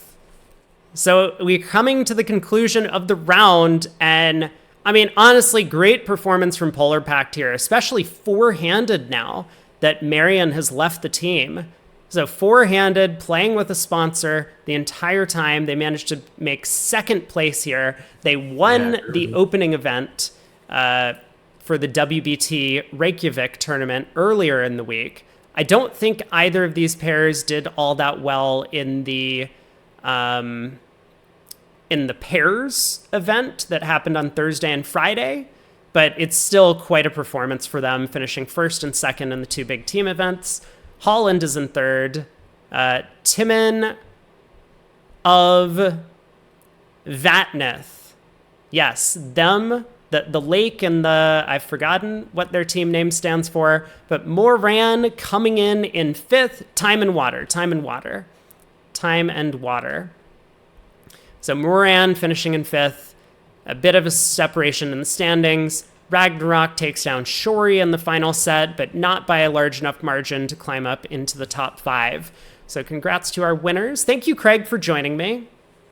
So we're coming to the conclusion of the round, and I mean, honestly, great performance from Polar Pact here, especially four-handed now that Marion has left the team. So four-handed, playing with a sponsor the entire time. They managed to make second place here. They won the opening event for the WBT Reykjavik tournament earlier in the week. I don't think either of these pairs did all that well in the pairs event that happened on Thursday and Friday, but it's still quite a performance for them, finishing first and second in the two big team events. Holland is in third. Timon of Vatneth. Yes, them, the lake and I've forgotten what their team name stands for, but Moran coming in fifth. Time and Water. So Moran finishing in fifth. A bit of a separation in the standings. Ragnarok takes down Shori in the final set, but not by a large enough margin to climb up into the top 5. So congrats to our winners. Thank you, Craig, for joining me.